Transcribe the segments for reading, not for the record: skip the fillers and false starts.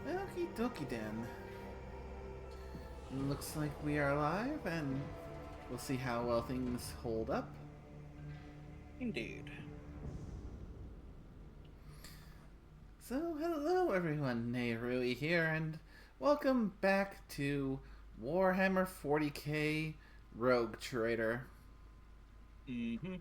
Okie dokie then. Looks like we are live, and we'll see how well things hold up. Indeed. So, hello everyone, Neirui here, and welcome back to Warhammer 40K Rogue Trader. Mm-hmm.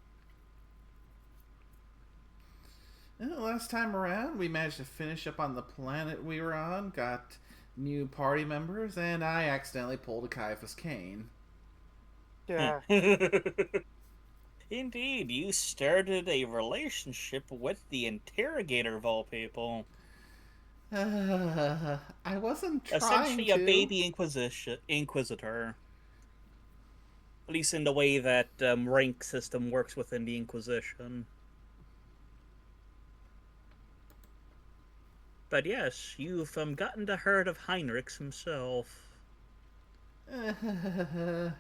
Last time around, we managed to finish up on the planet we were on, got new party members, and I accidentally pulled a Caiaphas Cain. Yeah. Indeed, you started a relationship with the interrogator of all people. I wasn't trying Essentially a to. baby inquisitor. At least in the way that rank system works within the Inquisition. But yes, you've gotten the herd of Heinrichs himself. And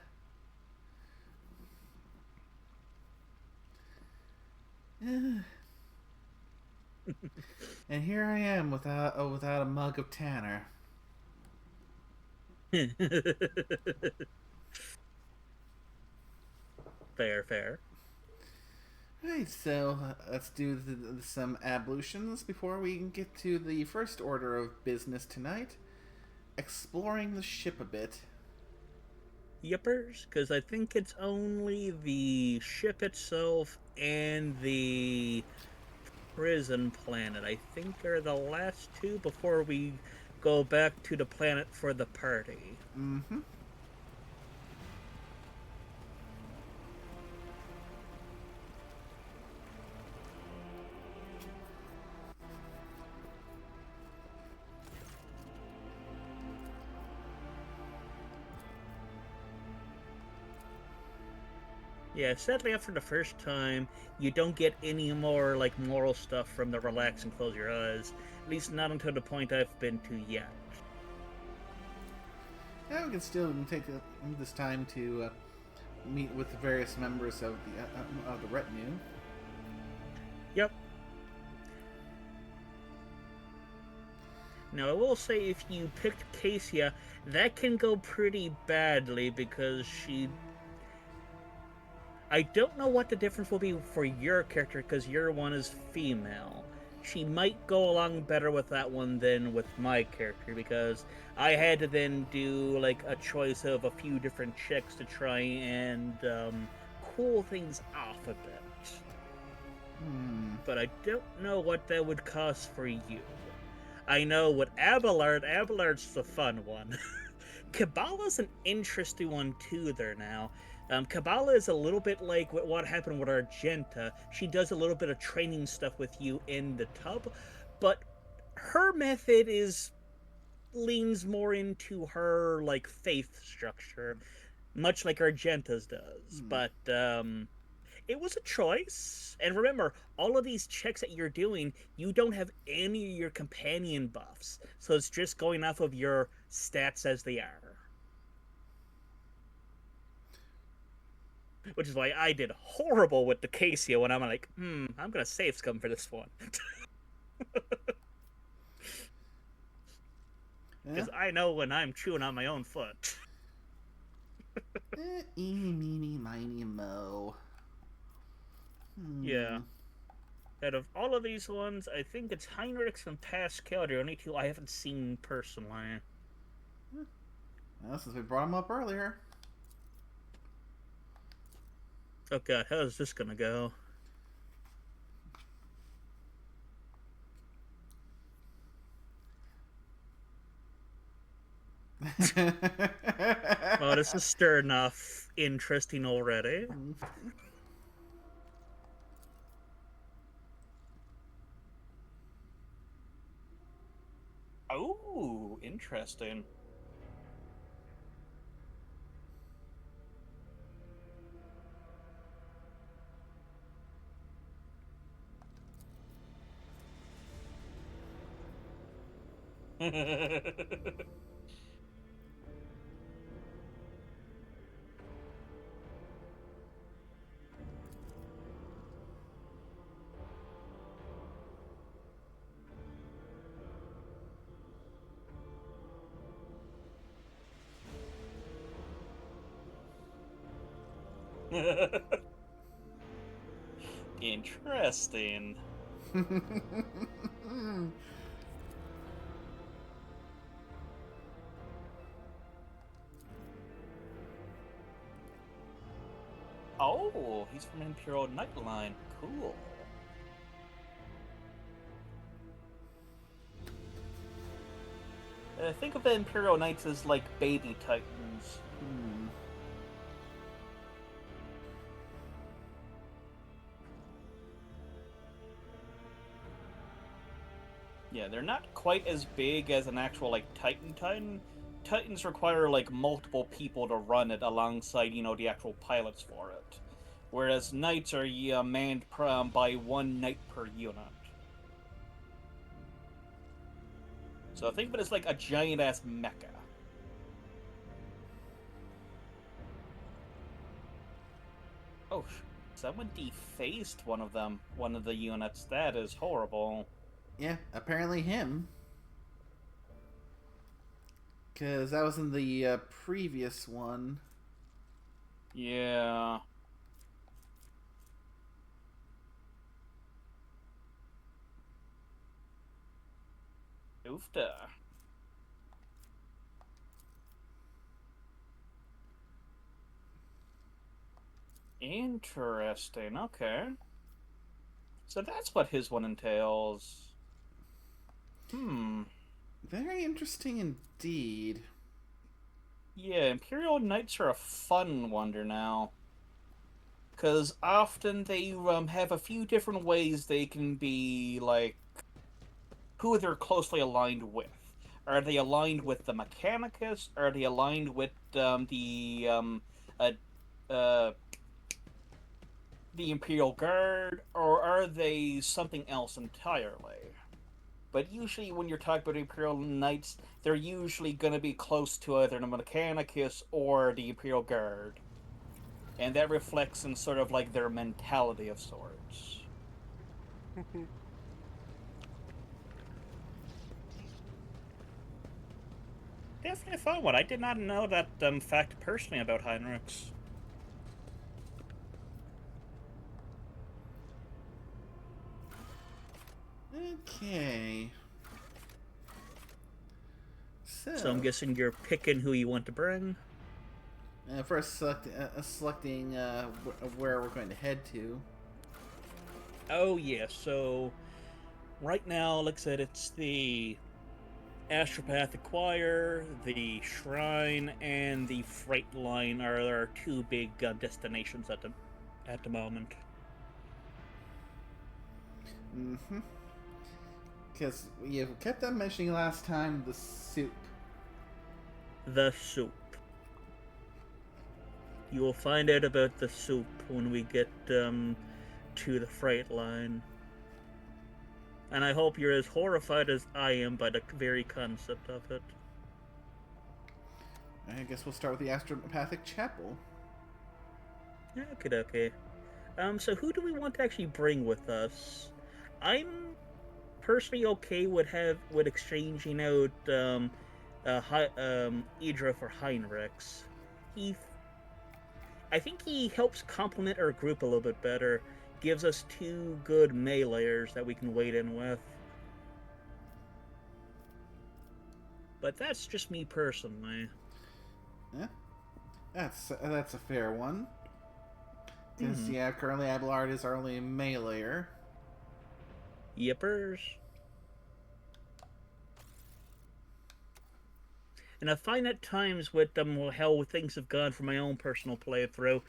here I am without a mug of Tanner. Fair, fair. Right, so let's do some ablutions before we can get to the first order of business tonight: exploring the ship a bit. Yippers, because I think it's only the ship itself and the prison planet, I think, are the last two before we go back to the planet for the party. Mm-hmm. Yeah, sadly, after the first time, you don't get any more like moral stuff from the relax and close your eyes. At least not until the point I've been to yet. Yeah, we can still take this time to meet with the various members of the retinue. Yep. Now, I will say if you picked Cassia, that can go pretty badly because I don't know what the difference will be for your character because your one is female. She might go along better with that one than with my character because I had to then do like a choice of a few different checks to try and cool things off a bit. Hmm. But I don't know what that would cost for you. I know with Abelard's the fun one. Kabbalah's an interesting one too there now. Kabbalah is a little bit like what happened with Argenta. She does a little bit of training stuff with you in the tub, but her method is leans more into her like faith structure, much like Argenta's does. Hmm. But it was a choice. And remember, all of these checks that you're doing, you don't have any of your companion buffs. So it's just going off of your stats as they are. Which is why I did horrible with the Casio when I'm like, I'm gonna save scum for this one. Yeah. Because I know when I'm chewing on my own foot. Eeny, meeny, miny, mo. Hmm. Yeah. Out of all of these ones, I think it's Heinrichs and Pascal, the only two I haven't seen personally. Well, since we brought him up earlier. Oh god, how's this gonna go? Oh, this is starting off interesting already. Oh, interesting. Interesting. Oh, he's from Imperial Nightline. Cool. Think of the Imperial Knights as like baby titans. Hmm. Yeah, they're not quite as big as an actual like Titan. Titans require like multiple people to run it alongside, the actual pilots for it. Whereas Knights are manned by one Knight per unit. So think of it as like a giant ass mecha. Oh, someone defaced one of them, one of the units. That is horrible. Yeah, apparently him. Because that was in the previous one. Yeah. Oofda. Interesting. Okay. So that's what his one entails. Hmm. Very interesting indeed. Yeah, Imperial Knights are a fun wonder now. Because often they have a few different ways they can be, like, who they're closely aligned with. Are they aligned with the Mechanicus? Are they aligned with uh, uh, the Imperial Guard? Or are they something else entirely? But usually, when you're talking about Imperial Knights, they're usually going to be close to either the Mechanicus or the Imperial Guard. And that reflects in sort of like their mentality of sorts. Definitely a fun one. I did not know that fact personally about Heinrichs. Okay. So I'm So, guessing you're picking who you want to bring. first selecting where we're going to head to. Oh yeah, so right now, like I said, it's the Astropathic Choir, the Shrine, and the Freight Line are our two big destinations at the moment. Mm-hmm. Because you kept on mentioning last time the soup. The soup. You will find out about the soup when we get to the Freight Line. And I hope you're as horrified as I am by the very concept of it. I guess we'll start with the Astropathic Chapel. Okay, okay. So who do we want to actually bring with us? I'm personally okay with exchanging out Idra for Heinrichs. He, I think he helps complement our group a little bit better. Gives us two good meleeers that we can wade in with. But that's just me personally. Yeah, that's a fair one. Because Hmm. yeah, currently Abelard is our only meleeer. Yippers. And I find at times with how things have gone for my own personal playthrough,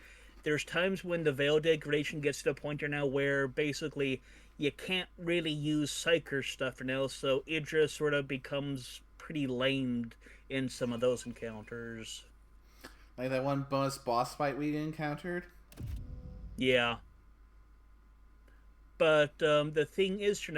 there's times when the veil degradation gets to a point now where basically you can't really use Psyker stuff now, so Idris sort of becomes pretty lamed in some of those encounters. Like that one bonus boss fight we encountered. Yeah. But the thing is,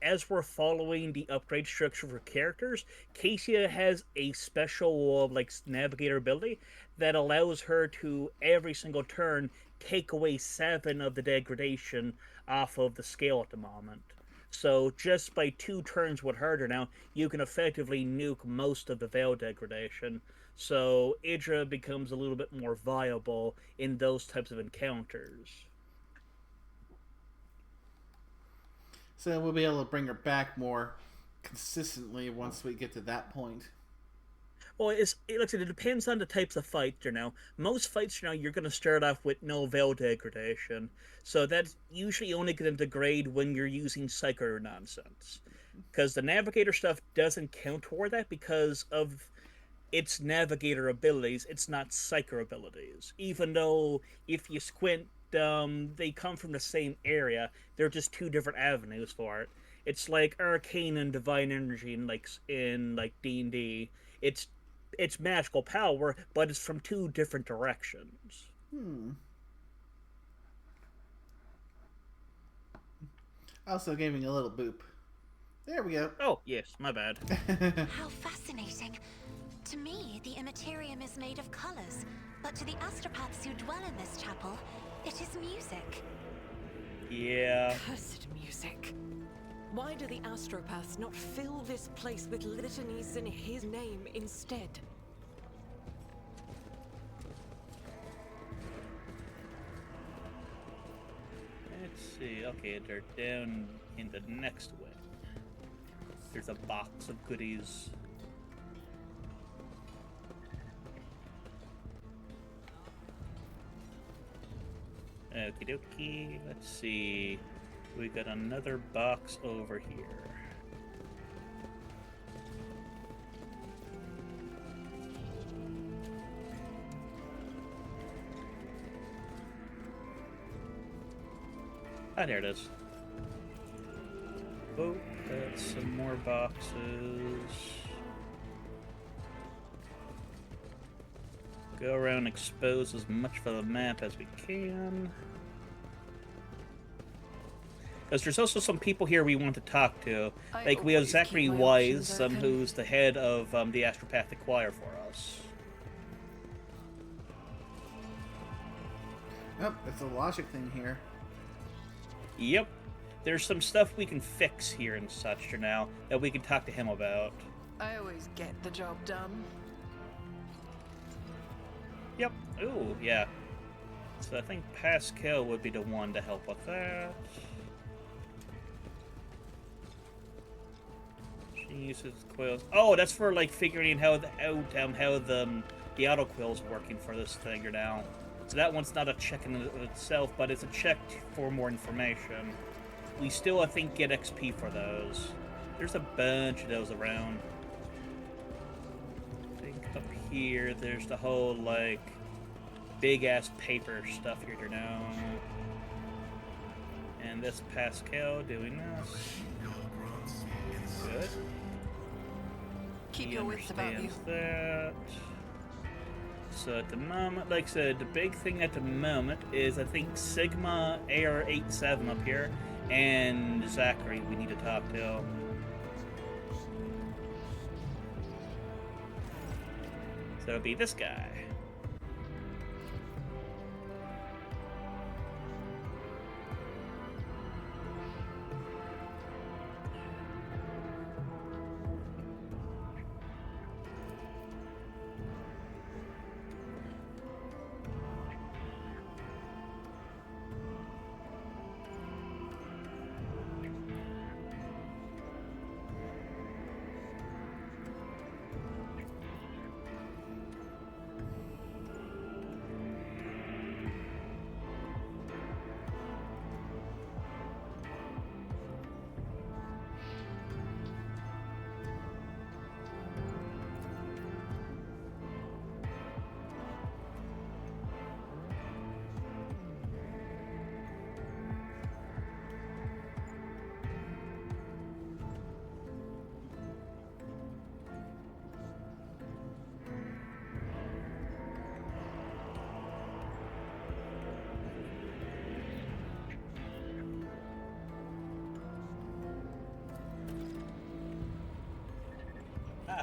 as we're following the upgrade structure for characters, Casey has a special like navigator ability that allows her to every single turn take away 7 of the degradation off of the scale at the moment. So just by 2 turns with her now, you can effectively nuke most of the veil degradation. So Idra becomes a little bit more viable in those types of encounters. So we'll be able to bring her back more consistently once we get to that point. Well, like I said, it depends on the types of fights. Most fights you're going to start off with no veil degradation, so that's usually only going to degrade when you're using psycho nonsense, because the navigator stuff doesn't count toward that because of its navigator abilities. It's not psycho abilities, even though if you squint, they come from the same area. They're just two different avenues for it. It's like arcane and divine energy in D&D. It's magical power, but it's from two different directions. Hmm. Also giving a little boop. There we go. Oh, yes, my bad. How fascinating. To me, the Immaterium is made of colors, but to the astropaths who dwell in this chapel, it is music. Yeah. Cursed music. Why do the astropaths not fill this place with litanies in his name instead? Let's see. Okay, they're down in the next wing. There's a box of goodies. Okie dokie. Let's see. We got another box over here. Ah, there it is. Oh, that's some more boxes. Go around and expose as much of the map as we can. Because there's also some people here we want to talk to. Like, we have Zachary Wise, who's the head of the Astropathic Choir for us. Oh, it's a logic thing here. Yep. There's some stuff we can fix here and such now that we can talk to him about. I always get the job done. Yep. Ooh, yeah. So I think Pascal would be the one to help with that. She uses coils. Oh, that's for like figuring how the auto quill's working for this thing now. So that one's not a check in itself, but it's a check for more information. We still, I think, get XP for those. There's a bunch of those around. I think up here, there's the whole, like, big-ass paper stuff here now. And this Pascal doing this. Good. Keep your wits about you. That. So at the moment, like I said, the big thing at the moment is I think Sigma AR87 up here and Zachary we need to talk to. So it'll be this guy.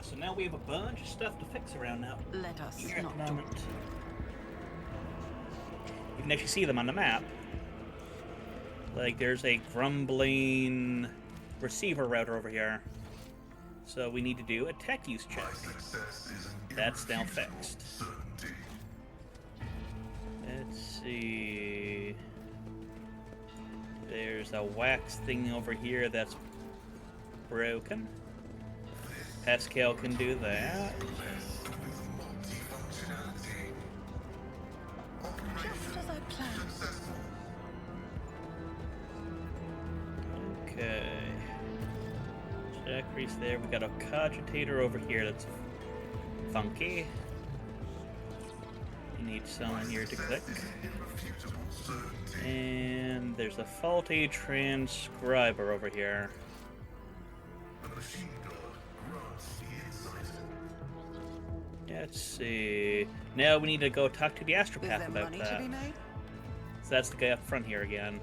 So now we have a bunch of stuff to fix around now. Let us Here at not the talk. moment. You can actually see them on the map. Like, there's a grumbling receiver router over here. So we need to do a tech use check. That's now fixed. Let's see. There's a wax thing over here that's broken. Pascal can do that. Just as I planned. Okay. Check crease there. We got a cogitator over here that's funky. You need someone here to click. And there's a faulty transcriber over here. Let's see. Now we need to go talk to the astropath about that. To be made? So that's the guy up front here again.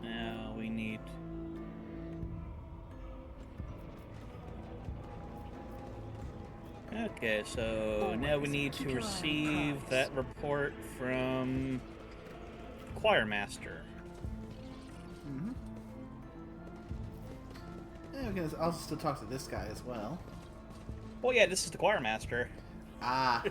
Now we need... Okay, so now we need to receive that report from Choir Master. Mm-hmm. Yeah, we can also talk to this guy as well. Oh yeah, this is the Choir Master. Ah.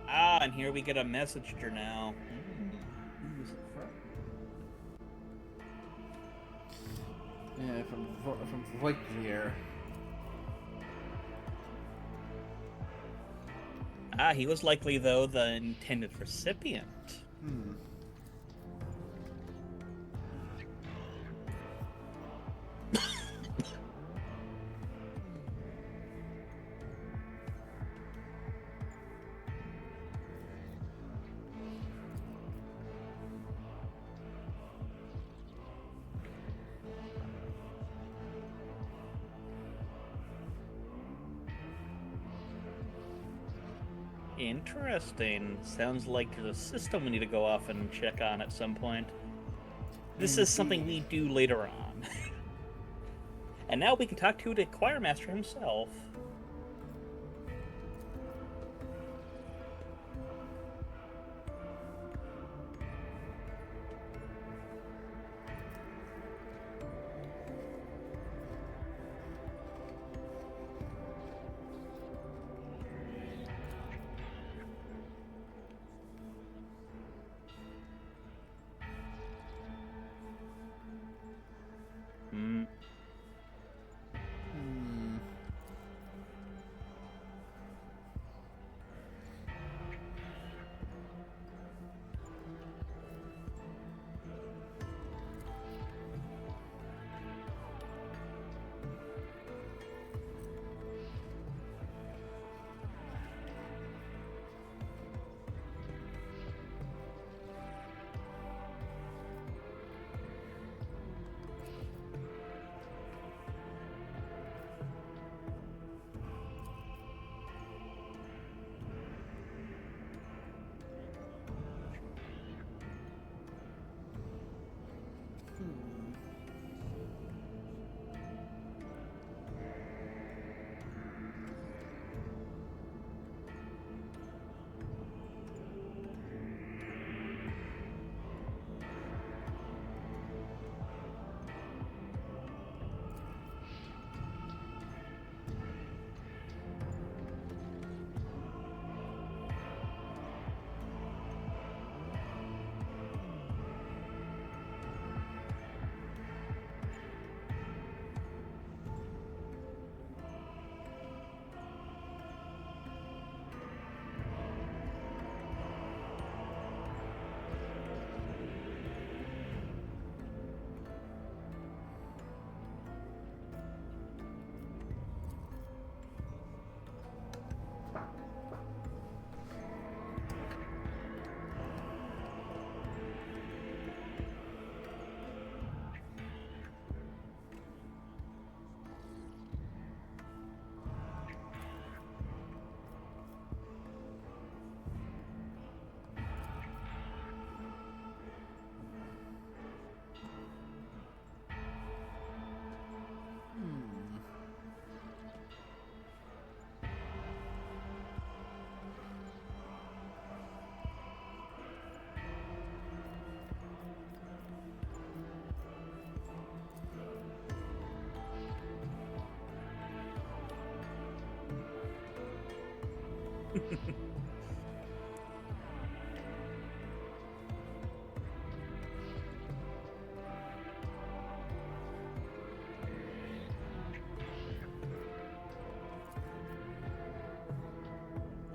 Ah, and here we get a messenger now. Yeah, from Voigtlier. Ah, he was likely, though, the intended recipient. Hmm. Interesting. Sounds like there's a system we need to go off and check on at some point. This is something we do later on. And now we can talk to the choir master himself.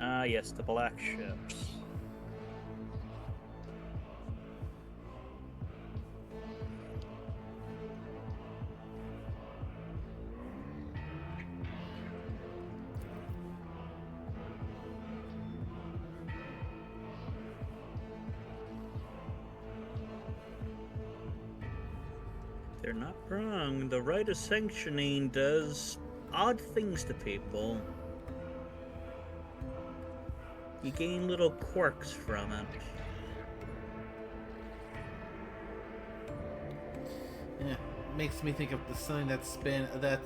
Ah, yes, the black ships. They're not wrong. The rite of sanctioning does odd things to people. You gain little quirks from it. Yeah, makes me think of something that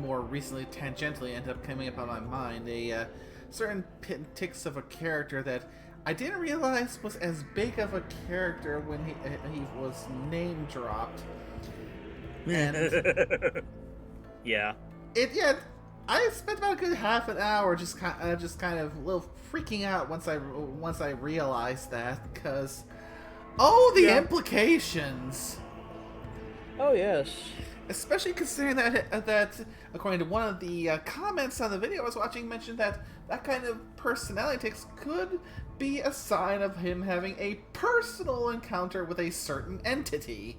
more recently tangentially ended up coming up on my mind. A certain tics of a character that I didn't realize was as big of a character when he was name dropped. And yeah. I spent about a good half an hour just kind of a little freaking out once I realized that, because the implications. Oh yes. Especially considering that according to one of the comments on the video I was watching, mentioned that kind of personality tics could be a sign of him having a personal encounter with a certain entity.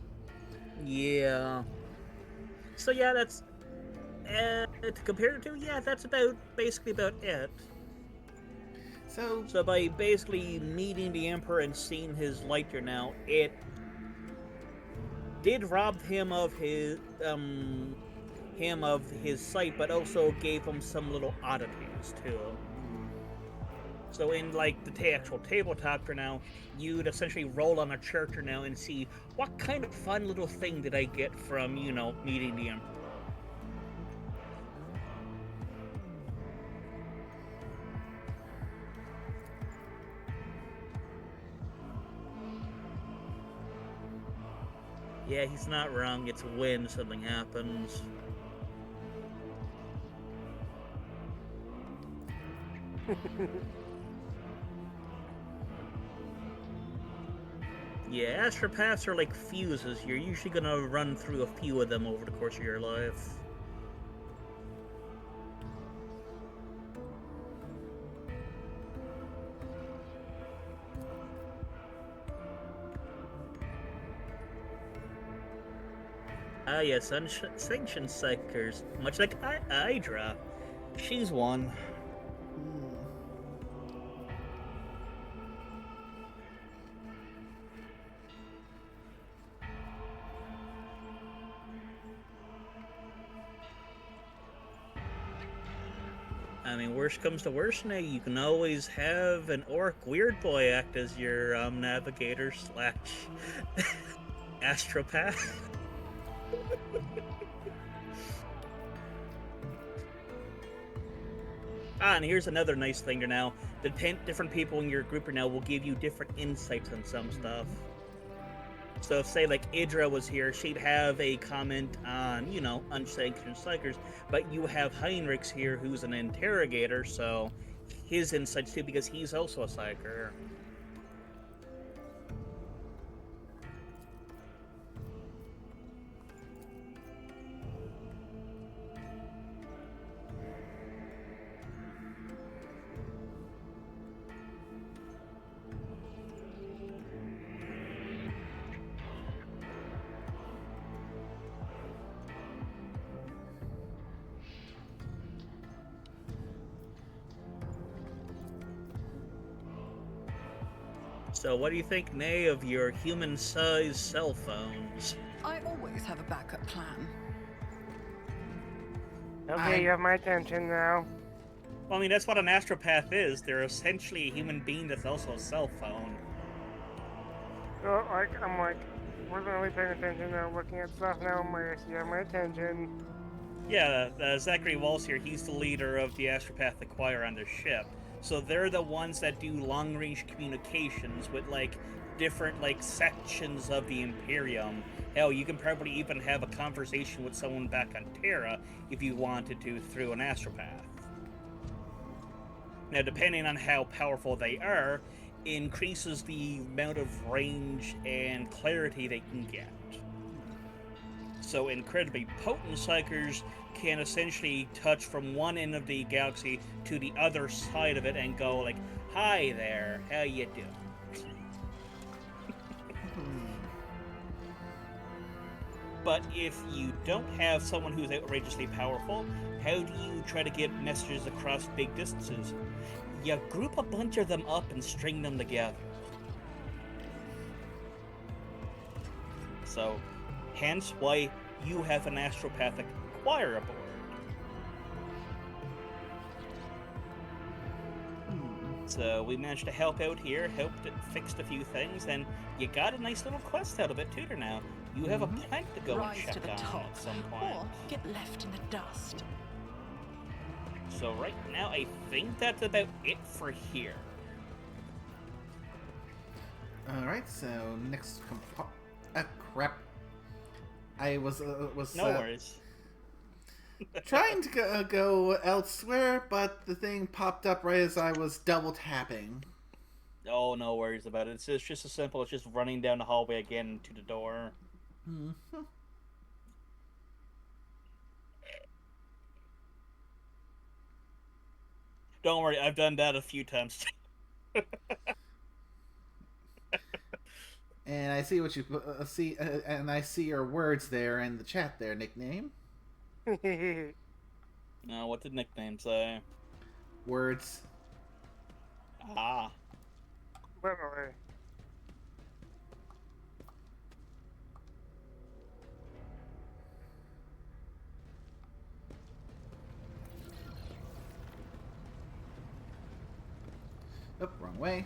Yeah. So yeah, that's to compare it to, yeah, that's basically about it. So by basically meeting the Emperor and seeing his lighter now, it did rob him of his sight, but also gave him some little oddities too. So in like the actual tabletop for now, you'd essentially roll on a character now and see what kind of fun little thing did I get from, meeting the Emperor. Yeah, he's not wrong. It's when something happens. Yeah, astropaths are like fuses. You're usually gonna run through a few of them over the course of your life. Ah, yes, Sanction Psychers. Much like Hydra. She's one. I mean, worst comes to worst now, you can always have an orc weird boy act as your navigator / astropath. And here's another nice thing now. The different people in your group now will give you different insights on some stuff. So if, say, like, Idra was here, she'd have a comment on, unsanctioned psychers, but you have Heinrich's here, who's an interrogator, so his insights too, because he's also a psyker. So what do you think, Nay, of your human-sized cell phones? I always have a backup plan. Okay, you have my attention now. Well, I mean, that's what an astropath is. They're essentially a human being that's also a cell phone. So, I'm really paying attention now, looking at stuff now. You have my attention. Yeah, Zachary Walls here, he's the leader of the astropath choir on the ship. So they're the ones that do long-range communications with, different, sections of the Imperium. Hell, you can probably even have a conversation with someone back on Terra if you wanted to through an astropath. Now, depending on how powerful they are, increases the amount of range and clarity they can get. So incredibly potent psychers can essentially touch from one end of the galaxy to the other side of it and go like, "Hi there, how you doing?" But if you don't have someone who's outrageously powerful, how do you try to get messages across big distances? You group a bunch of them up and string them together. So, hence why you have an astropathic choir aboard. So we managed to help out here, helped it, fixed a few things, and you got a nice little quest out of it, Tutor, now. You have a planet to go Rise and check to the on top, at some point. or get left in the dust. So right now, I think that's about it for here. Alright, so next crap. I was No worries. trying to go elsewhere, but the thing popped up right as I was double tapping. Oh, no worries about it. It's just as simple as just running down the hallway again to the door. Mm-hmm. Don't worry, I've done that a few times. And I see what you see, and I see your words there in the chat there, nickname. Now, what did nickname say? Words. Ah. Literally. Oh, wrong way.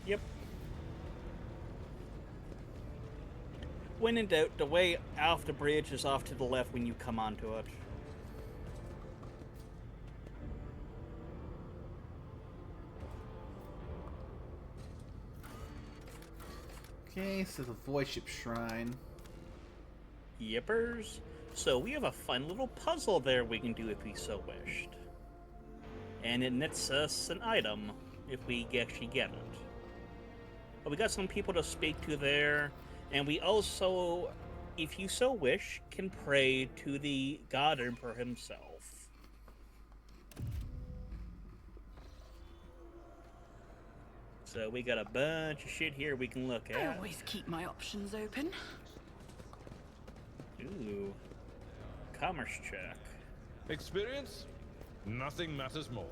Yep. When in doubt, the way off the bridge is off to the left when you come onto it. Okay, so the Void Ship Shrine. Yippers. So we have a fun little puzzle there we can do if we so wished. And it nets us an item if we actually get it. But we got some people to speak to there, and we also, if you so wish, can pray to the God Emperor himself. So we got a bunch of shit here we can look I at. always keep my options open. Ooh. Commerce check. Experience? Nothing matters more.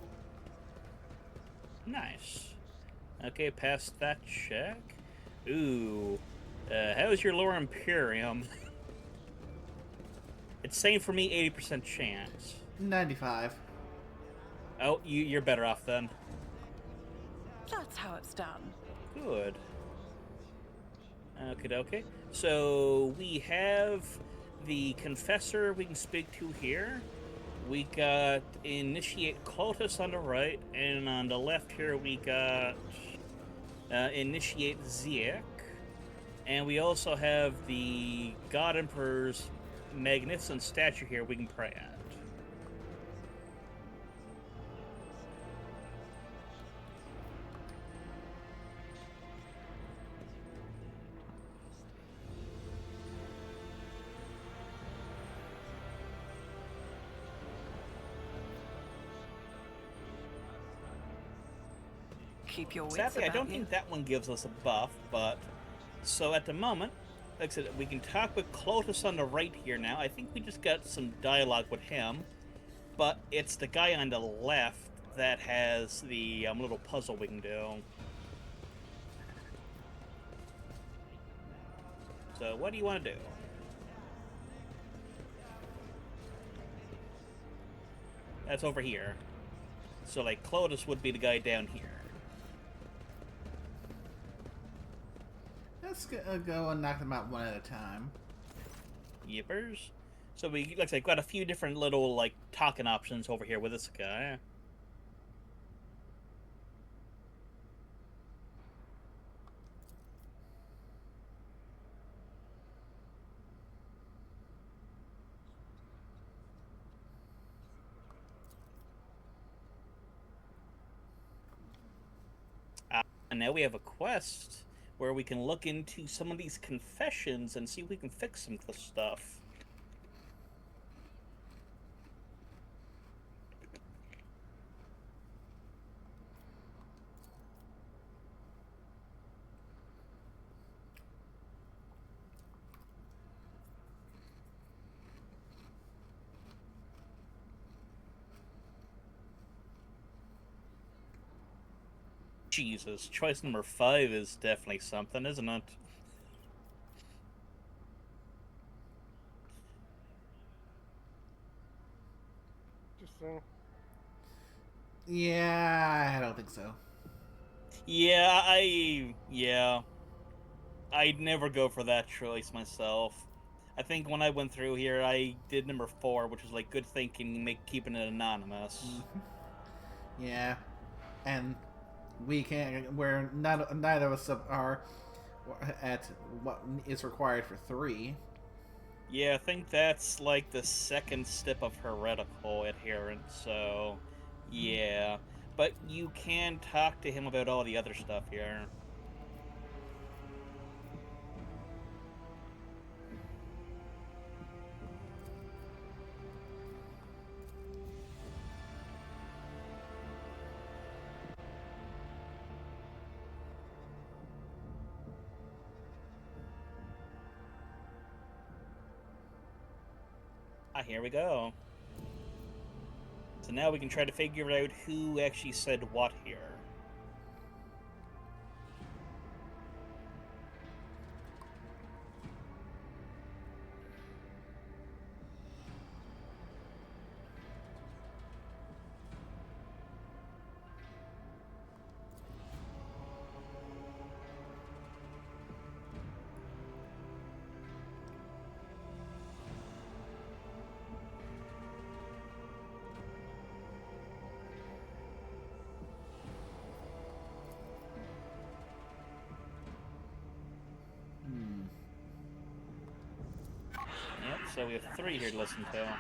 Nice. Okay, past that check. Ooh. How's your Lore Imperium? It's saying for me 80% chance. 95. Oh, you're better off then. That's how it's done. Good. Okay. So we have the Confessor we can speak to here. We got Initiate Cultus on the right, and on the left here we got Initiate Ziek. And we also have the God Emperor's magnificent statue here we can pray at. Keep your wits Sadly, I about don't you. think that one gives us a buff, but... So at the moment, like I said, we can talk with Clotus on the right here now. I think we just got some dialogue with him, but it's the guy on the left that has the little puzzle we can do. So what do you want to do? That's over here. So like Clotus would be the guy down here. Let's go and knock them out one at a time. Yippers. So we, like I said, got a few different little, like, talking options over here with this guy. And now we have a quest where we can look into some of these confessions and see if we can fix some of the stuff. Jesus, choice number 5 is definitely something, isn't it? Interesting. Yeah, I don't think so. Yeah, I'd never go for that choice myself. I think when I went through here, I did number 4, which was like good thinking, keeping it anonymous. Yeah, and we can't. We're not. Neither of us are at what is required for 3. Yeah, I think that's like the second step of heretical adherence, so yeah. But you can talk to him about all the other stuff here. Ah, here we go. So now we can try to figure out who actually said what here. Yep, so we have 3 here to listen to.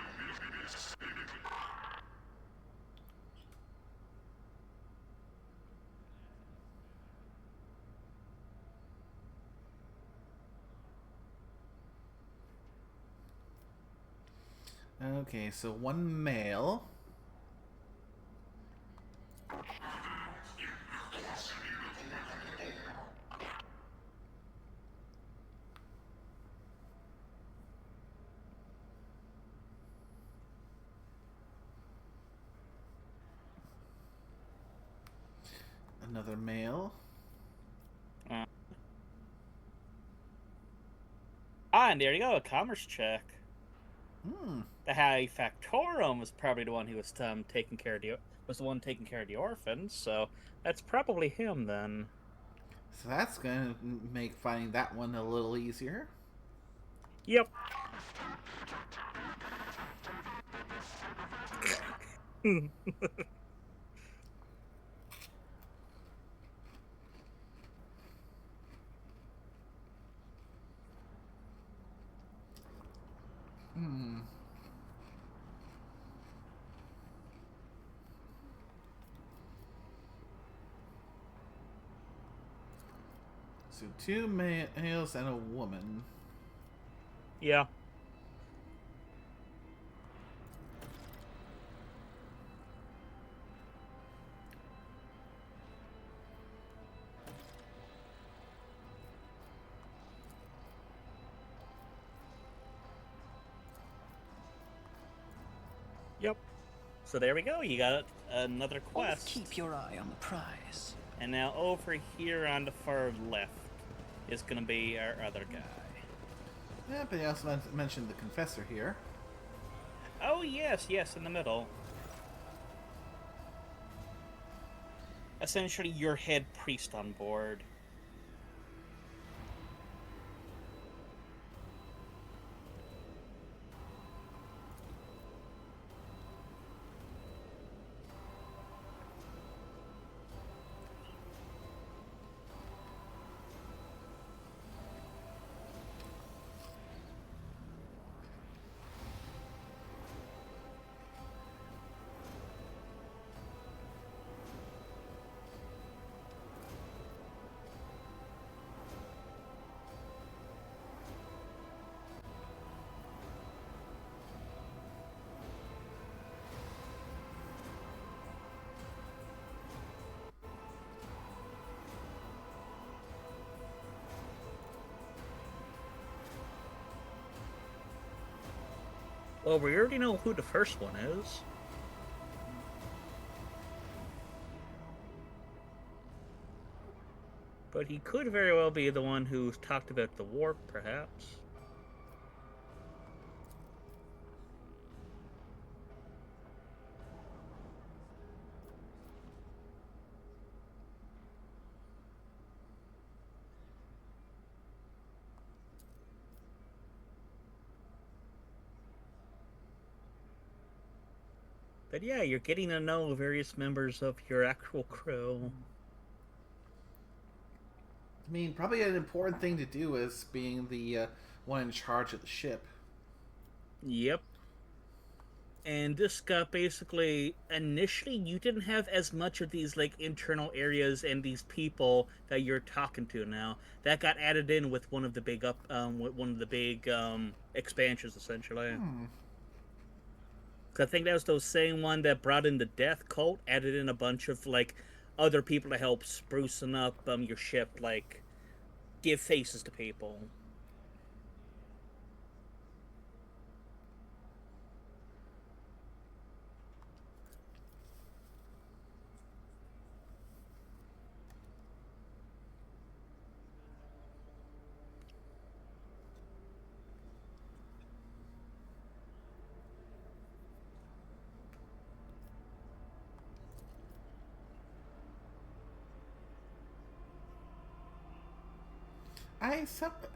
Okay, so 1 male. Another male. And there you go, a commerce check. The High Factorum was probably the one who was taking care of the orphans, so that's probably him then. So that's gonna make finding that one a little easier. Yep. So 2 males and a woman. Yeah. Yep. So there we go. You got another Always quest. keep your eye on the prize. And now over here on the far left is going to be our other guy. Yeah, but he also mentioned the confessor here. Oh, yes, in the middle. Essentially, your head priest on board. Well, we already know who the first one is. But he could very well be the one who talked about the warp, perhaps. But yeah, you're getting to know various members of your actual crew. I mean, probably an important thing to do is being the one in charge of the ship. Yep. And this got basically initially you didn't have as much of these like internal areas and these people that you're talking to now. That got added in with one of the big with one of the big expansions essentially. I think that was the same one that brought in the Death Cult, added in a bunch of like other people to help sprucing up your ship, like give faces to people.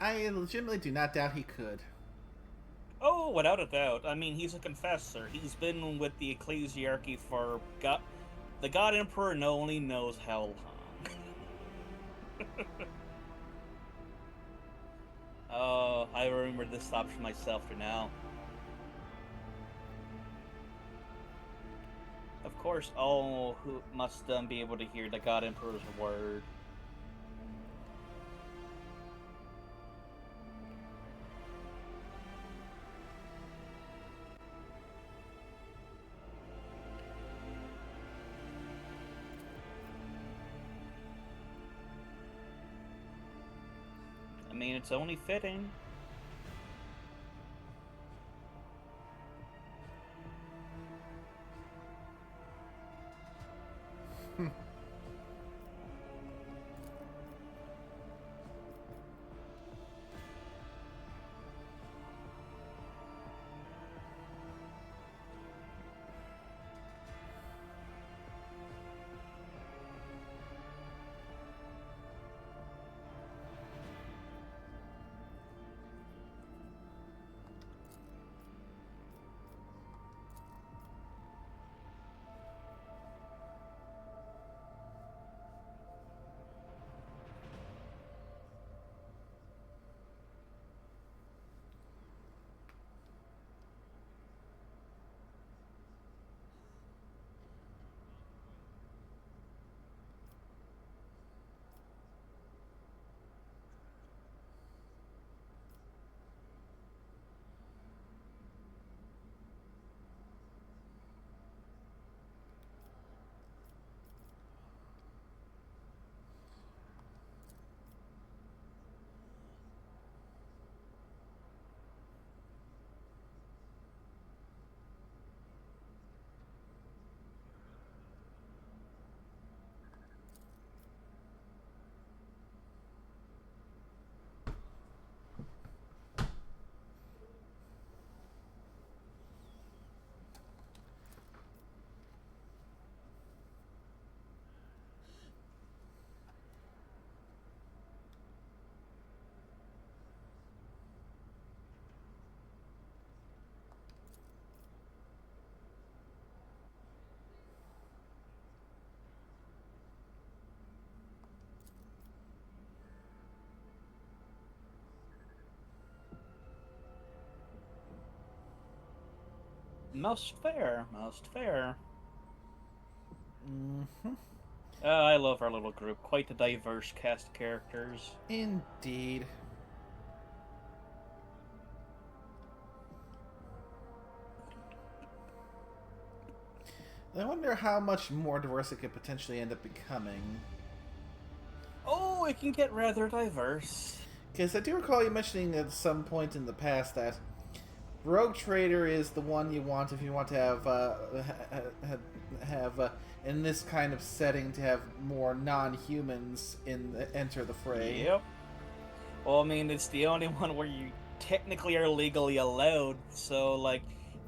I legitimately do not doubt he could. Oh, without a doubt. I mean, he's a confessor. He's been with the ecclesiarchy for the God Emperor only knows how long. Oh, I remember this stops for myself for now. Of course, all who must be able to hear the God Emperor's word. I mean, it's only fitting. Most fair, most fair. I love our little group. Quite a diverse cast of characters. Indeed. I wonder how much more diverse it could potentially end up becoming. Oh, it can get rather diverse. Because I do recall you mentioning at some point in the past that Rogue Trader is the one you want if you want to have in this kind of setting to have more non-humans enter the fray. Yep. Well, I mean, it's the only one where you technically are legally allowed. So, like,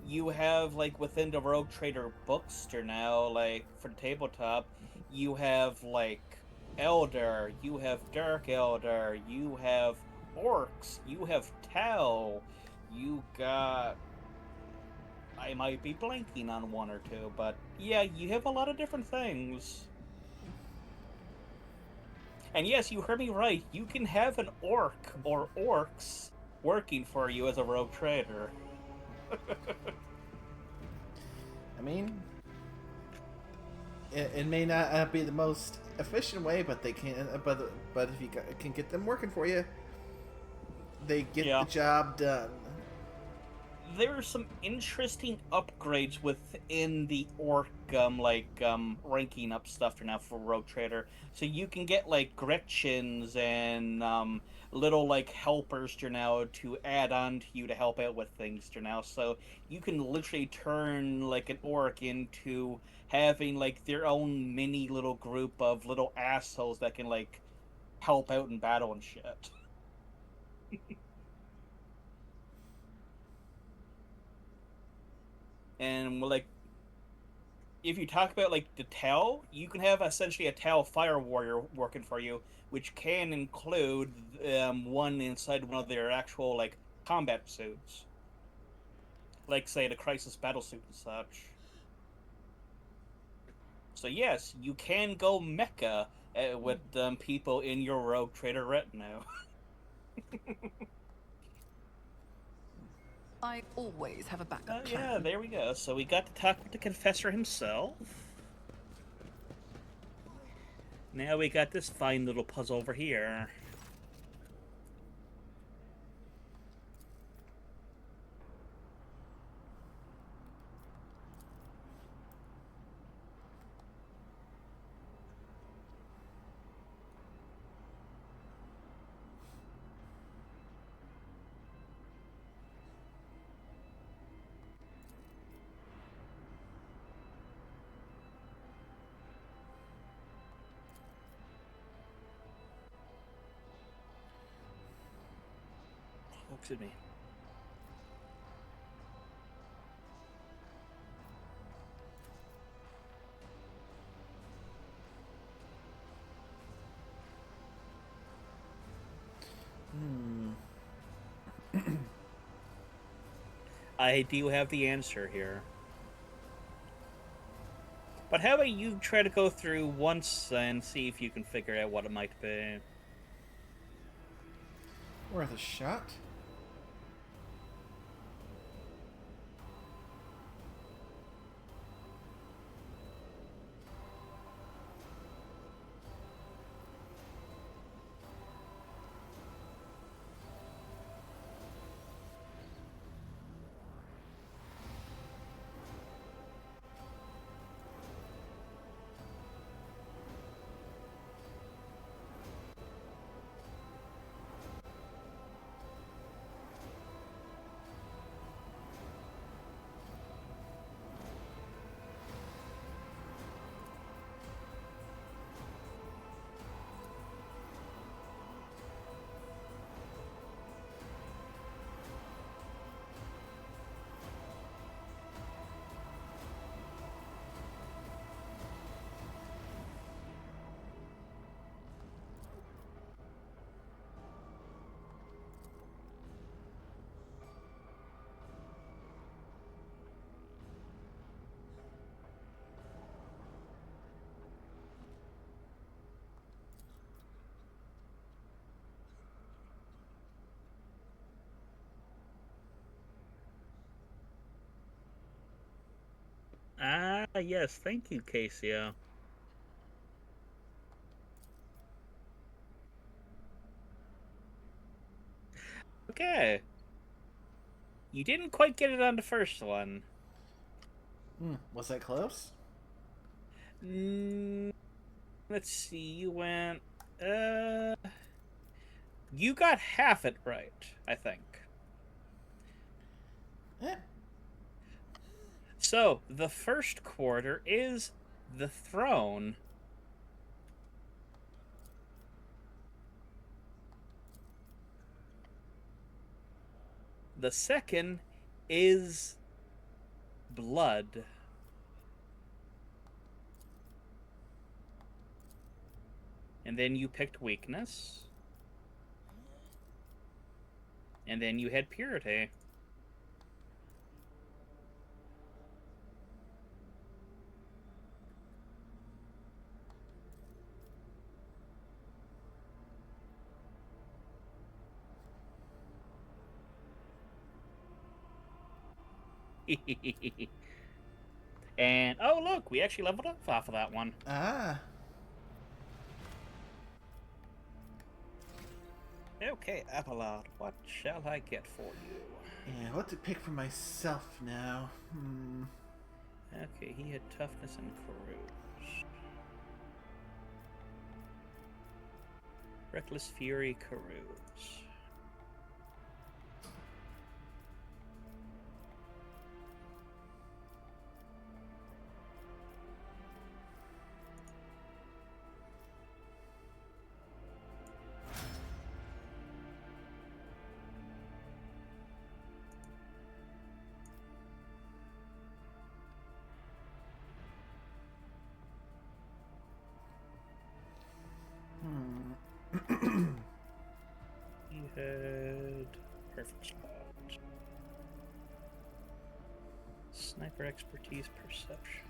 you have, like, within the Rogue Trader bookster now, like, for the tabletop, you have, like, Elder, you have Dark Elder, you have Orcs, you have Tau, you got... I might be blanking on one or two, but yeah, you have a lot of different things. And yes, you heard me right. You can have an orc or orcs working for you as a rogue trader. I mean, it may not be the most efficient way, but they can. But if you can get them working for you, they get the job done. There are some interesting upgrades within the orc ranking up stuff for now for Rogue Trader. So you can get like Gretchens and little like helpers now to add on to you to help out with things now. So you can literally turn like an orc into having like their own mini little group of little assholes that can like help out in battle and shit. And like, if you talk about like the Tau, you can have essentially a Tau fire warrior working for you, which can include one inside one of their actual like combat suits, like say the Crisis battle suit and such. So yes, you can go mecha with people in your Rogue Trader retinue. I always have a backup plan. Yeah, there we go. So we got to talk with the Confessor himself. Now we got this fine little puzzle over here. Oh, excuse me. I do have the answer here. But how about you try to go through once and see if you can figure out what it might be? Worth a shot. Ah, yes, thank you, Casio. Okay. You didn't quite get it on the first one. Was that close? Let's see, you went... You got half it right, I think. Eh. So, the first quarter is the throne. The second is blood. And then you picked weakness. And then you had purity. And, oh look, we actually leveled up off of that one. Ah. Okay, Abelard, what shall I get for you? Yeah, what to pick for myself now? Okay, he had toughness and courage. Reckless Fury, courage. He had perfect spot. Sniper expertise, perception.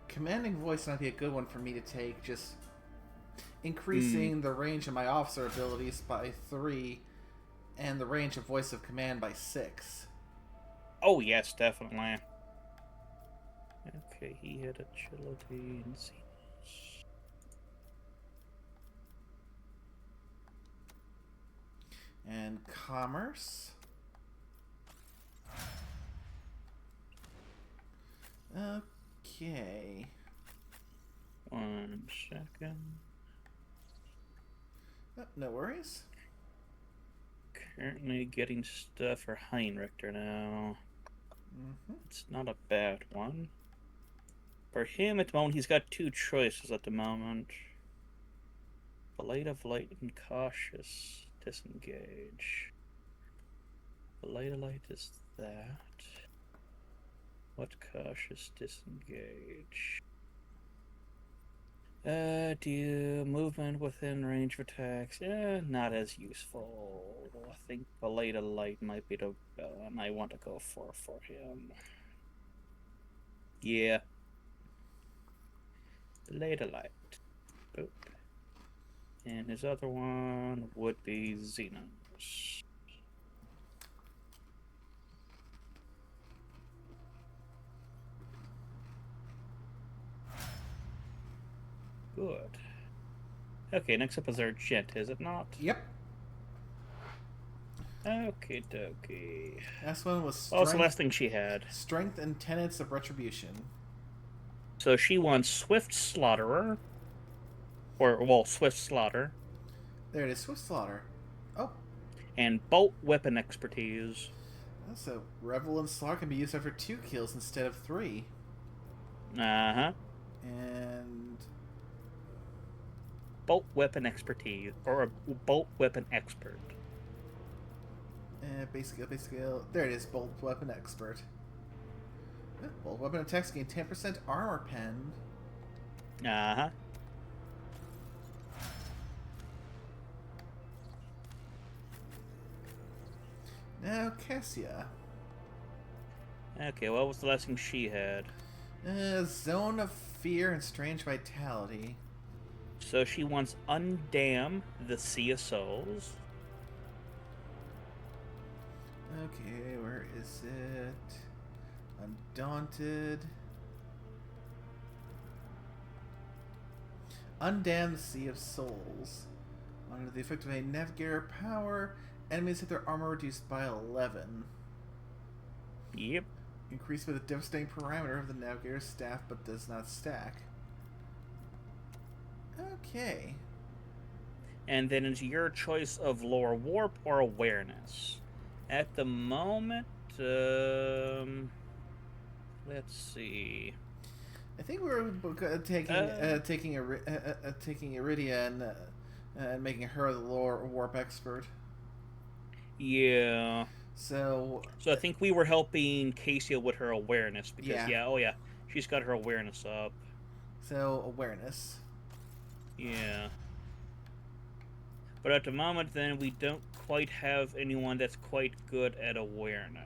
Commanding voice might be a good one for me to take, just increasing the range of my officer abilities by 3 and the range of voice of command by 6. Oh yes, definitely. Okay, he had agility and Xenos. And commerce. Okay. 1 second. Oh, no worries. Currently getting stuff for Heinrichter now. It's not a bad one. For him at the moment, he's got 2 choices at the moment. Blade of Light and Cautious. Disengage. Blade of Light is that. What Cautious? Disengage. Do movement within range of attacks. Not as useful. I think Blade of Light might be the one I want to go for him. Yeah. Blade of Light. Boop. And his other one would be Xenos. Good. Okay, next up is our Gent, is it not? Yep. Okay, dokie. Last one was Oh, it's the strength, last thing she had. strength and tenets of retribution. So she wants Swift Slaughterer. Well, Swift Slaughter. There it is, Swift Slaughter. Oh. And Bolt Weapon Expertise. So, Revel and Slaughter can be used after 2 kills instead of 3. Uh-huh. And... Bolt Weapon Expertise. Or a Bolt Weapon Expert. base skill. There it is, Bolt Weapon Expert. Bolt Weapon attacks gain 10% armor pen. Uh-huh. Now, Cassia. Okay, what was the last thing she had? Zone of Fear and Strange Vitality. So she wants Undam the Sea of Souls. Okay, where is it? Undaunted. Undam the Sea of Souls. Under the effect of a Navigator power, enemies hit their armor reduced by 11. Yep. Increased by the devastating parameter of the Navigator's staff, but does not stack. Okay. And then it's your choice of lore warp or awareness. At the moment, let's see. I think we're taking Iridia and making her the lore warp expert. Yeah. So I think we were helping Casey with her awareness because yeah. she's got her awareness up. So awareness. Yeah. But at the moment, then, we don't quite have anyone that's quite good at awareness.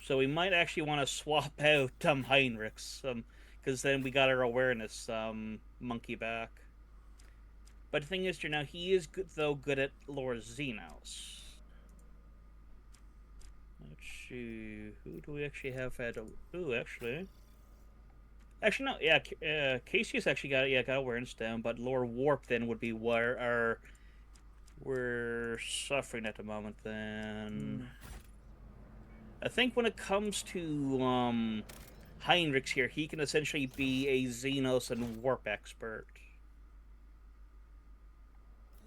So we might actually want to swap out Heinrichs, because then we got our awareness monkey back. But the thing is, now he is good at Lore Xenos. Let's see, who do we actually have at? Actually no, yeah. Casey's actually got awareness down, but Lore Warp then would be where we're suffering at the moment. Then I think when it comes to Heinrichs here, he can essentially be a Xenos and Warp expert.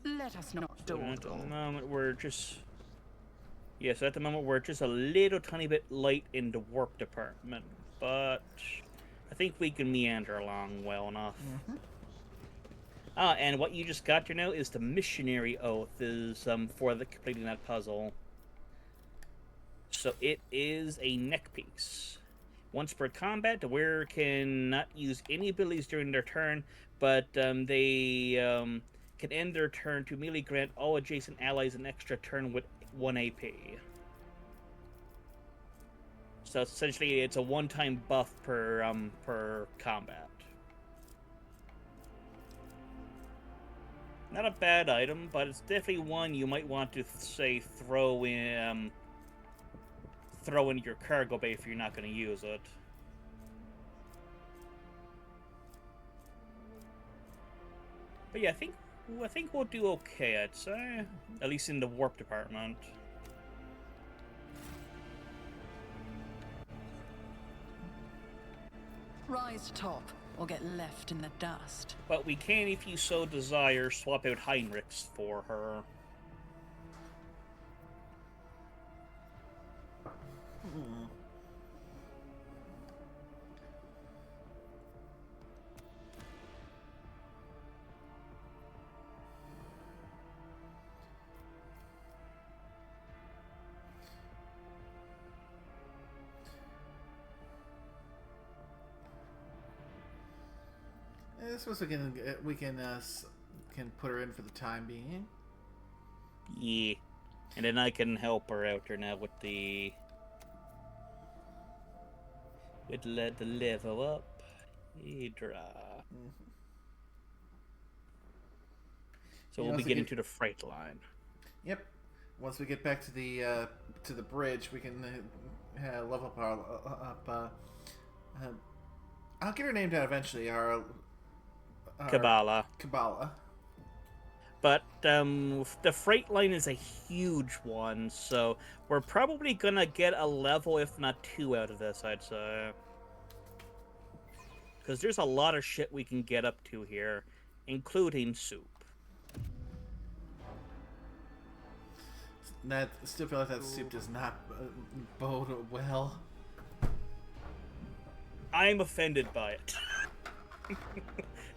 Let us not dawdle. At the moment, we're just... Yeah, so at the moment, we're just a little tiny bit light in the Warp department. But I think we can meander along well enough. And what you just got here now is the Missionary Oath is for completing that puzzle. So it is a neck piece. Once per combat, the wearer cannot use any abilities during their turn, but they can end their turn to merely grant all adjacent allies an extra turn with 1 AP. So essentially, it's a one-time buff per combat. Not a bad item, but it's definitely one you might want to say throw in your cargo bay if you're not going to use it. But yeah, I think we'll do okay, I'd say. At least in the warp department. Rise top, or get left in the dust. But we can, if you so desire, swap out Heinrichs for her. I suppose we can put her in for the time being. Yeah. And then I can help her out here now with the level up. Hydra. So we'll be getting to the freight line. Yep. Once we get back to the bridge, we can level up I'll get her named down eventually. Our Kabbalah. But the freight line is a huge one, so we're probably gonna get a level, if not 2, out of this, I'd say. Because there's a lot of shit we can get up to here, including soup. That still feel like that soup does not bode well. I'm offended by it.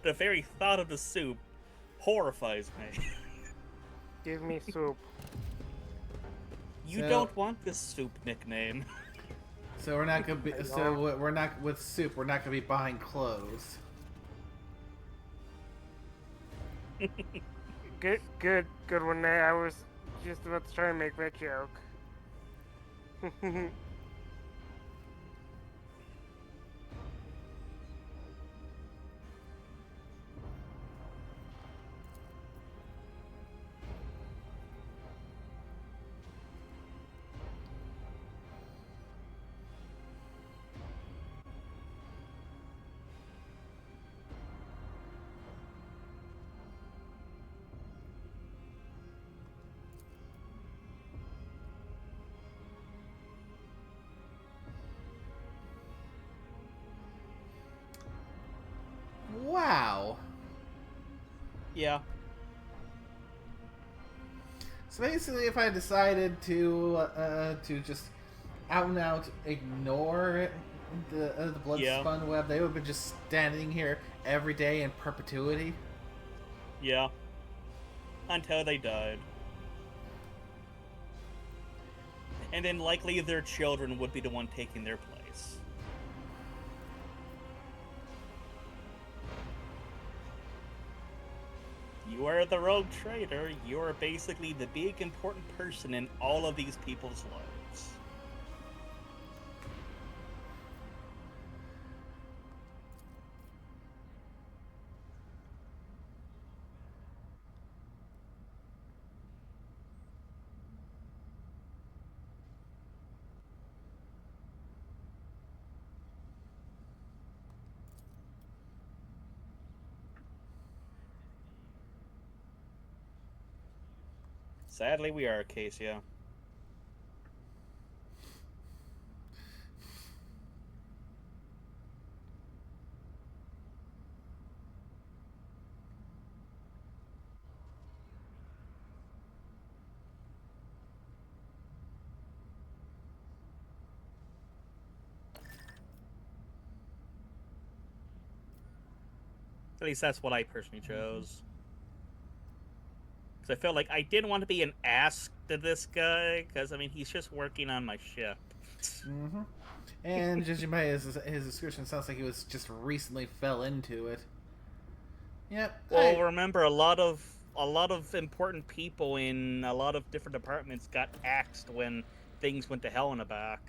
The very thought of the soup horrifies me. Give me soup. You don't want this soup nickname. So we're not gonna be. So we're not with soup. We're not gonna be buying clothes. Good one. I was just about to try and make that joke. Yeah. So basically, if I decided to just out and out ignore the blood Yeah. spun web, they would have been just standing here every day in perpetuity. Yeah. Until they died. And then likely their children would be the one taking their place. You are the Rogue Trader. You are basically the big important person in all of these people's lives. Sadly, we are, Acacia. At least that's what I personally chose. Because I felt like I didn't want to be an ass to this guy, because, I mean, he's just working on my ship. Mm-hmm. And judging by his description, it sounds like he was just recently fell into it. Yep. Well, remember, a lot of important people in a lot of different departments got axed when things went to hell in a back.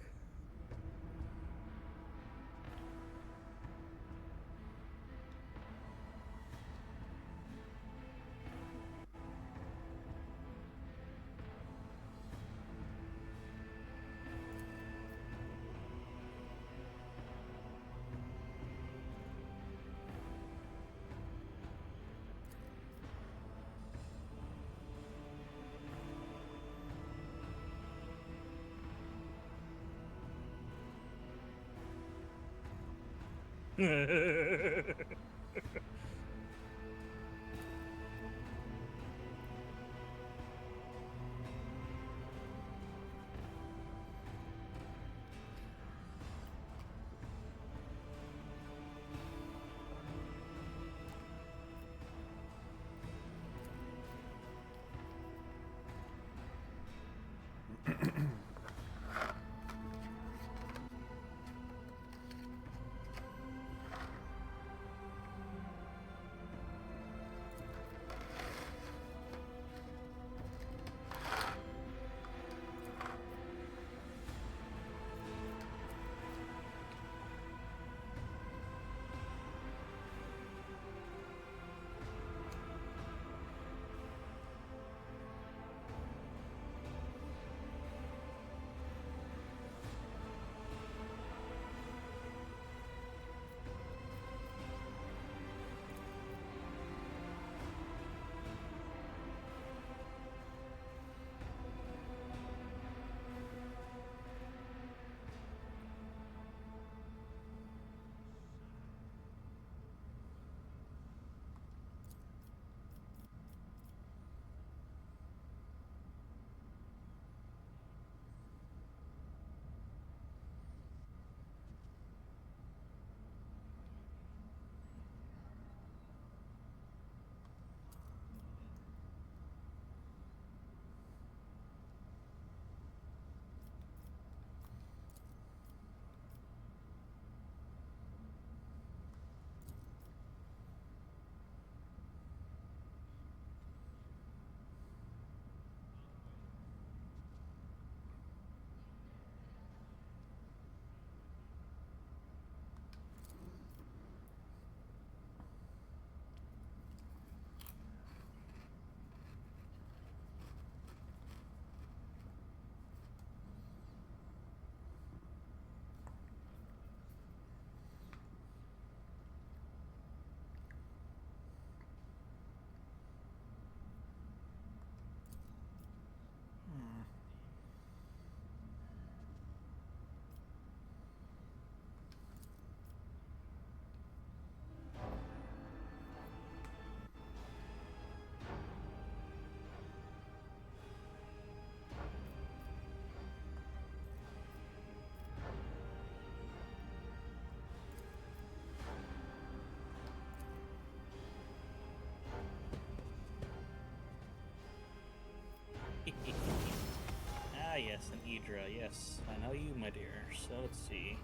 yes, an Idra. Yes, I know you, my dear. So let's see.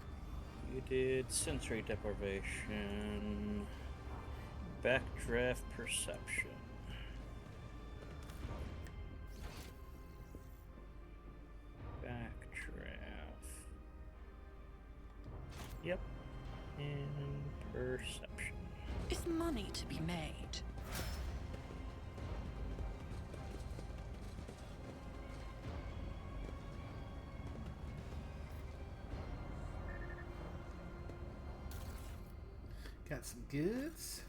You did sensory deprivation, backdraft perception. Backdraft. Yep. And perception. Is money to be made? Got some goods.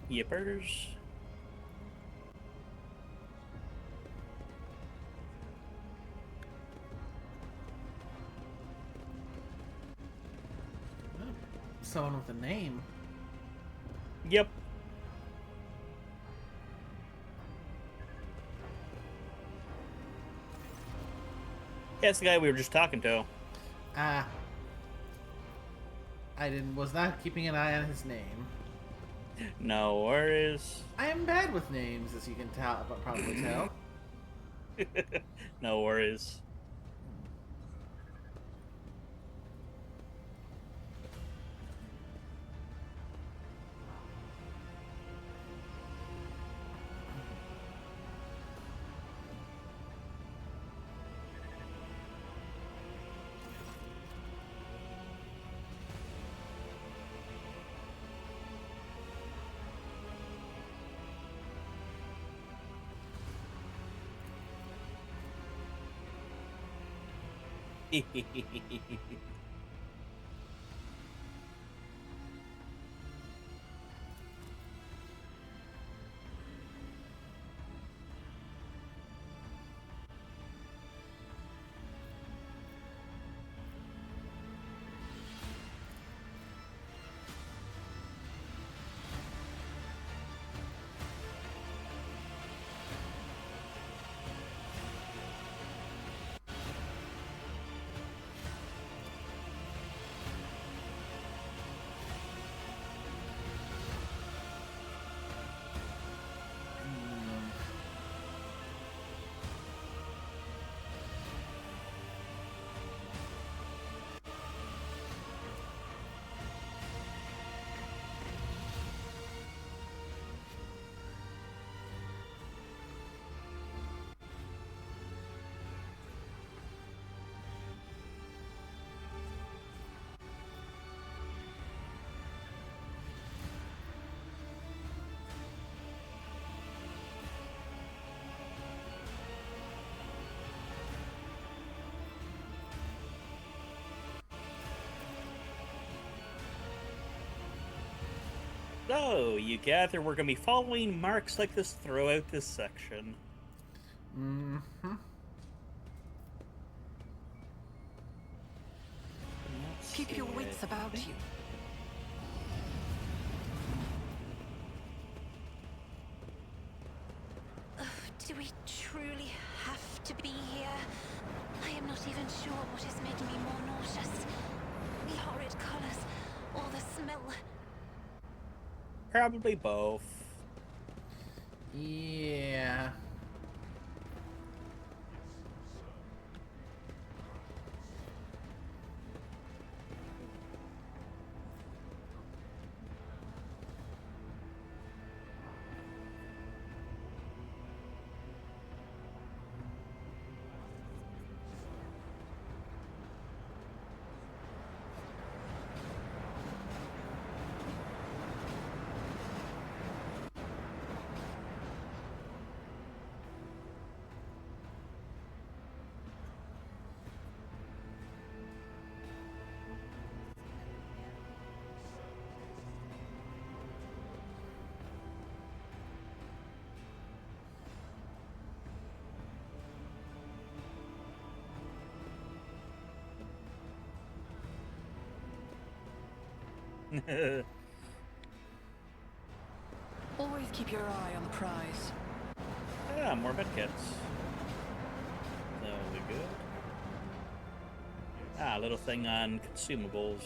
Yippers. Oh, someone with a name. Yep. Yeah, it's the guy we were just talking to. Ah. Was not keeping an eye on his name. No worries. I am bad with names, as you can tell, but probably tell. No worries. So, you gather we're going to be following marks like this throughout this section. Mm-hmm. Keep your wits about you. Do we truly have to be here? I am not even sure what is making me more nauseous. The horrid colors, or the smell. Probably both. Yeah. Always keep your eye on the prize. Ah, more medkits. So we good? Ah, little thing on consumables.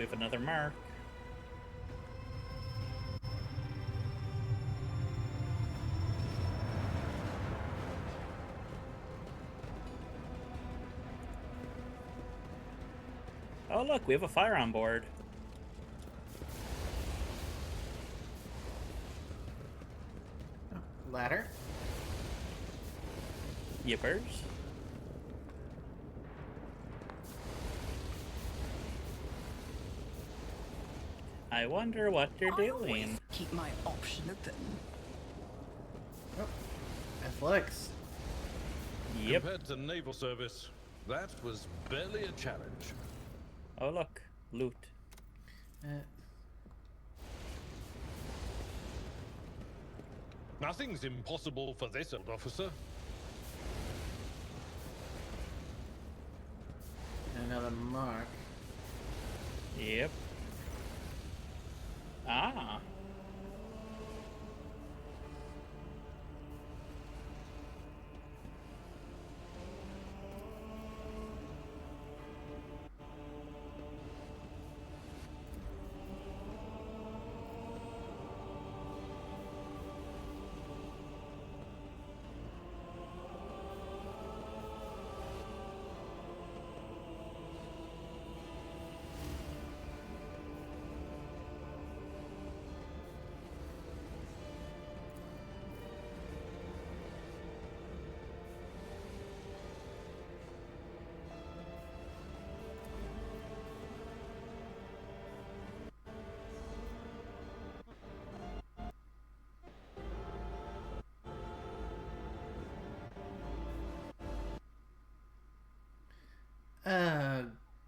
we have another mark. Oh look, we have a fire on board. Ladder. Yippers. I wonder what they're I always doing. keep my option open. Oh. Athletics. Yep. Compared to naval service, that was barely a challenge. Oh look, loot. Uh, Nothing's impossible for this old officer. another mark. Yep. Ah.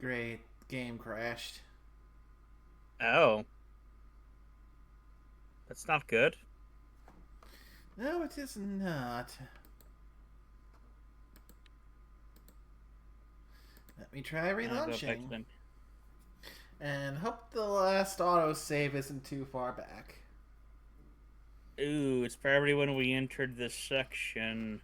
Great. Game crashed. Oh. That's not good. No, it is not. Let me try I'll go back to relaunching. them. And hope the last autosave isn't too far back. Ooh, it's probably when we entered this section.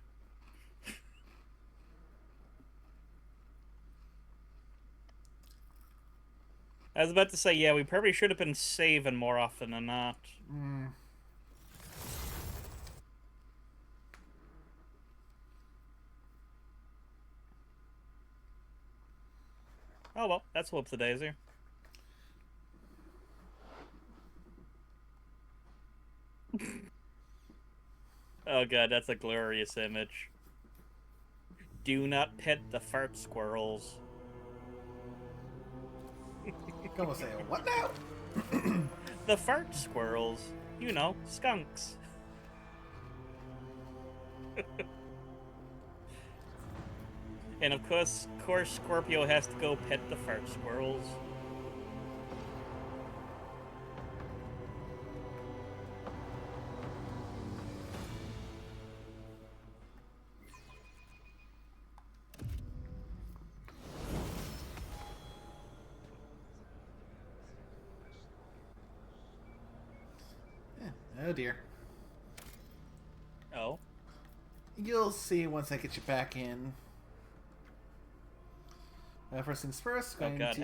I was about to say, yeah, we probably should have been saving more often than not. Oh well, that's whoops-a-daisy. Oh god, that's a glorious image. Do not pet the fart squirrels. Come on, say what now? The fart squirrels. You know, skunks. And of course, Scorpio has to go pet the fart squirrels. Oh dear. Oh. You'll see once I get you back in. First things first, going God,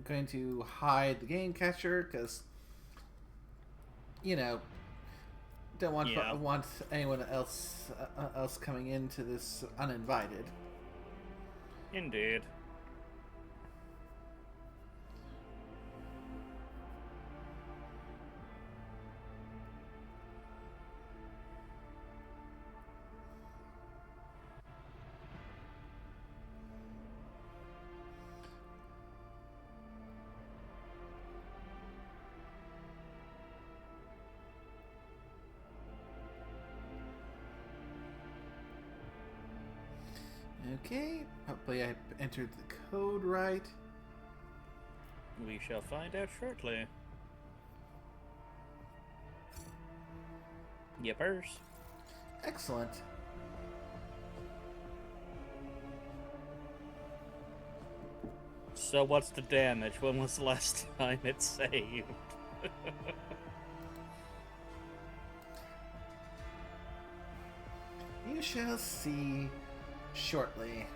going to hide the game catcher because don't want anyone else coming into this uninvited. Indeed. Okay, hopefully I entered the code right. We shall find out shortly. Yippers. Excellent. So what's the damage? When was the last time it saved? You shall see shortly.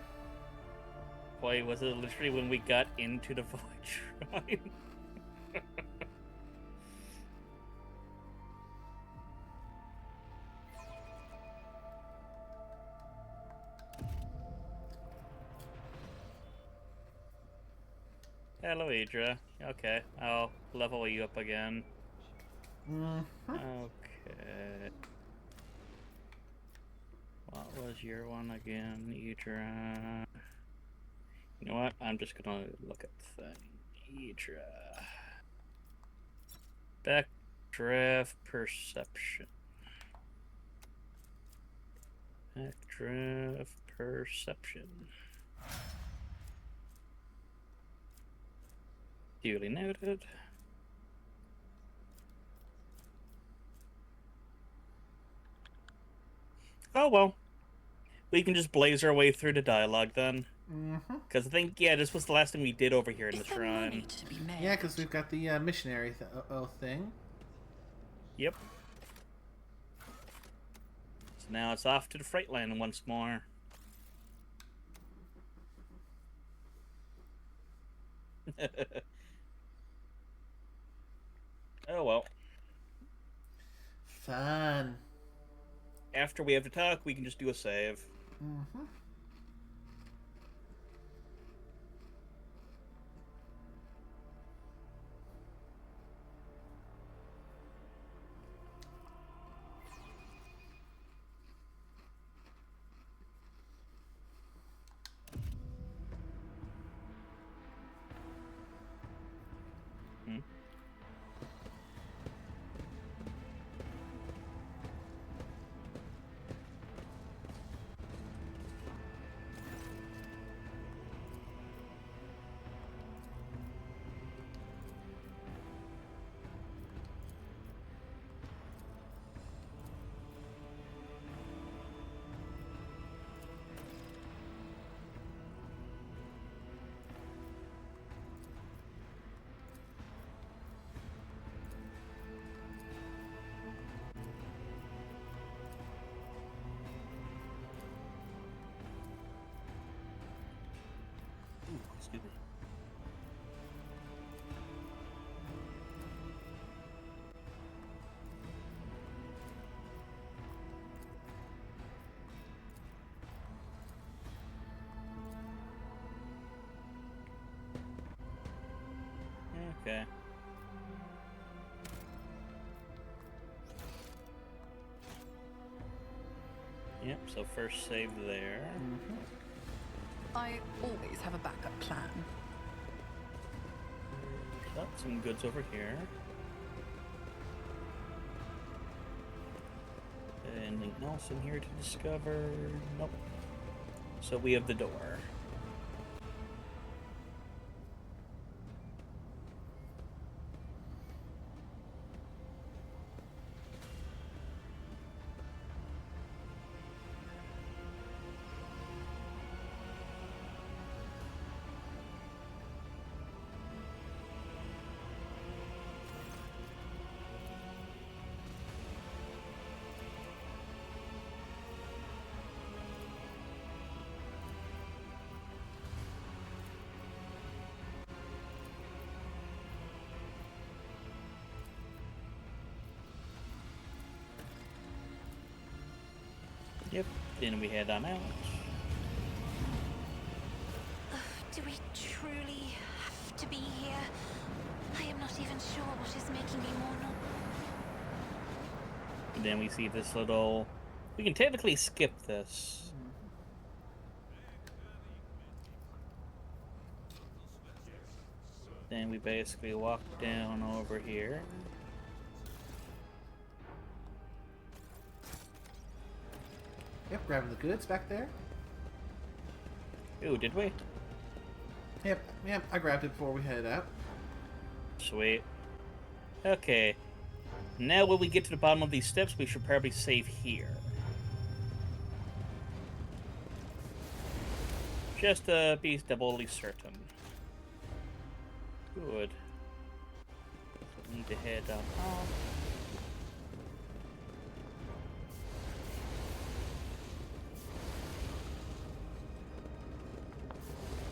Boy, was it literally when we got into the Void Shrine. Hello, Idra. Okay, I'll level you up again. Okay. What was your one again, Idra? You know what? I'm just gonna look at the thing. Idra. Backdraft perception. Backdraft perception. Duly noted. Oh well. We can just blaze our way through the dialogue then. Because I think, yeah, this was the last thing we did over here in the Is there money shrine. to be made? Yeah, because we've got the missionary thing. Yep. So now it's off to the freight line once more. Oh well. Fun. After we have to talk, we can just do a save. Excuse me. Okay. Yep, so first save there. I always have a backup plan. Oh, some goods over here. Anything else in here to discover? Nope. So we have the door. Yep, then we head on out. Do we truly have to be here? I am not even sure what is making me more And then we see this little... We can technically skip this. Then we basically walk down over here. Yep, grabbing the goods back there. Ooh, did we? Yep, I grabbed it before we headed out. Sweet. Okay. Now when we get to the bottom of these steps, we should probably save here. Just to be doubly certain. Good. So we need to head up.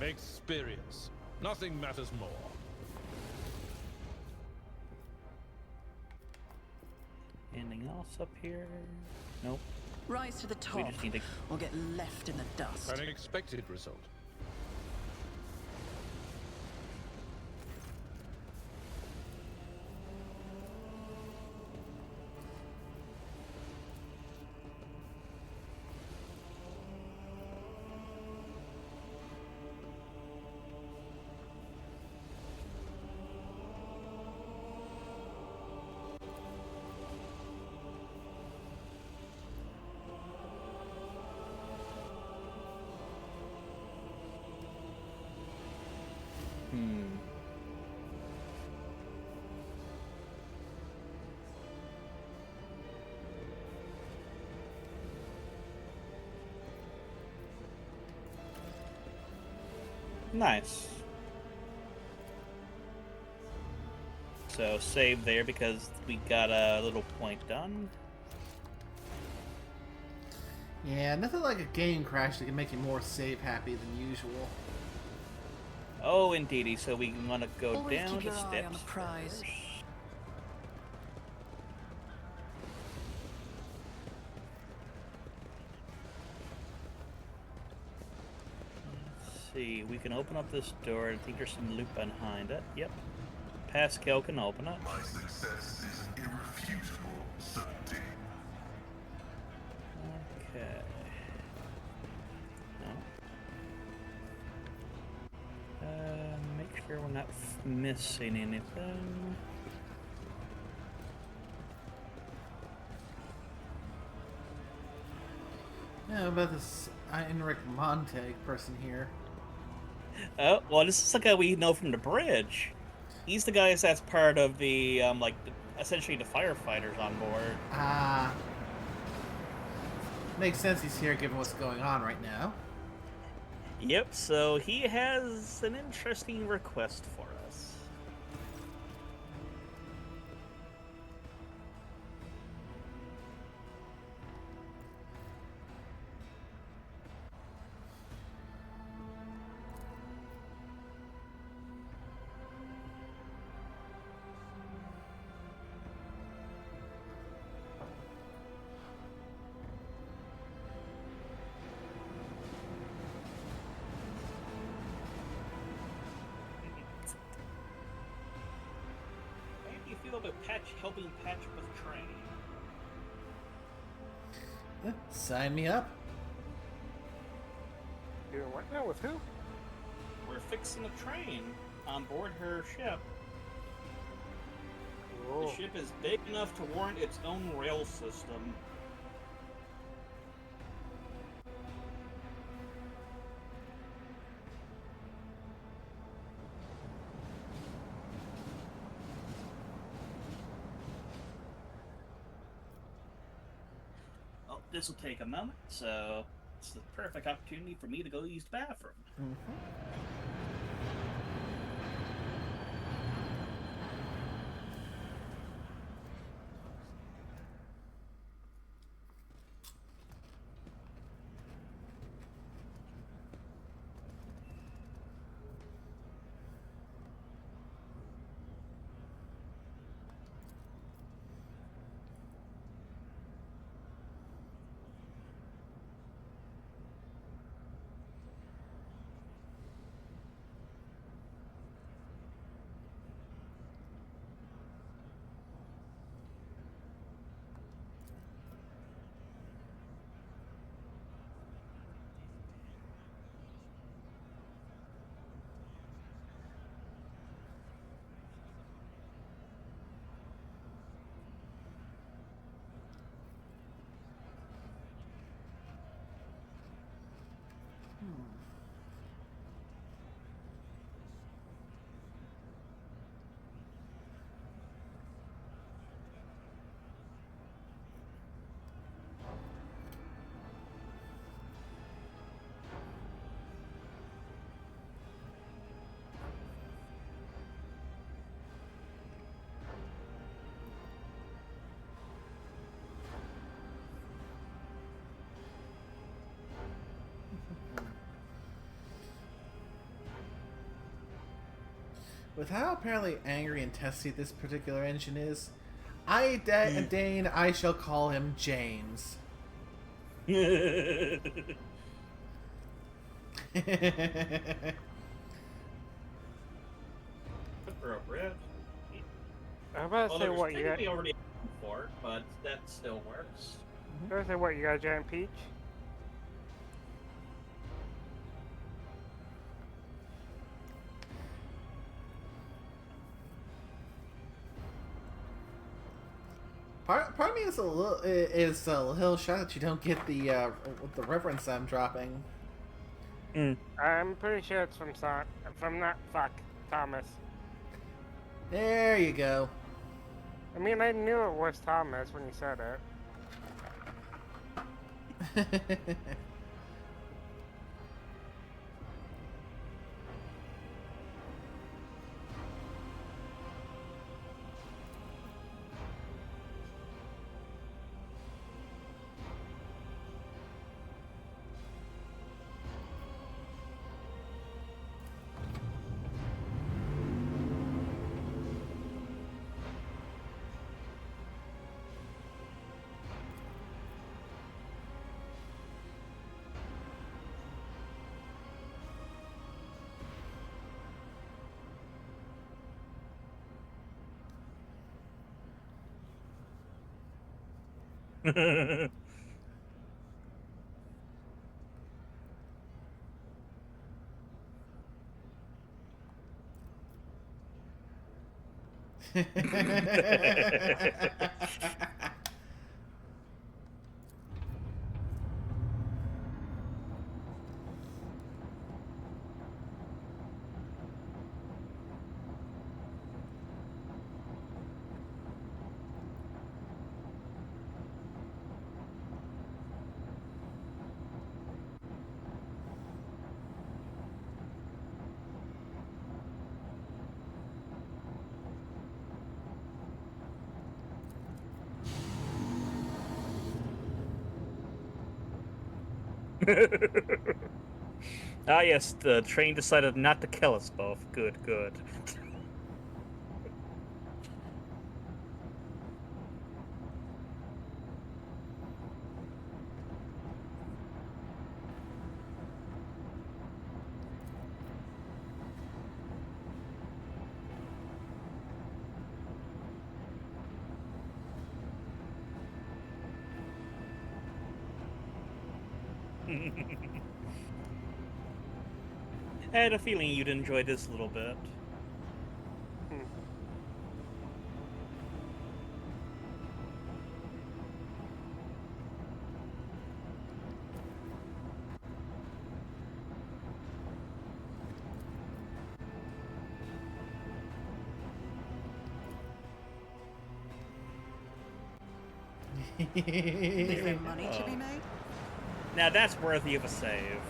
Experience. Nothing matters more. Anything else up here? Nope. Rise to the We top, just need to... or get left in the dust. An expected result. Nice. So save there because we got a little point done. Yeah, nothing like a game crash that can make you more save happy than usual. Oh, indeedy. So we want to go Always down keep the your eye steps on the prize. first. Let's see. We can open up this door. I think there's some loot behind it. Yep. Pascal can open it. My success is an irrefutable certainty. Okay. No. Make sure we're not missing anything. Yeah, about this Heinrich Montag person here. Oh, well, this is the guy we know from the bridge. He's the guy that's part of the, essentially the firefighters on board. Ah. Makes sense he's here given what's going on right now. Yep, so he has an interesting request for us. How do you feel about helping patch up with train? Sign me up. Doing what now? With who? We're fixing a train on board her ship. Cool. The ship is big enough to warrant its own rail system. Well, this will take a moment, so it's the perfect opportunity for me to go use the bathroom. With how apparently angry and testy this particular engine is, I shall call him James. Appropriate. I'm about to Well, say there's what you got. technically already a for it, but that still works. I'm about to say what you got, a giant peach. Part of me is a little shocked that you don't get the reference I'm dropping. I'm pretty sure it's from Thomas. There you go. I mean, I knew it was Thomas when you said it. Ah, yes, the train decided not to kill us both. Good, good. I had a feeling you'd enjoy this a little bit. Is there money to be made? Now that's worthy of a save.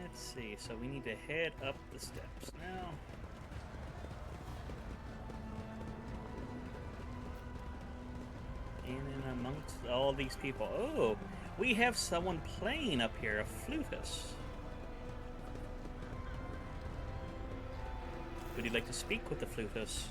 Let's see, so we need to head up the steps now. In and amongst all these people. Oh, we have someone playing up here, a flutist. Would you like to speak with the flutist?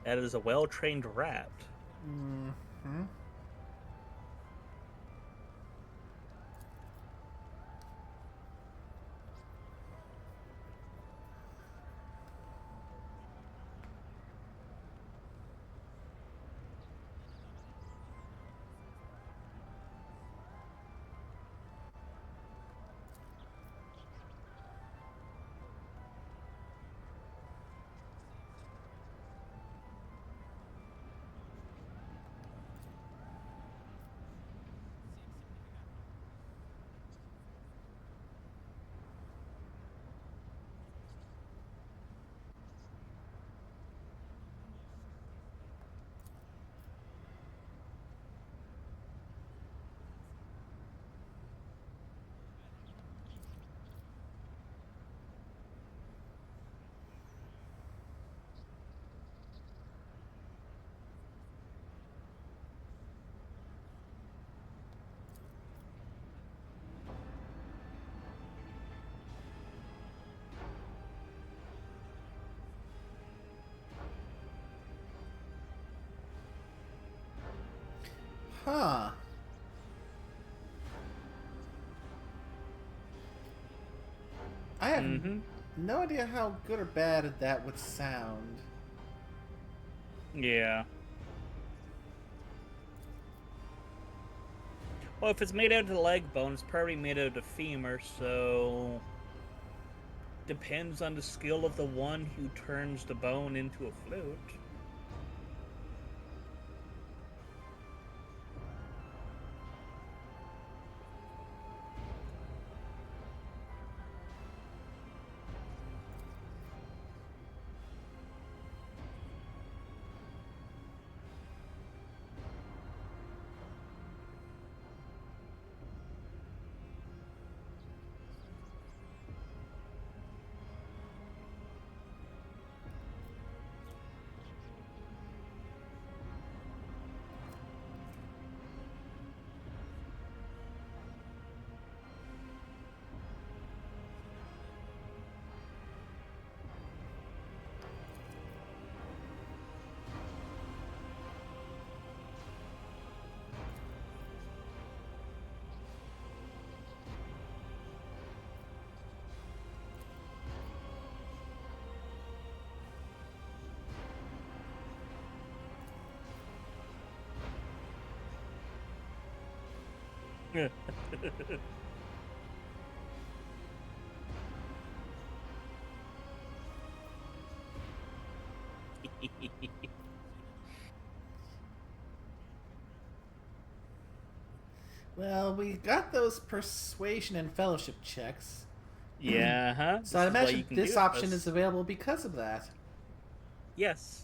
That is a well-trained rat. Mm-hmm. Huh. I have no idea how good or bad that would sound. Yeah. Well, if it's made out of the leg bone, it's probably made out of the femur, so... Depends on the skill of the one who turns the bone into a flute. Well, we got those persuasion and fellowship checks. Yeah, huh? So I This is why you imagine can this do option this. is available because of that. Yes.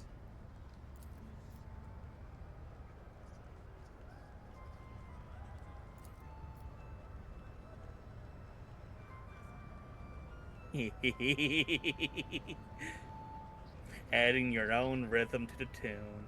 Adding your own rhythm to the tune.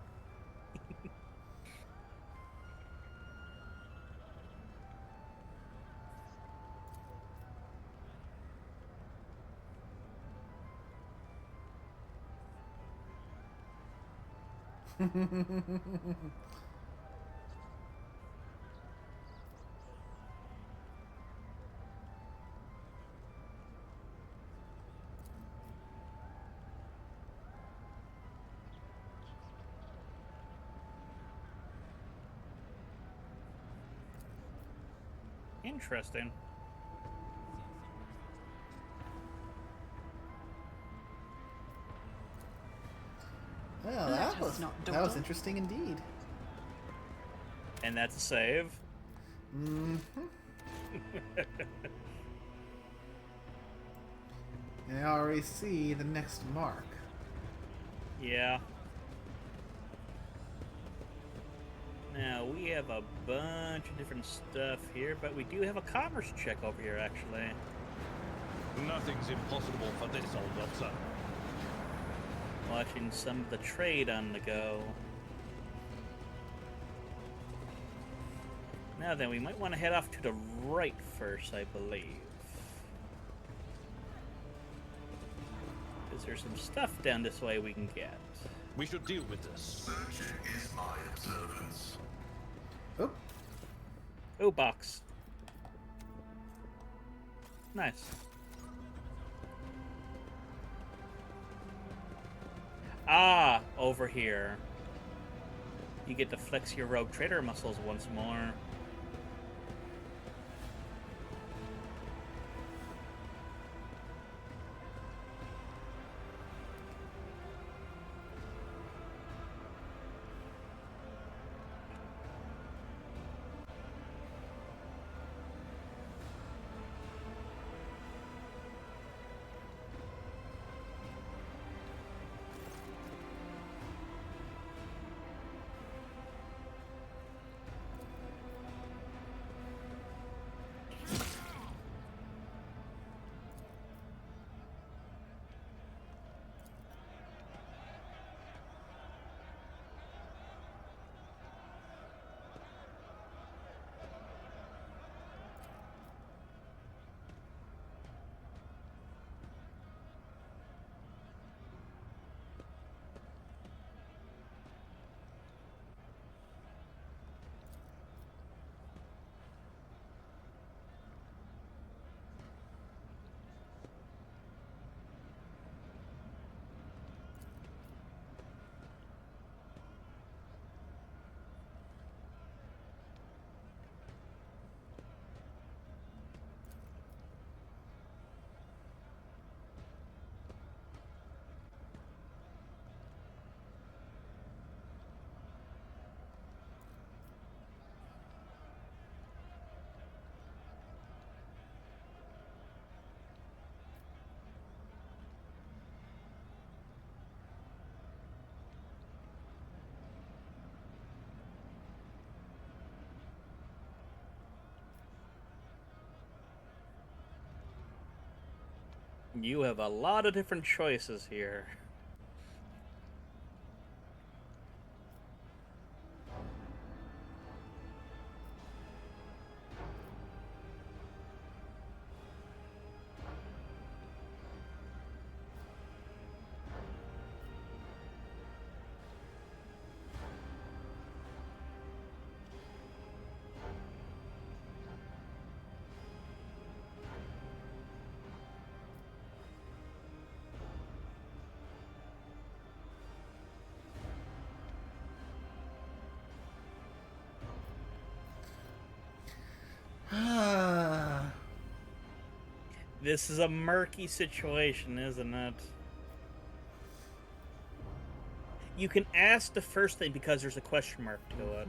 Interesting. Well, Let that us was not that was dawdle. interesting indeed. And that's a save. Mm-hmm. And I already see the next mark. Yeah. Now, we have a bunch of different stuff here, but we do have a commerce check over here, actually. Nothing's impossible for this old Watson. Watching some of the trade on the go. Now then, we might want to head off to the right first, I believe. Because there's some stuff down this way we can get. We should deal with this. Searching is my observance. Oh, Oh, box. Nice. Ah, over here. You get to flex your Rogue Trader muscles once more. You have a lot of different choices here. This is a murky situation, isn't it? You can ask the first thing because there's a question mark to it.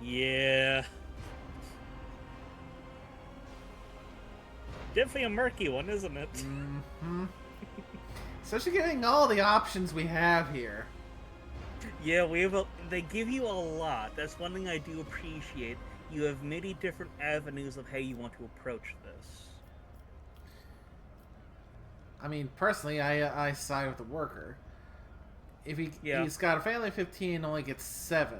Yeah. Yeah. Definitely a murky one, isn't it? Mm-hmm. Especially getting all the options we have here. Yeah, they give you a lot. That's one thing I do appreciate. You have many different avenues of how you want to approach this. I mean, personally, I side with the worker. If he's got a family of 15, only gets 7.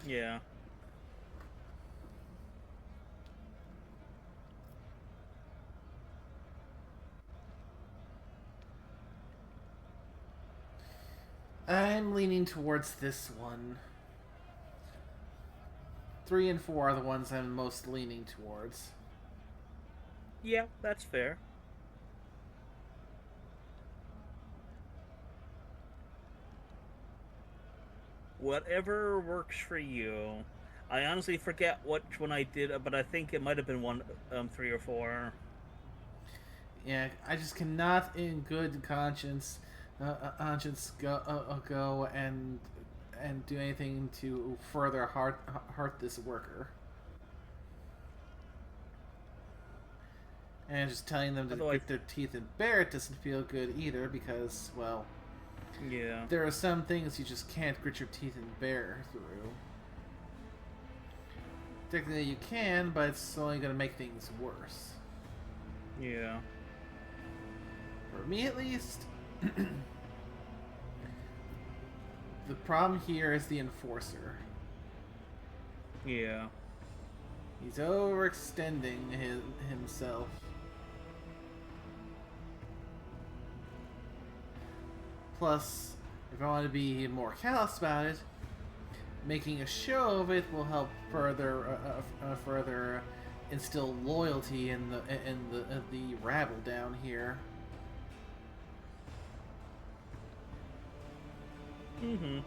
Yeah. I'm leaning towards this one. 3 and 4 are the ones I'm most leaning towards. Yeah, that's fair. Whatever works for you. I honestly forget which one I did, but I think it might have been 3 or 4. Yeah, I just cannot, in good conscience, go and do anything to further hurt this worker. And just telling them to grit their teeth and bear it doesn't feel good either, because, well, yeah, there are some things you just can't grit your teeth and bear through. Technically you can, but it's only going to make things worse. Yeah. For me, at least. The problem here is the enforcer. Yeah. He's overextending himself. Plus, if I want to be more callous about it, making a show of it will help further instill loyalty in the rabble down here. Mm-hmm.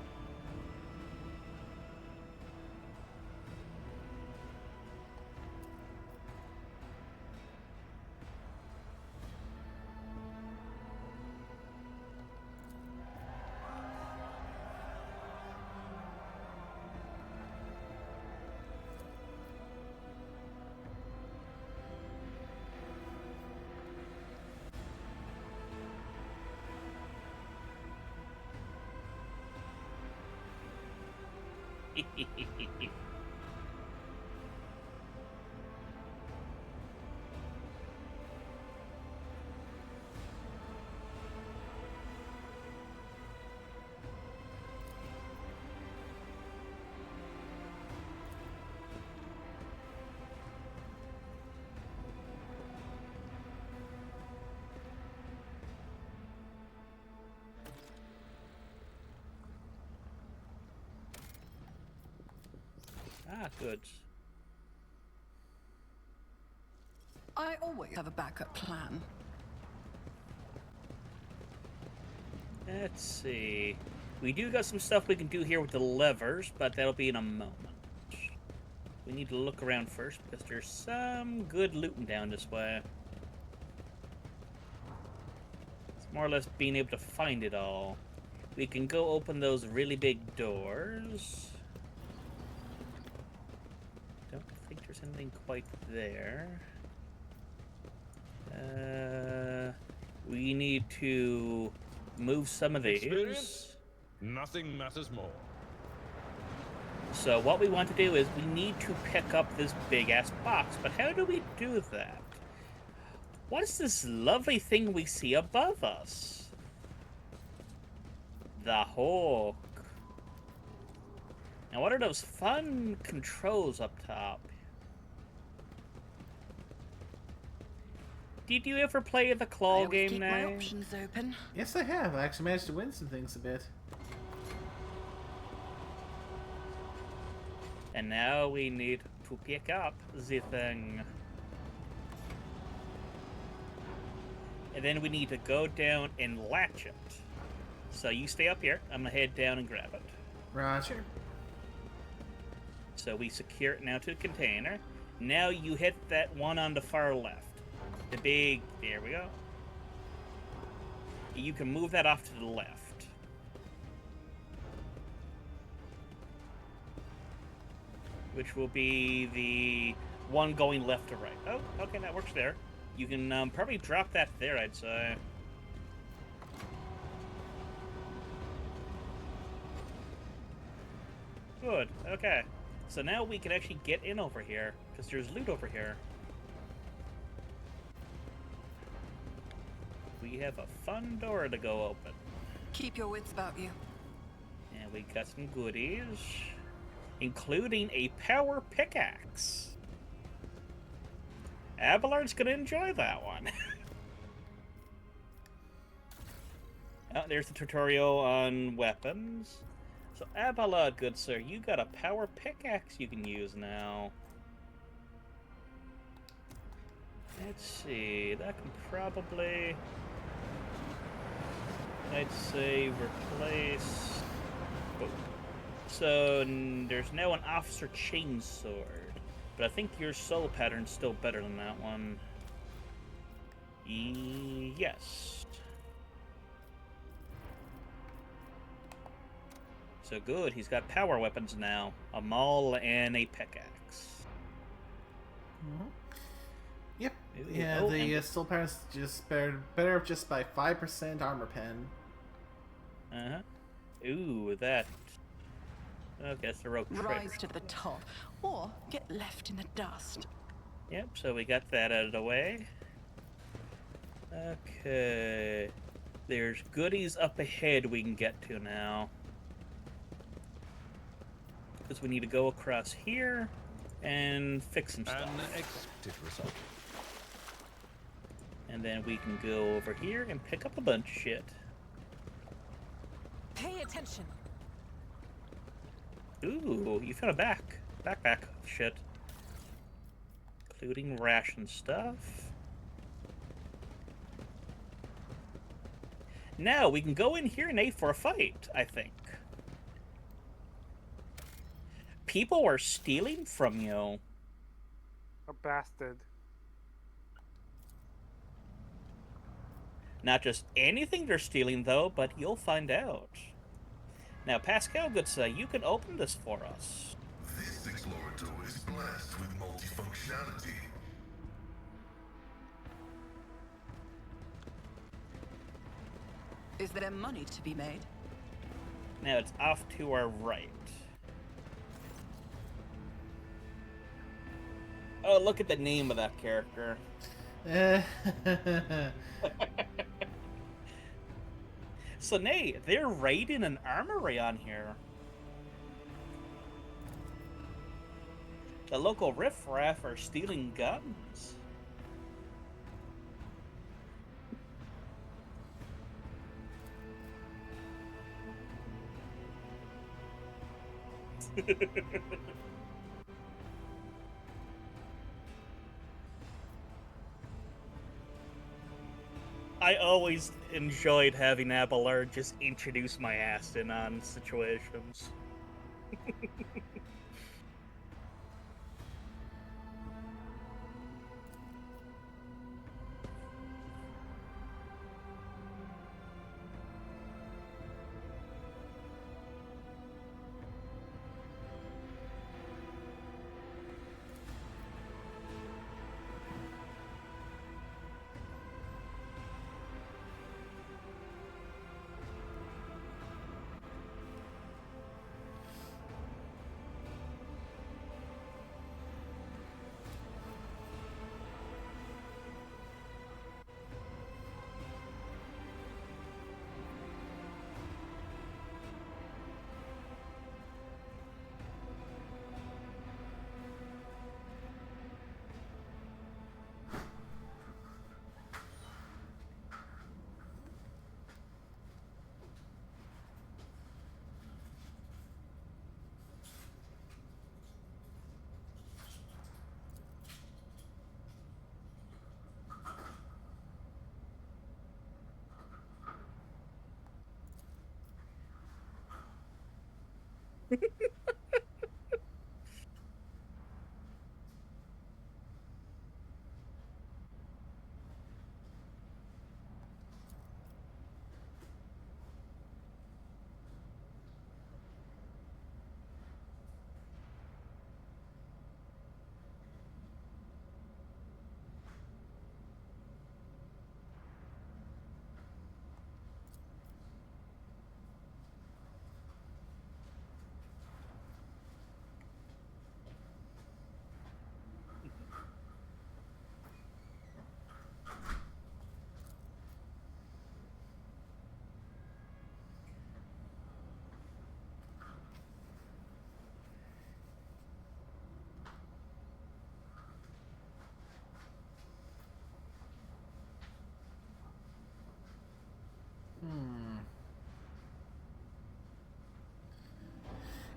good. I always have a backup plan. Let's see. We do got some stuff we can do here with the levers, but that'll be in a moment. We need to look around first, because there's some good looting down this way. It's more or less being able to find it all. We can go open those really big doors. Don't think there's anything quite there. We need to move some of these. Experience? Nothing matters more. So what we want to do is we need to pick up this big-ass box. But how do we do that? What is this lovely thing we see above us? The Hawk. Now what are those fun controls up top? Did you ever play the claw game keep now? my options open. Yes, I have. I actually managed to win some things a bit. And now we need to pick up the thing. And then we need to go down and latch it. So you stay up here. I'm gonna head down and grab it. Roger. So we secure it now to the container. Now you hit that one on the far left. The big... There we go. You can move that off to the left. Which will be the one going left to right. Oh, okay, that works there. You can probably drop that there, I'd say. Good, okay. So now we can actually get in over here, because there's loot over here. We have a fun door to go open. Keep your wits about you. And we got some goodies, including a power pickaxe. Abelard's gonna enjoy that one. Oh, there's the tutorial on weapons. So Abelard, good sir, you got a power pickaxe you can use now. Let's see, that can probably... I'd say replace... Oh. So there's now an officer chainsword. But I think your soul pattern's still better than that one. Yes. So good, he's got power weapons now. A maul and a pickaxe. Mm-hmm. Yep. Ooh, Yeah, oh, the and- still parents just better just by 5% armor pen. Uh-huh. Ooh, that... Okay, that's the Rogue Trader. Rise to the top, or get left in the dust. Yep, so we got that out of the way. Okay. There's goodies up ahead we can get to now. Because we need to go across here and fix some stuff. An expected result. And then we can go over here and pick up a bunch of shit. Pay attention. Ooh, you found a backpack of shit. Including ration stuff. Now we can go in here and aid for a fight, I think. People are stealing from you. A bastard. Not just anything they're stealing, though, but you'll find out. Now, Pascal, good sir, you can open this for us. This explorator is blessed with multifunctionality. Is there money to be made? Now it's off to our right. Oh, look at the name of that character. So, nay, they're raiding an armory on here. The local riffraff are stealing guns. I always enjoyed having Abelard just introduce my ass in on situations.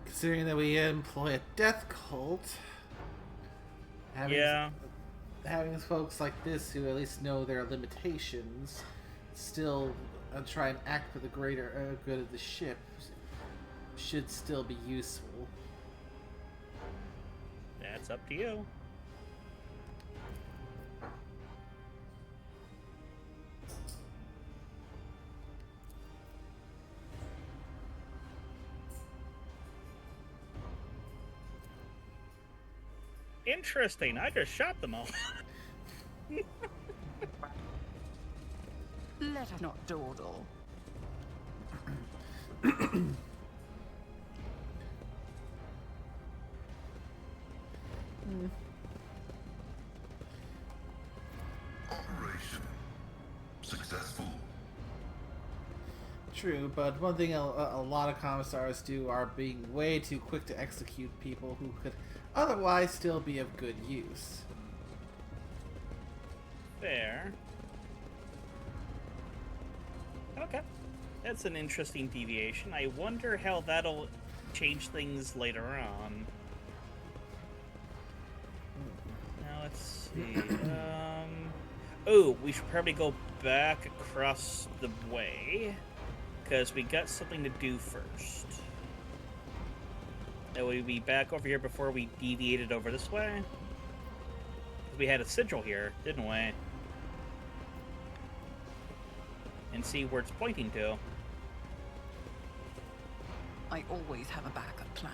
Considering that we employ a death cult, having Yeah. having folks like this who at least know their limitations still try and act for the greater good of the ship should still be useful. That's up to you. Interesting. I just shot them all. Let us not dawdle. Operation successful. True, but one thing a lot of commissars do are being way too quick to execute people who could otherwise still be of good use. Fair. Okay. That's an interesting deviation. I wonder how that'll change things later on. Now let's see. Oh, we should probably go back across the way, because we got something to do first. That way we'd be back over here before we deviated over this way. We had a sigil here, didn't we? And see where it's pointing to. I always have a backup plan.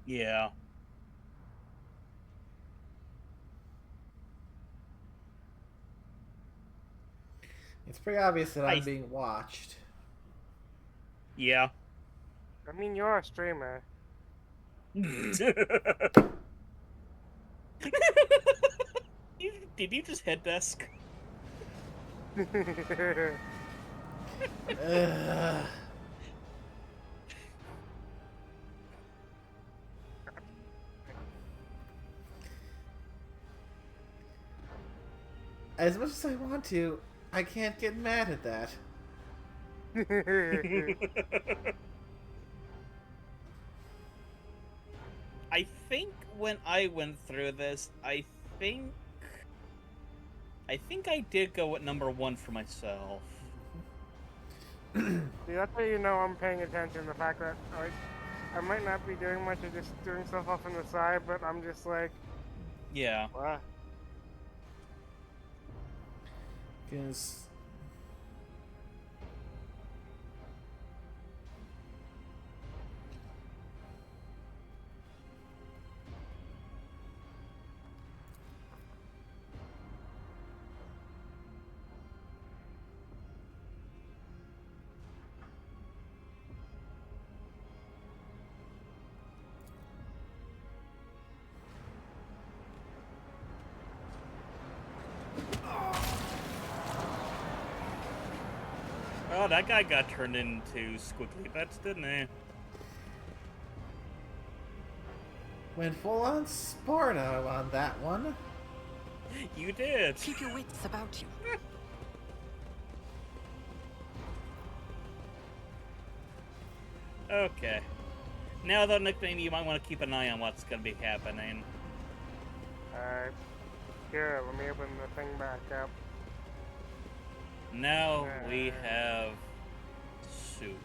Yeah. It's pretty obvious that I'm I- being watched. Yeah. I mean, you're a streamer. Did you just head desk? Ugh. As much as I want to, I can't get mad at that. I think when I went through this, think I did go at number 1 for myself. See, that's how you know I'm paying attention. The fact that like I might not be doing much or just doing stuff off on the side, but I'm just like, Yeah. wow. Because Oh, that guy got turned into squiggly bits, didn't he? went full on Sparta on that one. You did. Keep your wits about you. Okay. Now, though, nickname, you might want to keep an eye on what's going to be happening. Alright. Here, let me open the thing back up. Now we have soup.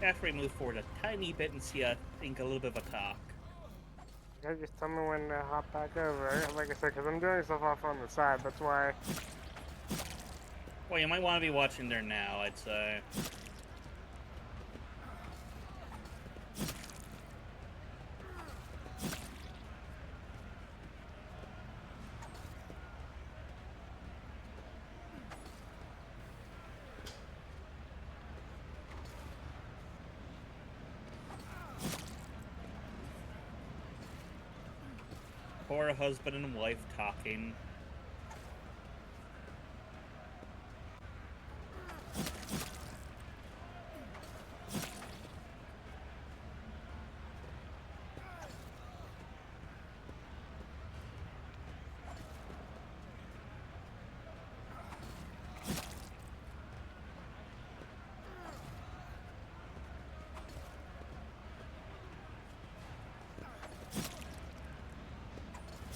After we move forward a tiny bit and see, I think, a little bit of a talk. Yeah, just tell me when to hop back over. Like I said, because I'm doing stuff off on the side. That's why. Well, you might want to be watching there now, I'd say. Poor husband and wife talking.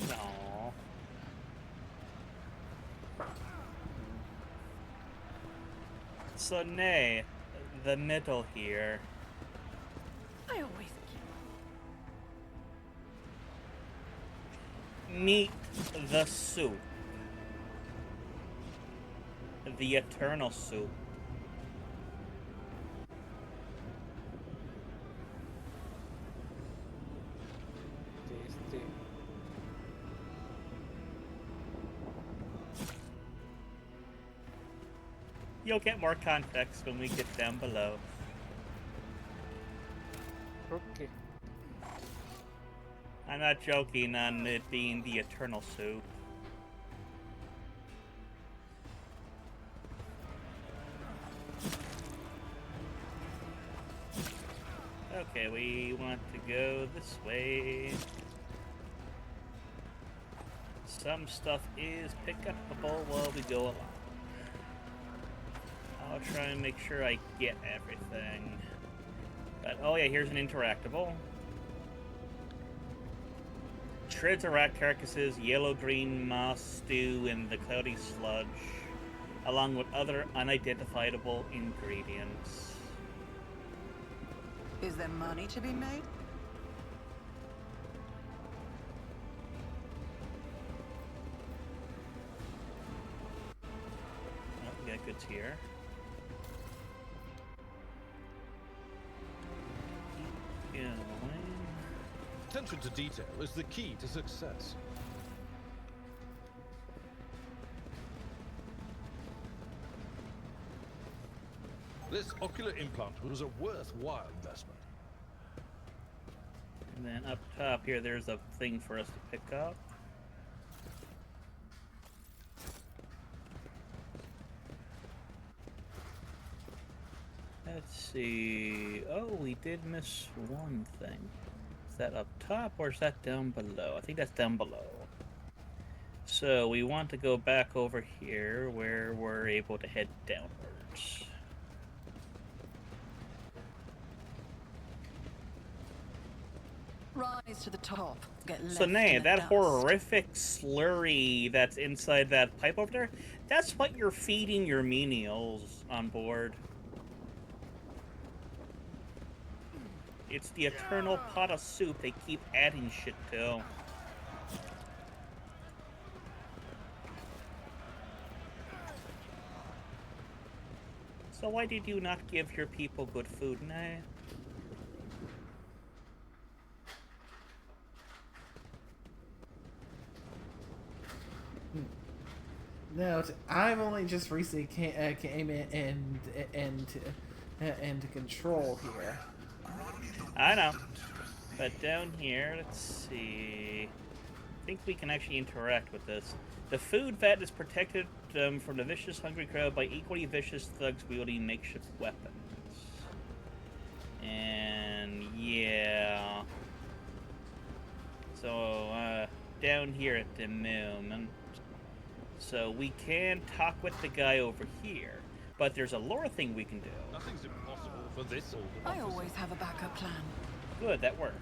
Aww. So, Nay, the middle here. I always Meet the soup. The eternal soup. Tasty. You'll get more context when we get down below. Okay. I'm not joking on it being the eternal soup. Okay, we want to go this way. Some stuff is pick-upable while we go along. I'll try and make sure I get everything. But, oh yeah, here's an interactable. Shreds of rat carcasses, yellow-green moss stew, and the cloudy sludge, along with other unidentifiable ingredients. Is there money to be made? Oh, we got goods here. Attention to detail is the key to success. This ocular implant was a worthwhile investment. And then up top here, there's a thing for us to pick up. Let's see. Oh, we did miss one thing. Is that up top or is that down below? I think that's down below. So we want to go back over here where we're able to head downwards. Rise to the top. Get left So, Nay, in the that dust. horrific slurry that's inside that pipe over there, that's what you're feeding your menials on board. It's the eternal pot of soup they keep adding shit to. So why did you not give your people good food, Nay? No, I've only just recently came in and control here. I know. But down here, let's see. I think we can actually interact with this. The food vat is protected from the vicious hungry crowd by equally vicious thugs wielding makeshift weapons. And yeah. So down here at the moment. So we can talk with the guy over here, but there's a lore thing we can do. Nothing's impossible for this old I officer. always have a backup plan. Good, that worked.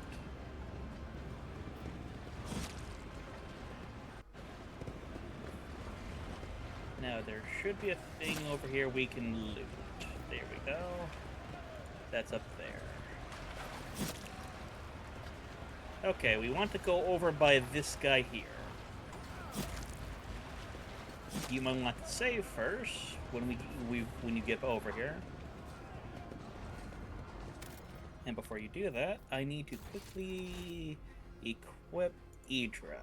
Now there should be a thing over here we can loot. There we go. That's up there. Okay, we want to go over by this guy here. You might want to save first when when you get over here. And before you do that, I need to quickly equip Idra.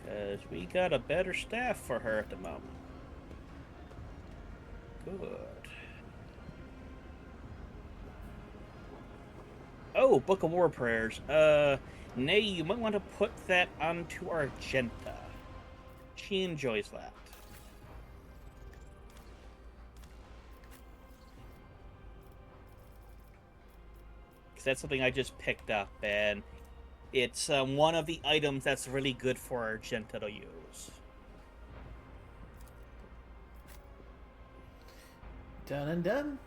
Because we got a better staff for her at the moment. Good. Oh, Book of War Prayers. Nay, you might want to put that onto Argenta. She enjoys that. Because that's something I just picked up, and it's one of the items that's really good for Argenta to use. Done and done.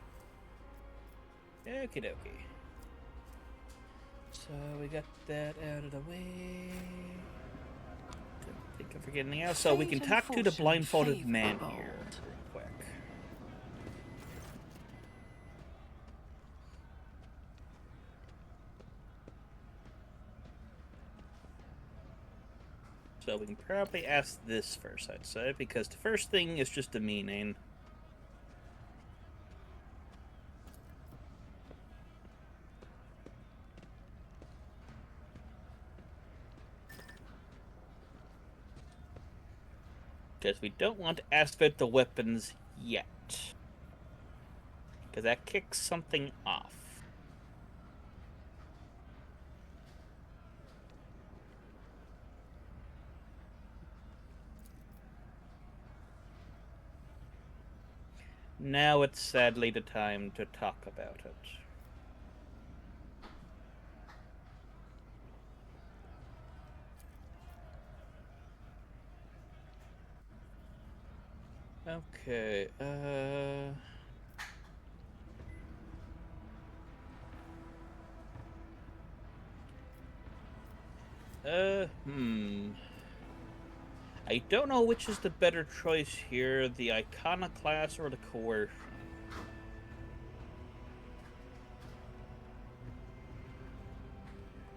Okie dokie. So we got that out of the way. Don't think I'm forgetting anything else. So we can Fate talk and to the fortune blindfolded favour man bold. here real quick. So we can probably ask this first, I'd say, because the first thing is just a meaning. Because we don't want to activate the weapons yet. Because that kicks something off. Now it's sadly the time to talk about it. Okay, I don't know which is the better choice here, the Iconoclast or the Coercion.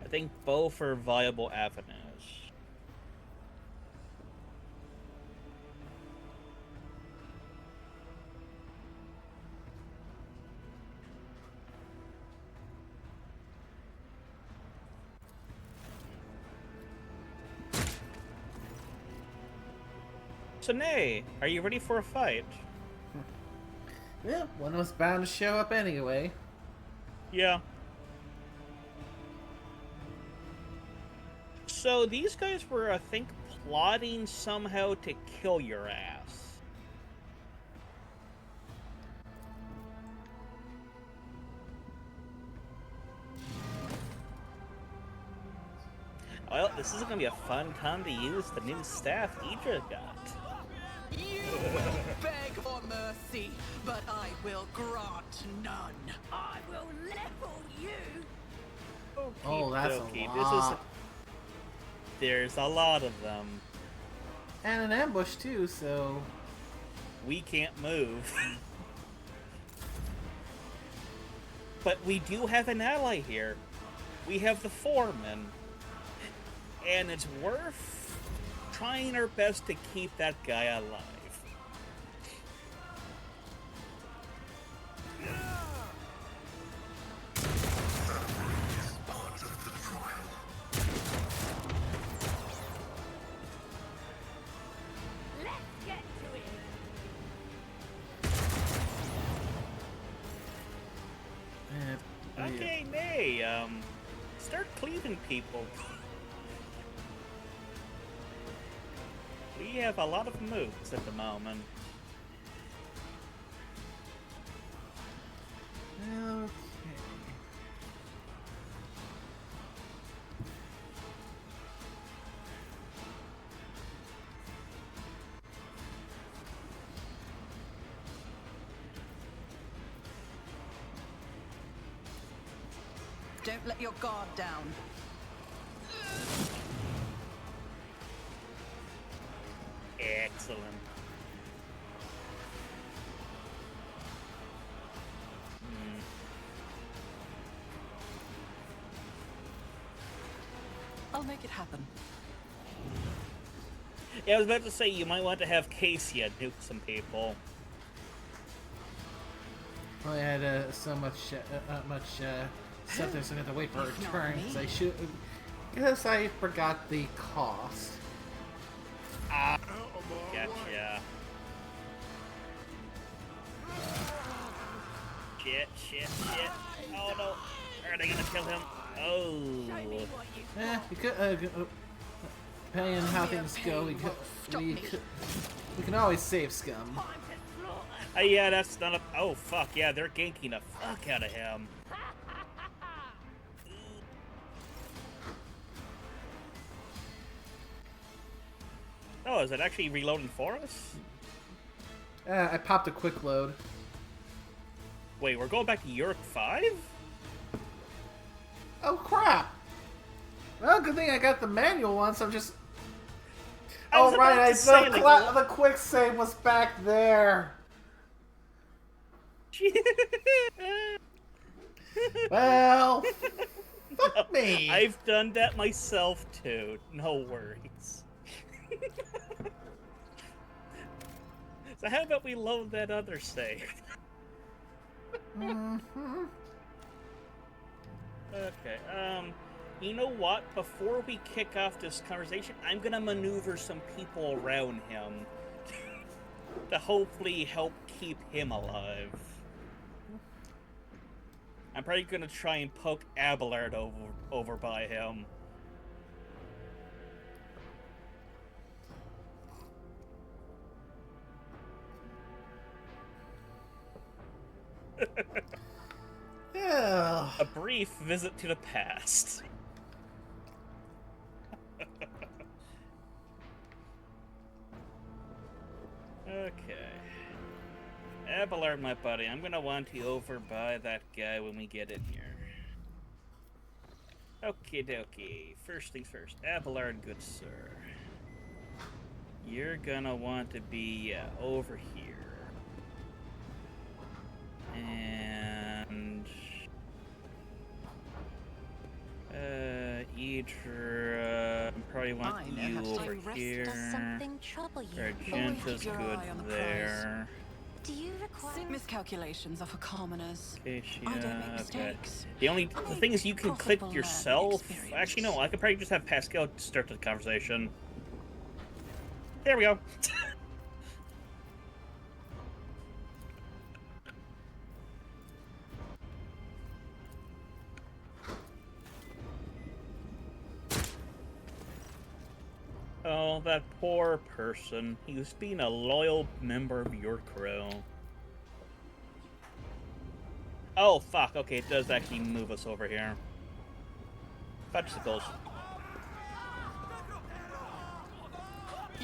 I think both are viable avenues. So, Nay, are you ready for a fight? Yeah, one was bound to show up anyway. Yeah. So, these guys were, I think, plotting somehow to kill your ass. Well, this is gonna be a fun time to use the new staff Idra got. You will beg for mercy, but I will grant none. I will level you. Oh, that's a Okey-dokey. lot. There's a lot of them. And an ambush too, so... We can't move. But we do have an ally here. We have the foreman. And it's worth trying our best to keep that guy alive. Let's get to it. Okay, Nay, start cleaving people. We have a lot of moves at the moment. Okay. Don't let your guard down. Excellent. I'll make it happen. Yeah, I was about to say you might want to have Casey nuke some people. I had so much stuff there, so I had to wait for her turn because I forgot the cost. Ah, gotcha. Shit. Oh no. Are they gonna kill him? Oh. You could, depending on how things go, we can always save Scum. Yeah, that's not a... Oh, fuck, yeah, they're ganking the fuck out of him. Oh, is it actually reloading for us? I popped a quick load. Wait, we're going back to York 5? Oh crap! Well, good thing I got the manual one, so I'm just... Oh right, the quick save was back there. Well, fuck me. I've done that myself too. No worries. So how about we load that other save? Okay, you know what? Before we kick off this conversation, I'm gonna maneuver some people around him to hopefully help keep him alive. I'm probably gonna try and poke Abelard over by him. Yeah. A brief visit to the past. Okay. Abelard, my buddy, I'm gonna want you over by that guy when we get in here. Okie dokie. First things first. Abelard, good sir. You're gonna want to be over here. And... Idra, probably want you over here. Does something trouble you? Argenta's good there. Do you require... Miscalculations are for commoners. Acacia, I don't make okay. mistakes. The thing is you can click Profitable yourself. experience. Actually, no, I could probably just have Pascal start the conversation. There we go. Oh, that poor person. He was being a loyal member of your crew. Oh, fuck. Okay, it does actually move us over here. Fetchicles.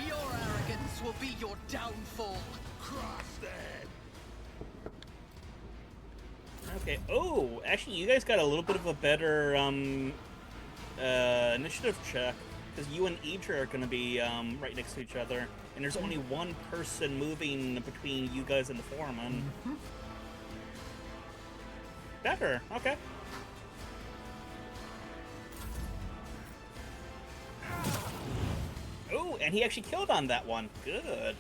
Your arrogance will be your downfall. Okay. Oh, actually, you guys got a little bit of a better initiative check, because you and Idra are going to be right next to each other, and there's only one person moving between you guys and the foreman. Better. Okay. Oh, and he actually killed on that one. Good.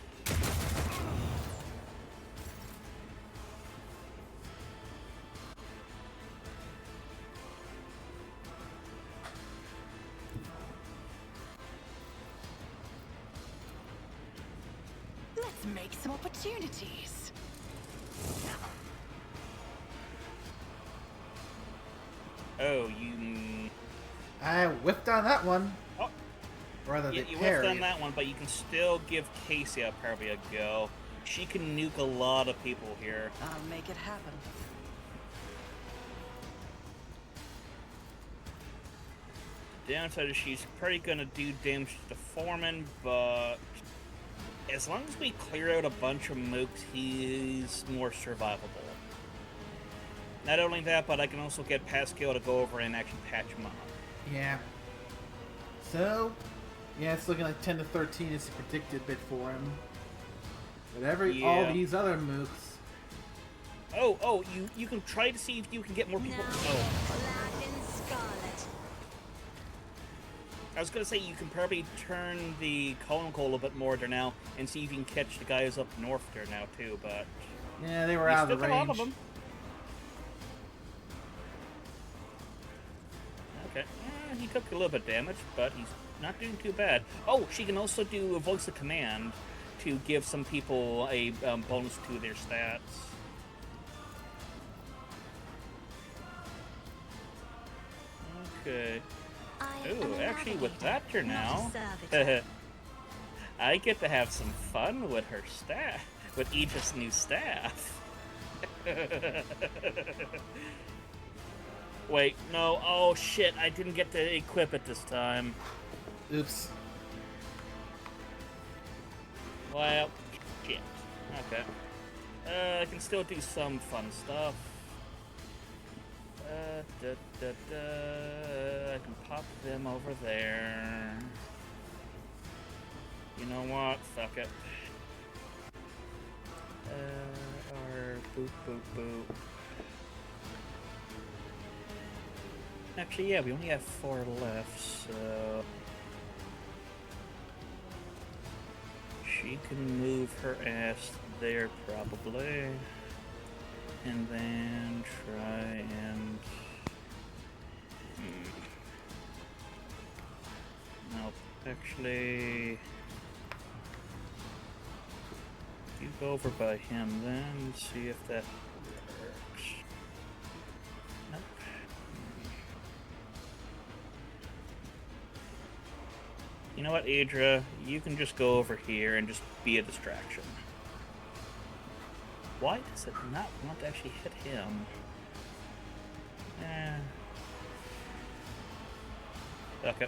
Let's make some opportunities. Oh, you... I whiffed on that one. Oh. Rather You than whiffed parry. on that one, but you can still give Casey probably a go. She can nuke a lot of people here. I'll make it happen. Downside is she's probably gonna do damage to the foreman, but as long as we clear out a bunch of mooks, he's more survivable. Not only that, but I can also get Pascal to go over and actually patch him up. Yeah. So, yeah, it's looking like 10 to 13 is the predicted bit for him. But all these other mooks. Oh, you can try to see if you can get more people. I was gonna say you can probably turn the column a little bit more there now and see if you can catch the guys up north there now too, but yeah, they were out of the range. Of them. Okay, he took a little bit of damage, but he's not doing too bad. Oh, she can also do a voice of command to give some people a bonus to their stats. Okay. Oh, actually, with that turn now, I get to have some fun with her staff, with Aegis' new staff. Wait, no, oh shit, I didn't get to equip it this time. Oops. Well, shit. Okay. I can still do some fun stuff. I can pop them over there. You know what? Fuck it. Or boop, boop, boop. Actually, yeah, we only have 4 left, so... She can move her ass there, probably. And then try and... Nope. Actually... You go over by him then, see if that works. Nope. You know what, Adra? You can just go over here and just be a distraction. Why does it not want to actually hit him? Okay.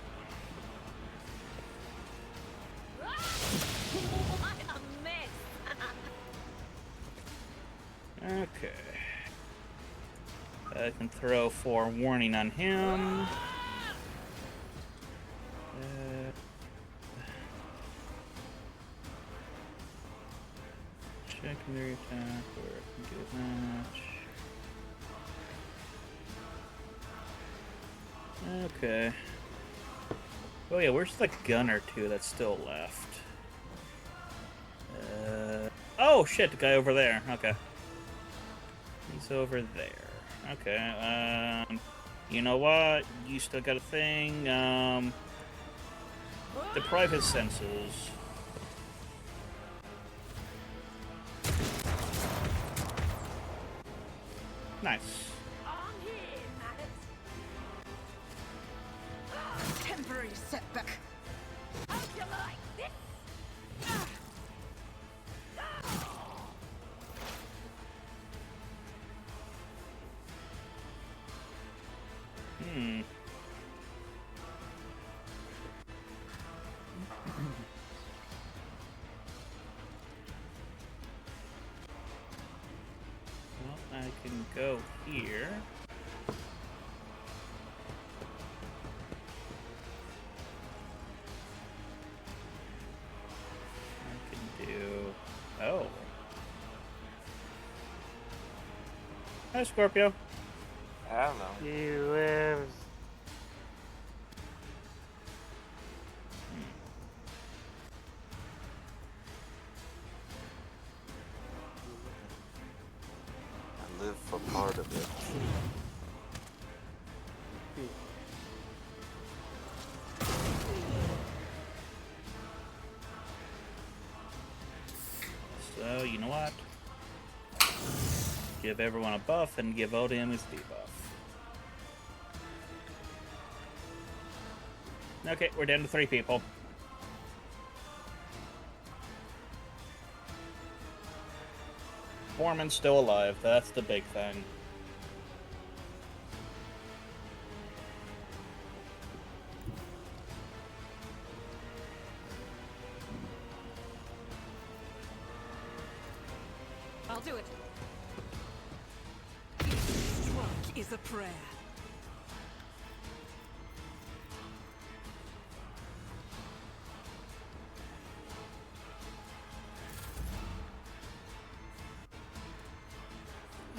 What a mess! Okay. I can throw forewarning on him. Secondary attack, where I can do that. Okay. Oh yeah, where's the gunner too that's still left? Oh shit, the guy over there. Okay. He's over there. Okay, you know what? You still got a thing. Deprive his senses. Nice. Temporary setback. Well, I can go here. I can do... Oh. Hi, Scorpio. I don't know. He lives. I live for part of it. So, you know what? Give everyone a buff and give Odium his debuff. Okay, we're down to 3 people. Foreman's still alive, that's the big thing. I'll do it. Each stroke is a prayer.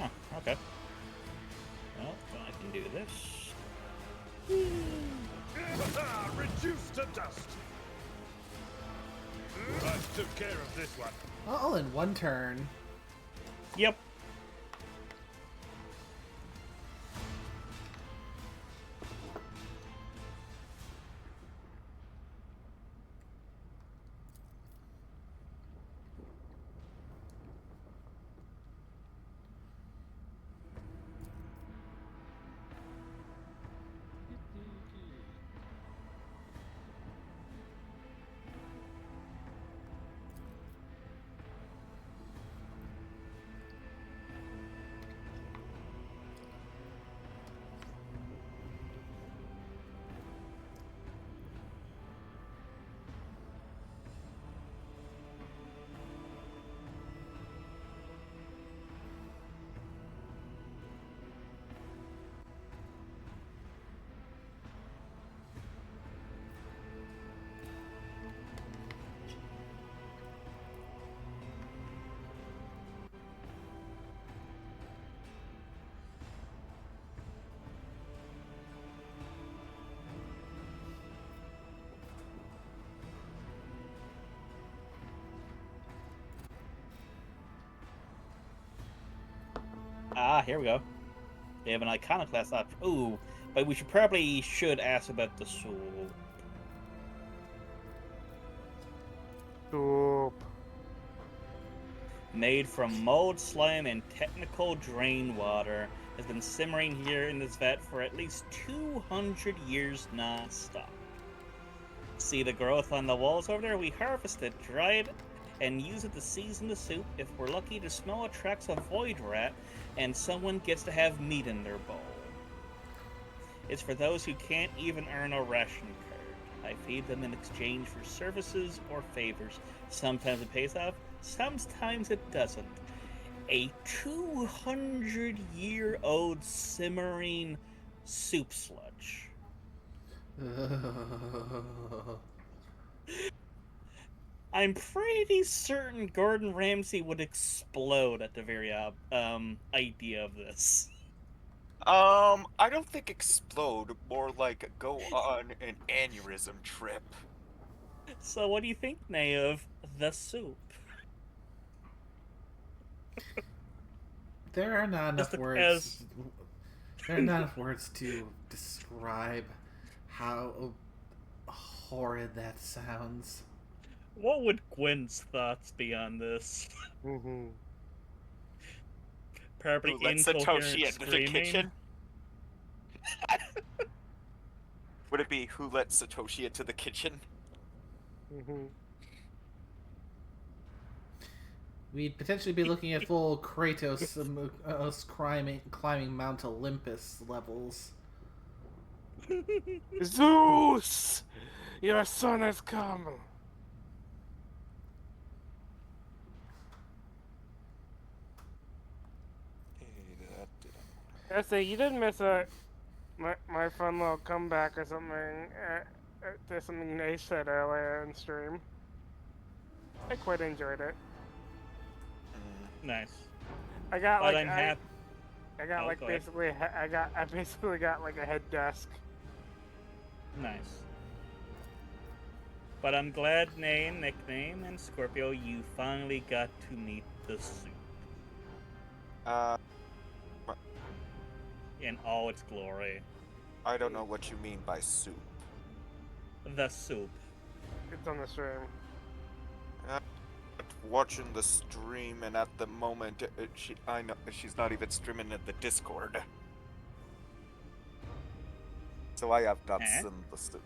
Oh, okay. Well, I can do this. Reduced to dust. I took care of this one. All in one turn. Yep. Ah, here we go. They have an iconoclast option. Ooh, but we should ask about the soul. Soup. Made from mold, slime, and technical drain water, has been simmering here in this vat for at least 200 years non-stop. See the growth on the walls over there? We harvest it, dry it, and use it to season the soup. If we're lucky, the smell attracts a void rat, and someone gets to have meat in their bowl. It's for those who can't even earn a ration card. I feed them in exchange for services or favors. Sometimes it pays off, sometimes it doesn't. A 200-year-old simmering soup sludge. I'm pretty certain Gordon Ramsay would explode at the very idea of this. I don't think explode, more like go on an aneurysm trip. So what do you think, Nay, of the soup? There are not enough Just words. There are not enough words to describe how horrid that sounds. What would Gwen's thoughts be on this? Mm-hmm. Probably Who let incoherent Satoshi into the screaming. kitchen? Would it be who let Satoshi into the kitchen? Mm-hmm. We'd potentially be looking at full Kratos climbing Mount Olympus levels. Zeus! Your son has come! I say you did miss my fun little comeback or something. There's something Nate said earlier in stream. I quite enjoyed it. Nice. I got But like I'm happy. I got Oh, like go ahead. basically I basically got like a head desk. Nice. But I'm glad Name, Nickname, and Scorpio, you finally got to meet the soup in all its glory. I don't know what you mean by soup. The soup. It's on the stream. Watching the stream, and at the moment, I know she's not even streaming at the Discord. So I have not seen the soup.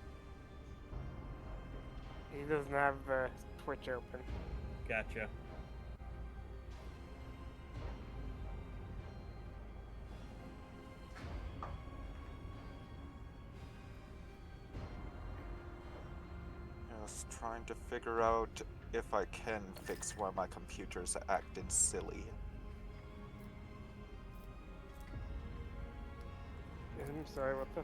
He doesn't have the Twitch open. Gotcha. I was trying to figure out if I can fix why my computer's acting silly. I'm sorry, what the?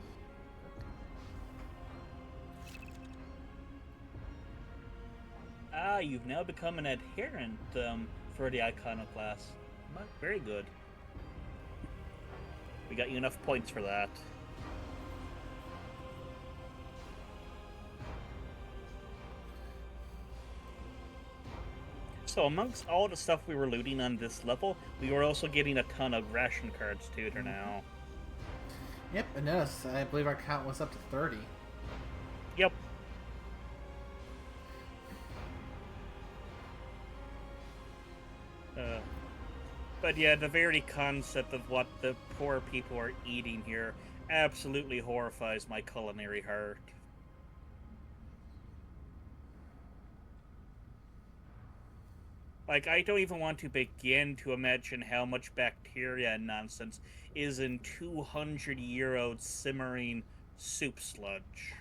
Ah, you've now become an adherent for the Iconoclast. Very good. We got you enough points for that. So amongst all the stuff we were looting on this level, we were also getting a ton of ration cards tutor now. Yep, I noticed. I believe our count was up to 30. Yep. But yeah, the very concept of what the poor people are eating here absolutely horrifies my culinary heart. Like, I don't even want to begin to imagine how much bacteria and nonsense is in 200-year-old simmering soup sludge.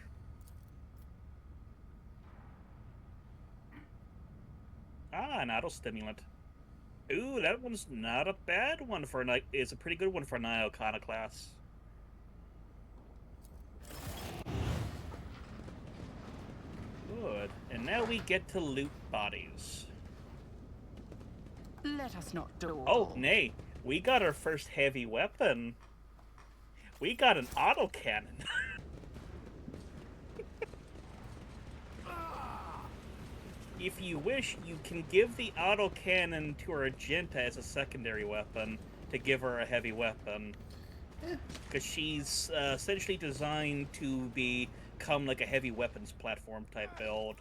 Ah, an auto-stimulant. Ooh, that one's not a bad one for an... It's a pretty good one for an Iconoclast. Good. And now we get to loot bodies. Let us not dawdle. Oh, nay. We got our first heavy weapon. We got an autocannon. If you wish, you can give the autocannon to Argenta as a secondary weapon to give her a heavy weapon. Because she's essentially designed to become like a heavy weapons platform type build.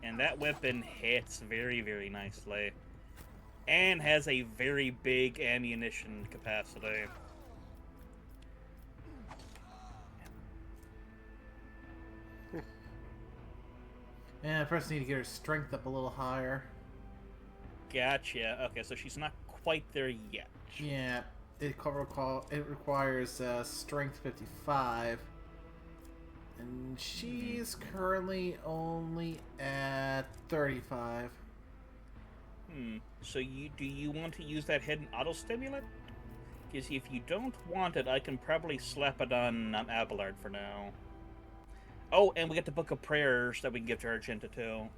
And that weapon hits very, very nicely. And has a very big ammunition capacity. Yeah, I first need to get her strength up a little higher. Gotcha. Okay, so she's not quite there yet. Yeah, it requires strength 55. And she's currently only at 35. So do you want to use that hidden auto-stimulant? Because if you don't want it, I can probably slap it on Abelard for now. Oh, and we get the Book of Prayers that we can give to Argenta too.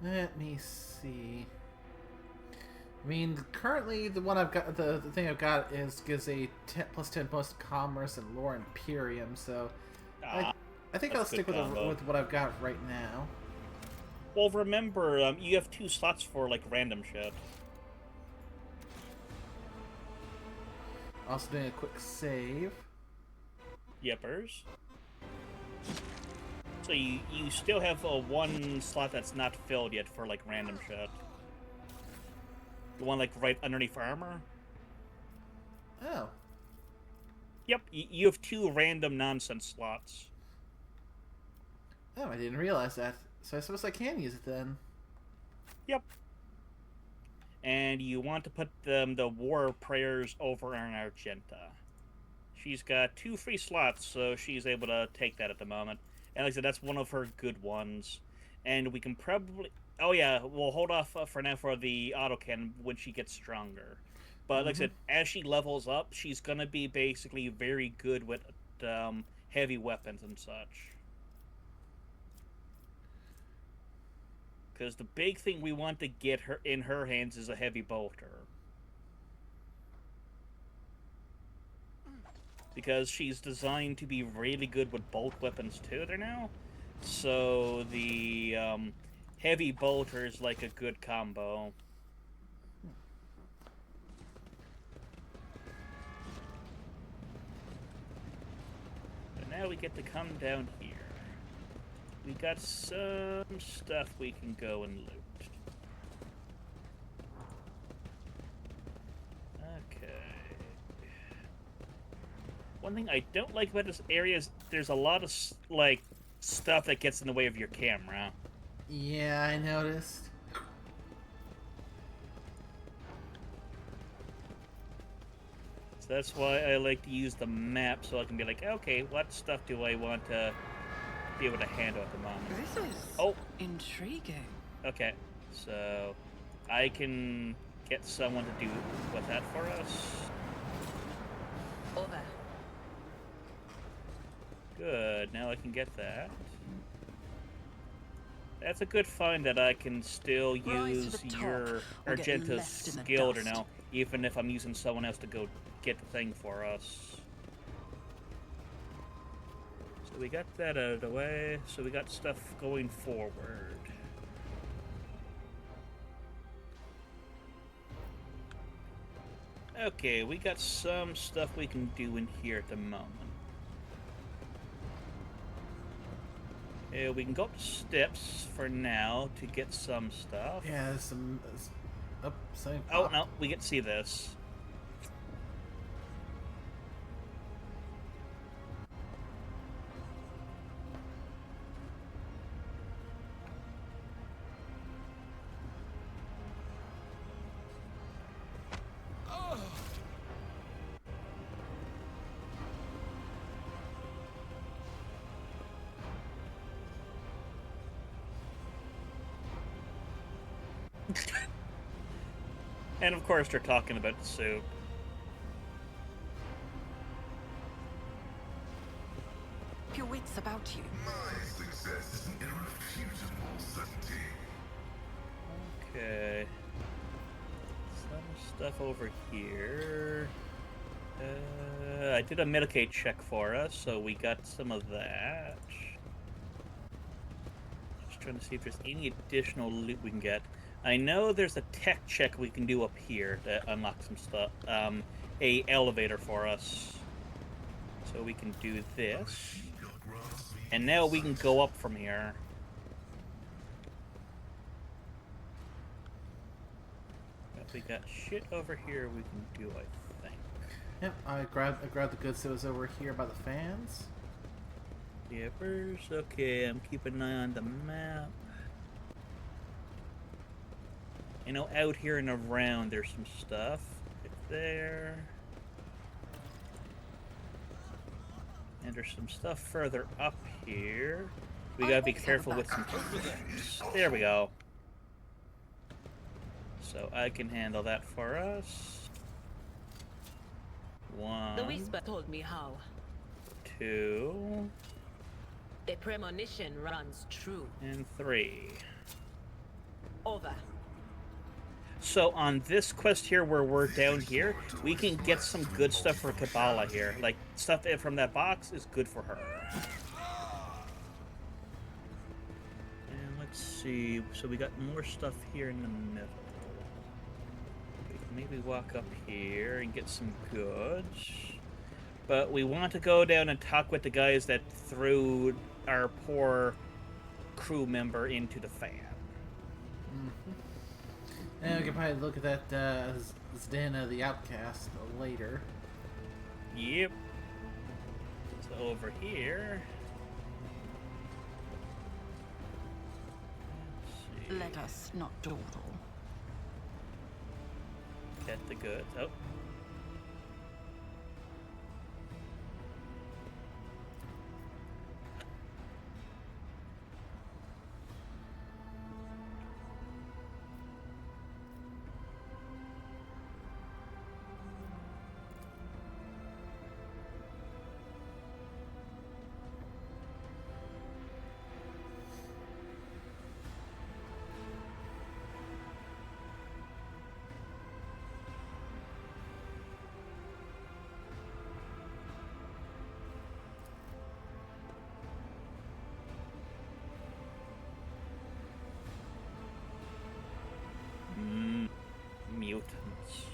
Let me see. I mean, currently the one I've got, the thing I've got gives a +10 bonus to commerce and lore Imperium. So I think I'll stick with what I've got right now. Well, remember, you have 2 slots for like random shit. Also doing a quick save. Yepers. So you still have one slot that's not filled yet for like random shit. The one like right underneath armor. Oh. Yep, you have 2 random nonsense slots. Oh, I didn't realize that. So I suppose I can use it then. Yep. And you want to put the war prayers over on Argenta. She's got 2 free slots, so she's able to take that at the moment. And like I said, that's one of her good ones. And we can probably... Oh yeah, we'll hold off for now for the autocannon when she gets stronger. But like I said, as she levels up, she's going to be basically very good with heavy weapons and such. Because the big thing we want to get her in her hands is a heavy bolter. Because she's designed to be really good with bolt weapons too there now. So the heavy bolter is like a good combo. But now we get to come down here. We got some stuff we can go and loot. Okay. One thing I don't like about this area is there's a lot of, like, stuff that gets in the way of your camera. Yeah, I noticed. So that's why I like to use the map so I can be like, okay, what stuff do I want to be able to handle at the moment? This is intriguing. Okay, so I can get someone to do with that for us. Over. Good, now I can get that. That's a good find that I can still use your Argenta's guilder now, even if I'm using someone else to go get the thing for us. So we got that out of the way, so we got stuff going forward. Okay, we got some stuff we can do in here at the moment. We can go up the steps for now to get some stuff. Yeah, there's some... something Oh, popped. no, we get to see this. And of course they're talking about the soup. Your wits about you. My success is an irrefutable certainty. Okay. Some stuff over here. I did a Medicaid check for us, so we got some of that. Just trying to see if there's any additional loot we can get. I know there's a tech check we can do up here to unlock some stuff. A elevator for us. So we can do this. And now we can go up from here. But we got shit over here we can do, I think. Yep, I grabbed the goods that was over here by the fans. Yippers. Okay, I'm keeping an eye on the map. You know, out here and around there's some stuff. Right there. And there's some stuff further up here. We gotta be careful with some... There we go. So I can handle that for us. The 1, whisper told me how. 2, The premonition runs true. and 3. Over. So on this quest here, where we're down here, we can get some good stuff for Kabbalah here. Like, stuff from that box is good for her. And let's see. So we got more stuff here in the middle. We can maybe walk up here and get some goods. But we want to go down and talk with the guys that threw our poor crew member into the fan. And we can probably look at that Zdena the Outcast later. Yep. So over here. Let us not dawdle. Get the goods. Oh. Mutants.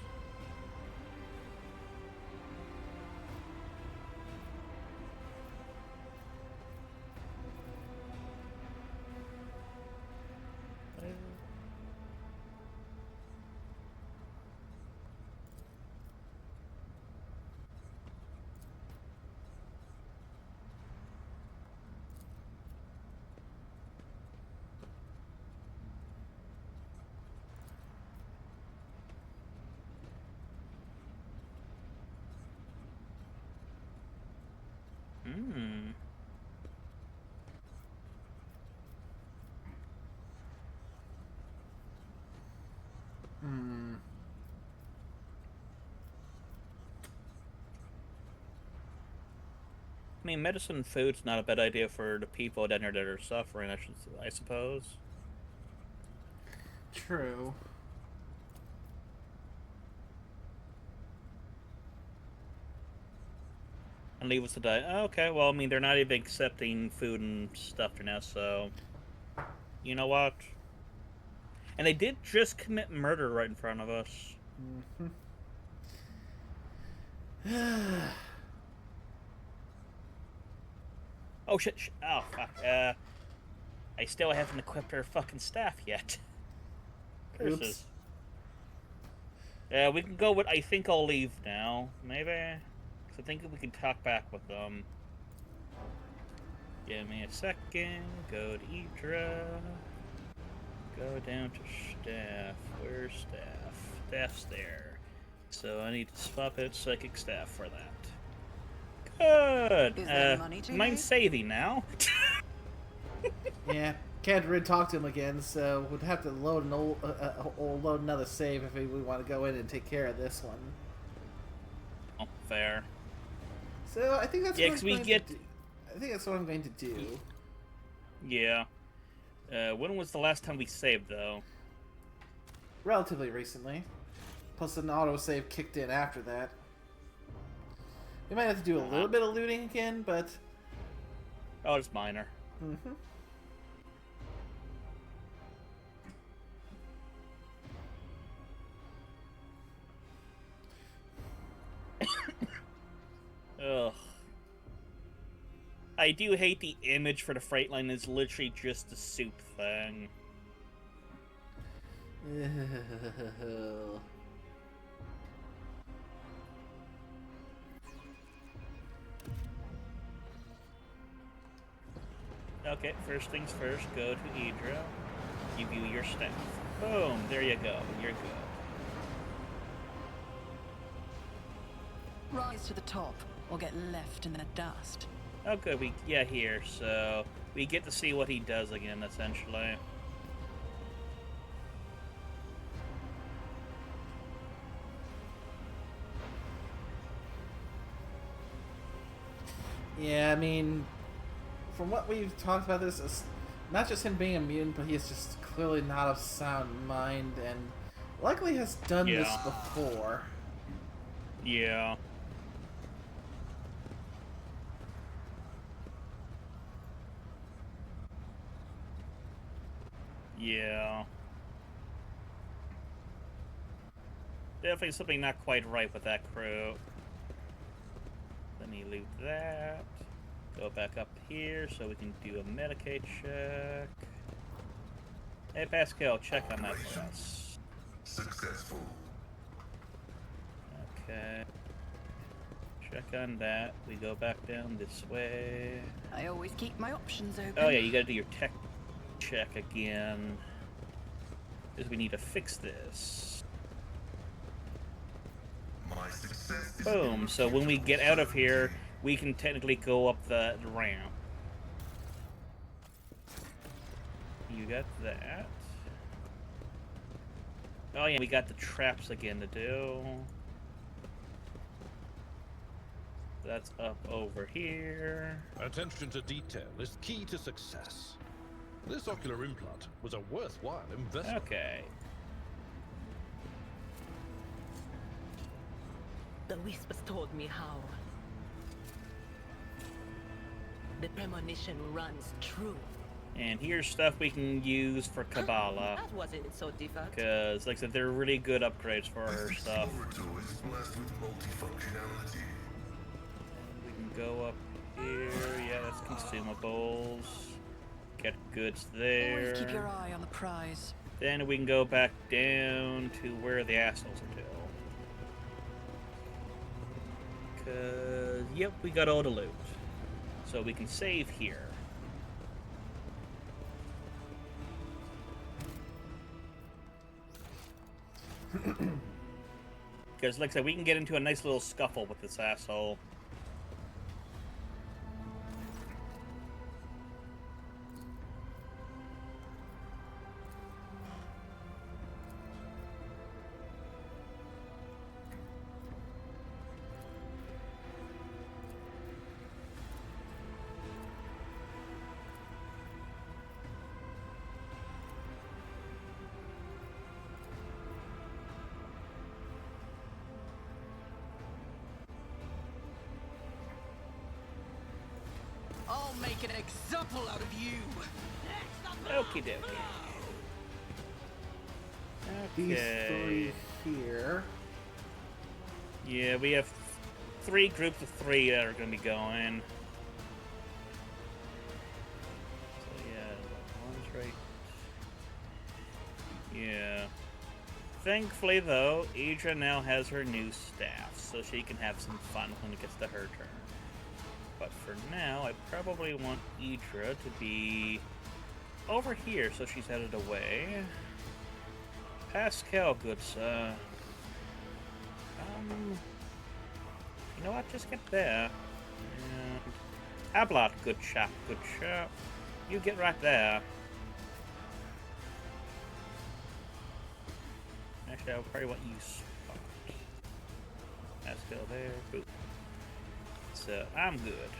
I mean, medicine and food's not a bad idea for the people down here that are suffering, I suppose. True. And leave us to die. Okay, well, I mean, they're not even accepting food and stuff now, so... You know what? And they did just commit murder right in front of us. Oh, shit. Oh, fuck. I still haven't equipped our fucking staff yet. Curses. Oops. Yeah, we can go with I think I'll leave now, maybe? Because I think we can talk back with them. Give me a second. Go to Idra. Go down to staff. Where's staff? Staff's there. So I need to swap out psychic staff for that. Good. Is there money to mine's make? saving now. Yeah, can't really talk to him again, so we'd have to load an load another save if we want to go in and take care of this one. Oh, fair. So I think that's Yeah, what 'cause I'm we going get- to do. I think that's what I'm going to do. Yeah. When was the last time we saved, though? Relatively recently. Plus an autosave kicked in after that. We might have to do a little bit of looting again, but... Oh, it's minor. Mm-hmm. Ugh. I do hate the image for the freight line is literally just a soup thing. Okay, first things first, go to Idra. Give you your staff. Boom, there you go. You're good. Rise to the top, or get left in the dust. Oh, good. Here. So we get to see what he does again, essentially. Yeah, I mean, from what we've talked about this, it's not just him being immune, but he is just clearly not of sound mind, and likely has done this before. Yeah. Yeah. Definitely something not quite right with that crew. Let me loot that. Go back up here so we can do a Medicaid check. Hey Pascal, check on that for us. Successful. Okay. Check on that. We go back down this way. I always keep my options open. Oh yeah, you gotta do your tech check again. is we need to fix this. My success is Boom. So when we get out of here, we can technically go up the ramp. You got that. Oh yeah, we got the traps again to do. That's up over here. Attention to detail is key to success. This ocular implant was a worthwhile investment. Okay. The whispers told me how. The premonition runs true. And here's stuff we can use for Kabbalah. That wasn't so difficult. Because, like I said, they're really good upgrades for her This stuff. laboratory is blessed with multifunctionality. We can go up here. Yeah, that's consumables. Get goods there. Always keep your eye on the prize. Then we can go back down to where the assholes until. Cause yep, we got all the loot. So we can save here. Because like I said, we can get into a nice little scuffle with this asshole. I'll make an example out of you. Okie dokie. These Okay. three here. Yeah, we have 3 groups of 3 that are going to be going. So yeah, one's right. Yeah. Thankfully, though, Idra now has her new staff, so she can have some fun when it gets to her turn. But for now, I probably want Idra to be over here, so she's headed away. Pascal, good sir. You know what? Just get there. And Ablot, good chap, good chap. You get right there. Actually, I would probably want you spot. Pascal there, boop. So, I'm good.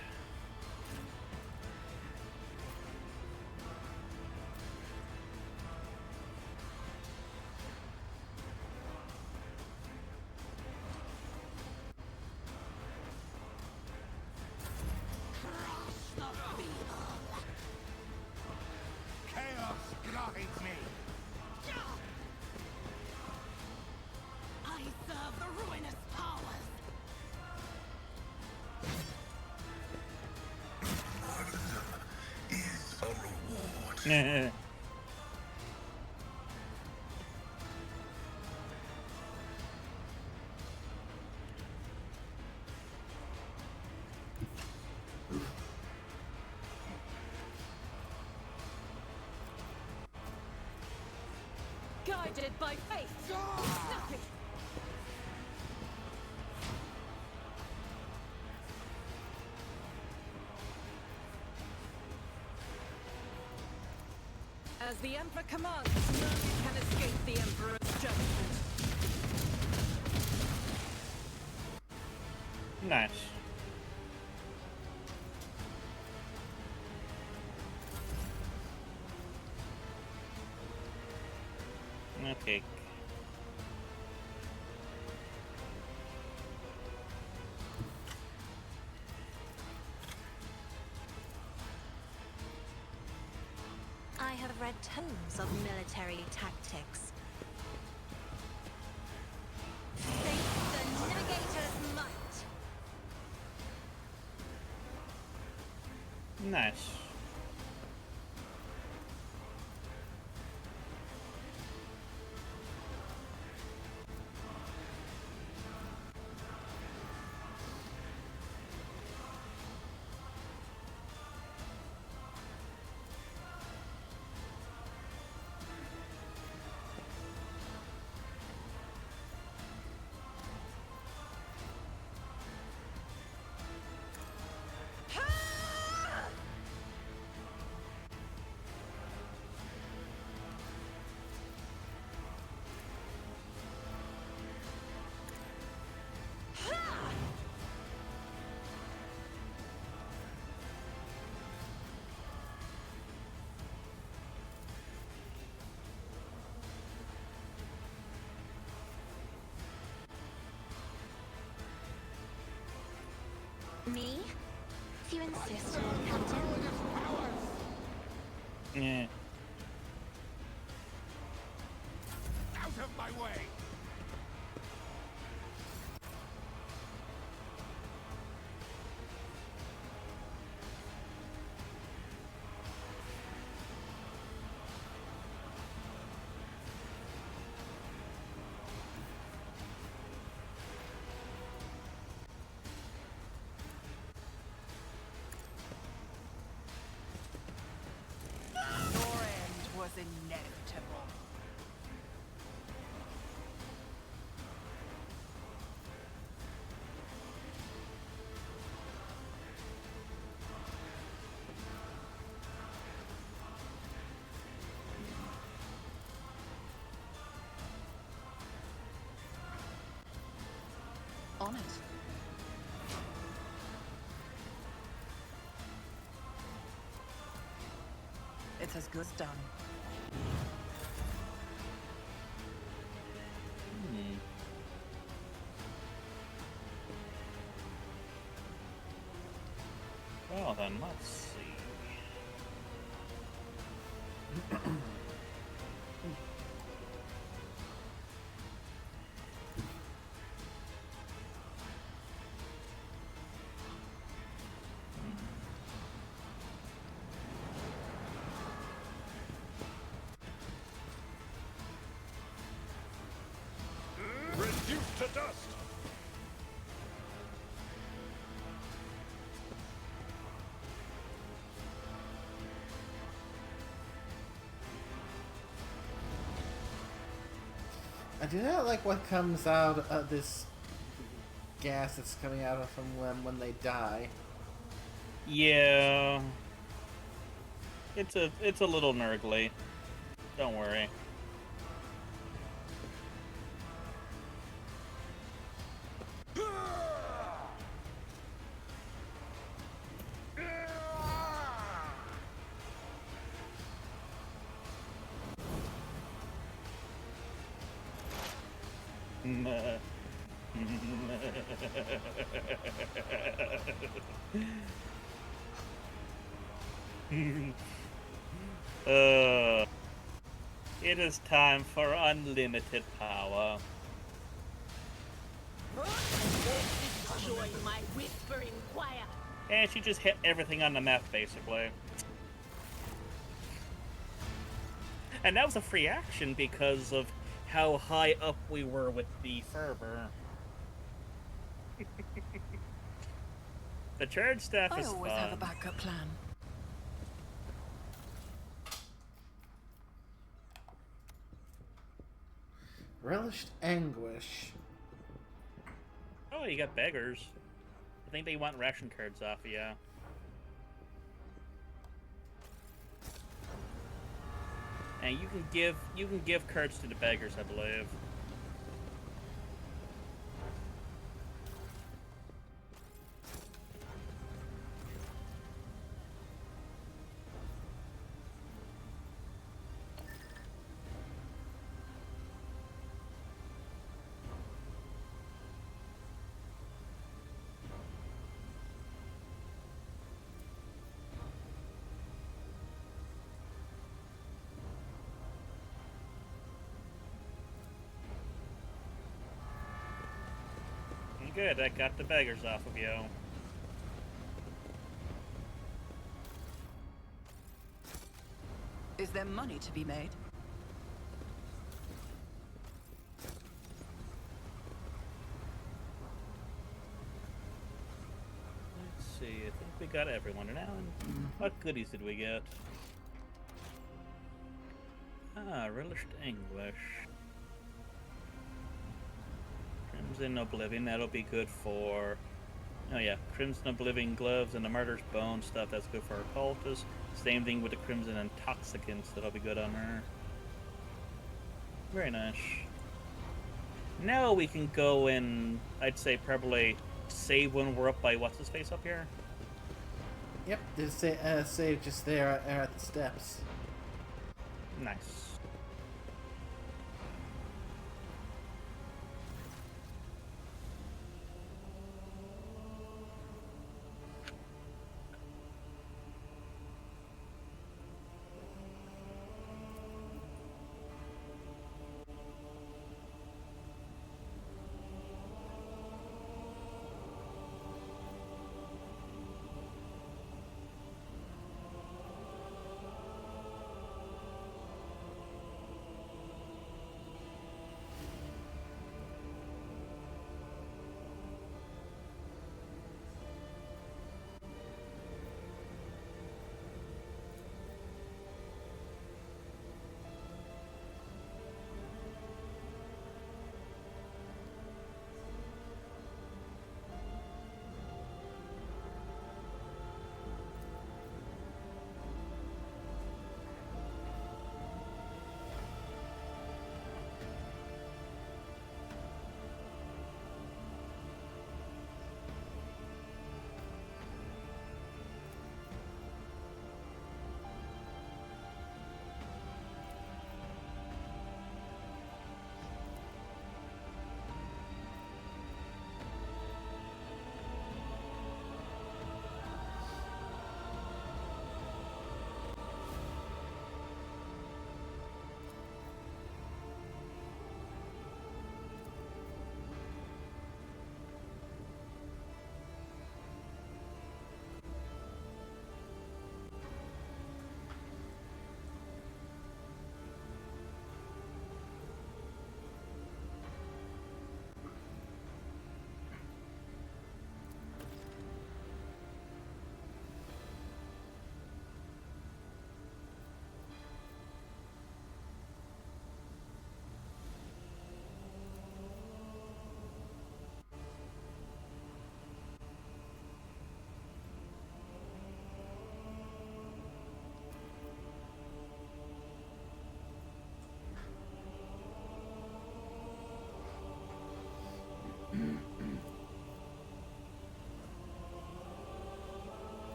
Chaos guides me. I serve the ruinous powers. Martyrdom is a reward. Guided by faith. Nothing. As the Emperor commands, none can escape the Emperor's judgment. Nice. Okay. I have read tomes of military tactics. Face the navigator's might. Nice. Me? If you insist, Captain. Yeah. Out of my way! Your end was inevitable. On it. It's as good as done. Hmm. Well then, let's see. Reduced to dust! I do not like what comes out of this gas that's coming out of from when they die. Yeah. It's a little nurgly. Don't worry. It is time for unlimited power. Join my whispering choir. And she just hit everything on the map, basically. And that was a free action because of how high up we were with the fervor. The charge staff I is always fun. have a backup plan. Relished anguish. Oh, you got beggars. I think they want ration cards off of you. And you can give cards to the beggars, I believe. Good, I got the beggars off of you. Is there money to be made? Let's see, I think we got everyone now. And what goodies did we get? Ah, Relished Anguish. Crimson Oblivion, that'll be good for... Oh yeah, Crimson Oblivion Gloves and the Murder's Bone stuff, that's good for Occultist. Same thing with the Crimson Intoxicants, that'll be good on her. Very nice. Now we can go and, I'd say probably save when we're up by what's-his-face up here? Yep, there's save just there at the steps. Nice.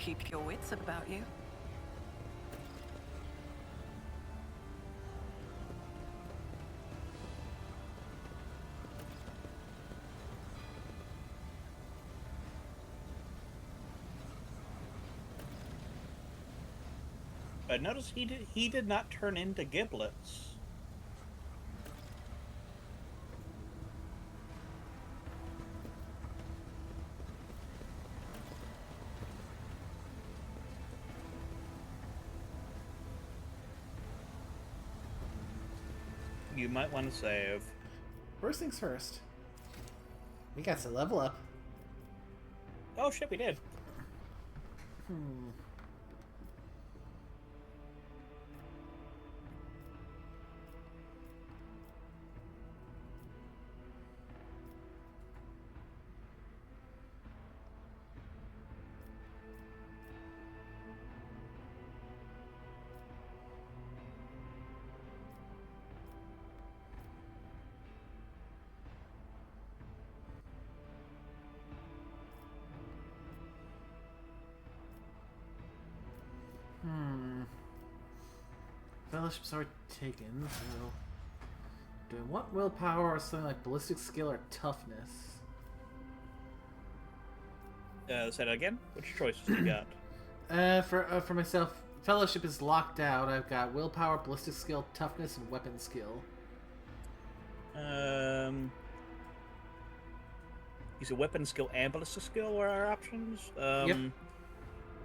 keep your wits about you. But notice he did not turn into giblets. You might want to save. First things first. We got to level up. Oh shit, we did. Fellowship's already taken, so... Do I want willpower or something like ballistic skill or toughness? Say that again? Which choices you got? For myself, Fellowship is locked out. I've got willpower, ballistic skill, toughness, and weapon skill. You said weapon skill and ballistic skill are our options? Yep.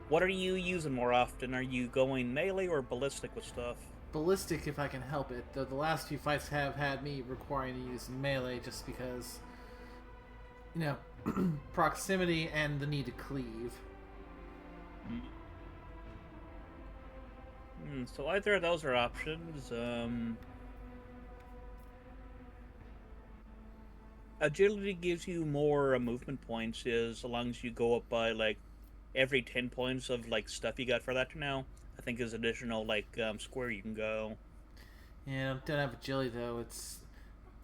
What are you using more often? Are you going melee or ballistic with stuff? Ballistic if I can help it, though the last few fights have had me requiring to use melee just because, you know, proximity and the need to cleave. So either of those are options. Agility gives you more movement points as long as you go up by like every 10 points of like stuff you got for that now. I think there's additional like square you can go. Yeah, I don't have agility though. It's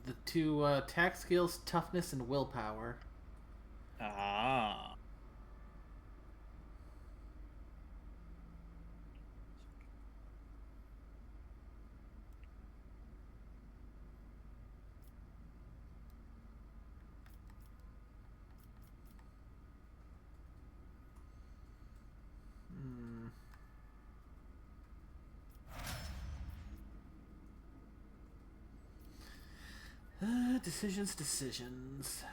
the two attack skills, toughness, and willpower. Ah. Decisions.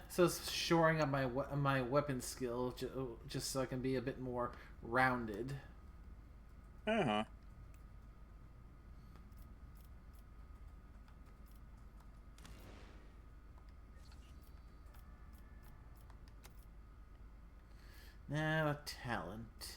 So it's shoring up my weapon skill just so I can be a bit more rounded. Uh-huh. Now a talent.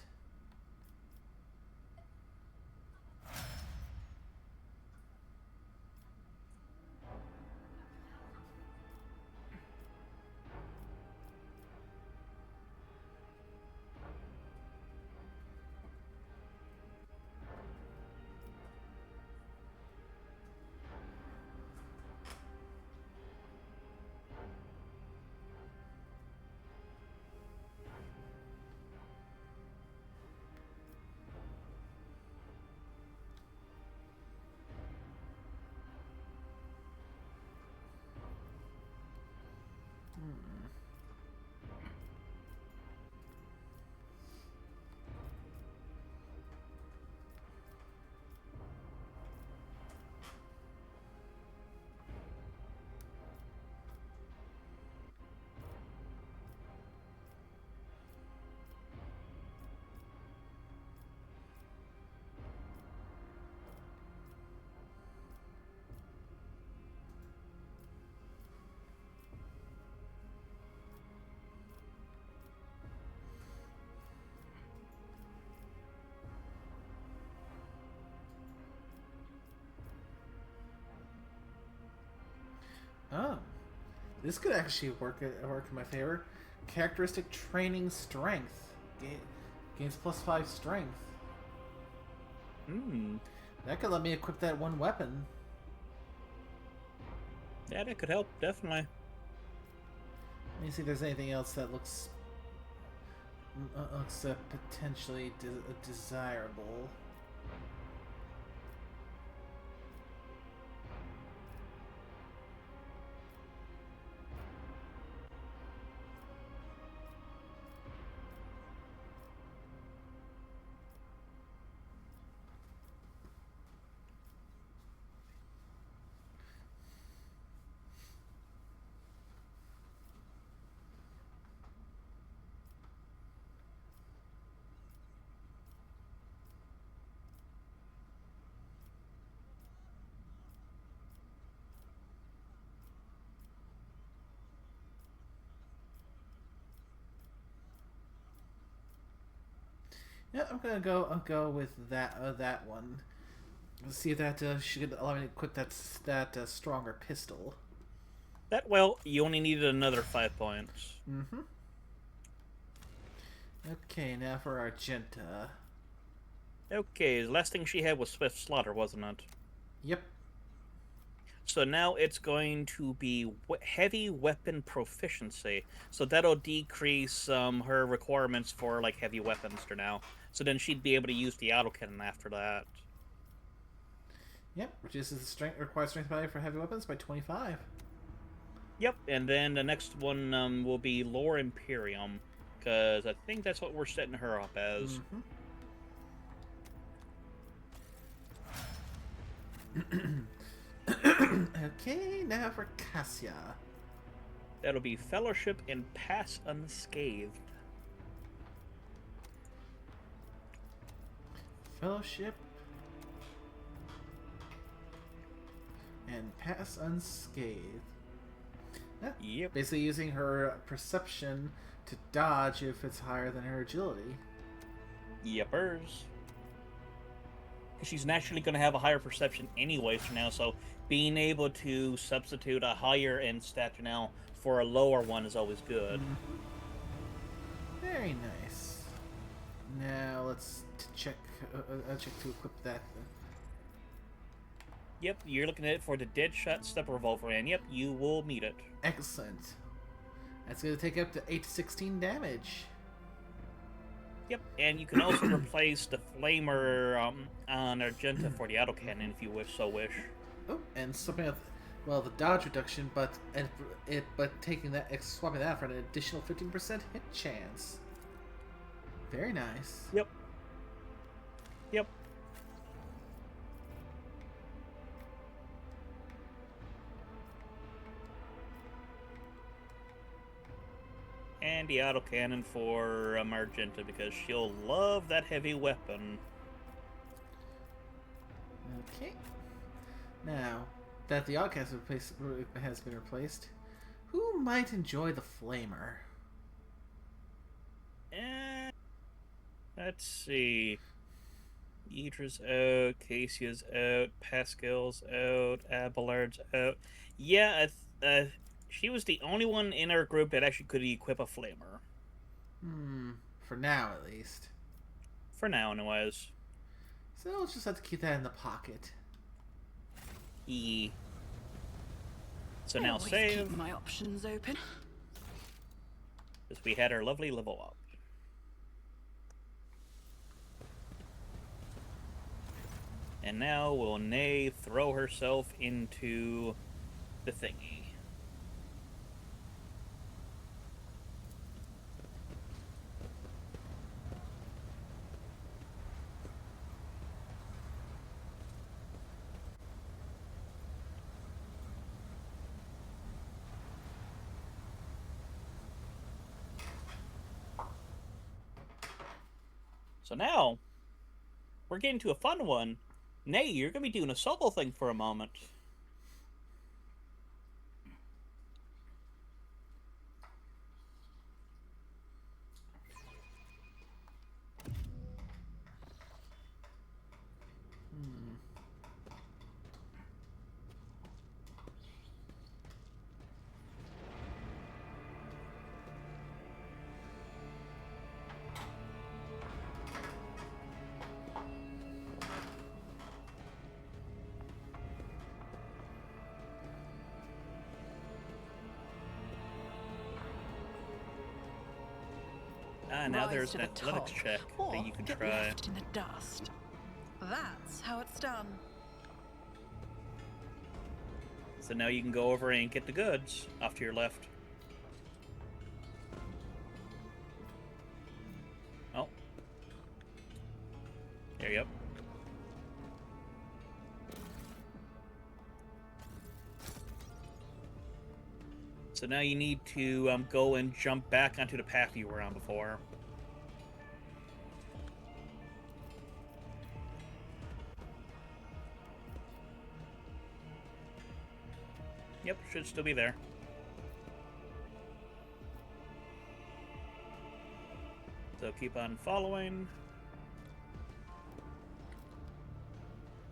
Oh, this could actually work in my favor. Characteristic training strength gains +5 strength. That could let me equip that one weapon. Yeah, that could help, definitely. Let me see if there's anything else that looks potentially desirable. Yeah, I'm gonna go. I'll go with that one. Let's see if that should allow me to equip that stronger pistol. That, well, you only needed another 5 points. Mm-hmm. Okay, now for Argenta. Okay, the last thing she had was Swift Slaughter, wasn't it? Yep. So now it's going to be heavy weapon proficiency. So that'll decrease her requirements for like heavy weapons for now. So then she'd be able to use the autocannon after that. Yep, reduces the required strength value for heavy weapons by 25. Yep, and then the next one will be Lore Imperium, because I think that's what we're setting her up as. Mm-hmm. Okay, now for Cassia. That'll be Fellowship and Pass Unscathed. Fellowship and Pass Unscathed. Yeah, Yep. basically using her perception to dodge if it's higher than her agility. Yepers. She's naturally going to have a higher perception anyways for now, so being able to substitute a higher end stat now for a lower one is always good. Very nice. Now let's check to equip that. Yep, you're looking at it for the Deadshot Step Revolver, and yep, you will meet it. Excellent. That's going to take up to 8 to 16 damage. Yep, and you can also replace the Flamer on Argenta for the autocannon if you wish. Oh, and something else. Well, the dodge reduction, but taking that, swapping that for an additional 15% hit chance. Very nice. Yep. Yep. And the autocannon for Argenta, because she'll love that heavy weapon. Okay. Now that the outcast has been replaced, who might enjoy the flamer? Let's see. Idra's out, Cassia's out, Pascal's out, Abelard's out. Yeah, she was the only one in our group that actually could equip a flamer. For now, at least. For now, anyways. So we'll just have to keep that in the pocket. So now Always save. keep my options open. Because we had our lovely level up. And now will Nay throw herself into the thingy. So now, we're getting to a fun one. Nay, you're going to be doing a solo thing for a moment. Now Rise there's to an the athletics top, check or that you can get try. left in the dust. That's how it's done. So now you can go over and get the goods off to your left. Oh. There you go. So now you need to go and jump back onto the path you were on before. Yep, should still be there. So keep on following.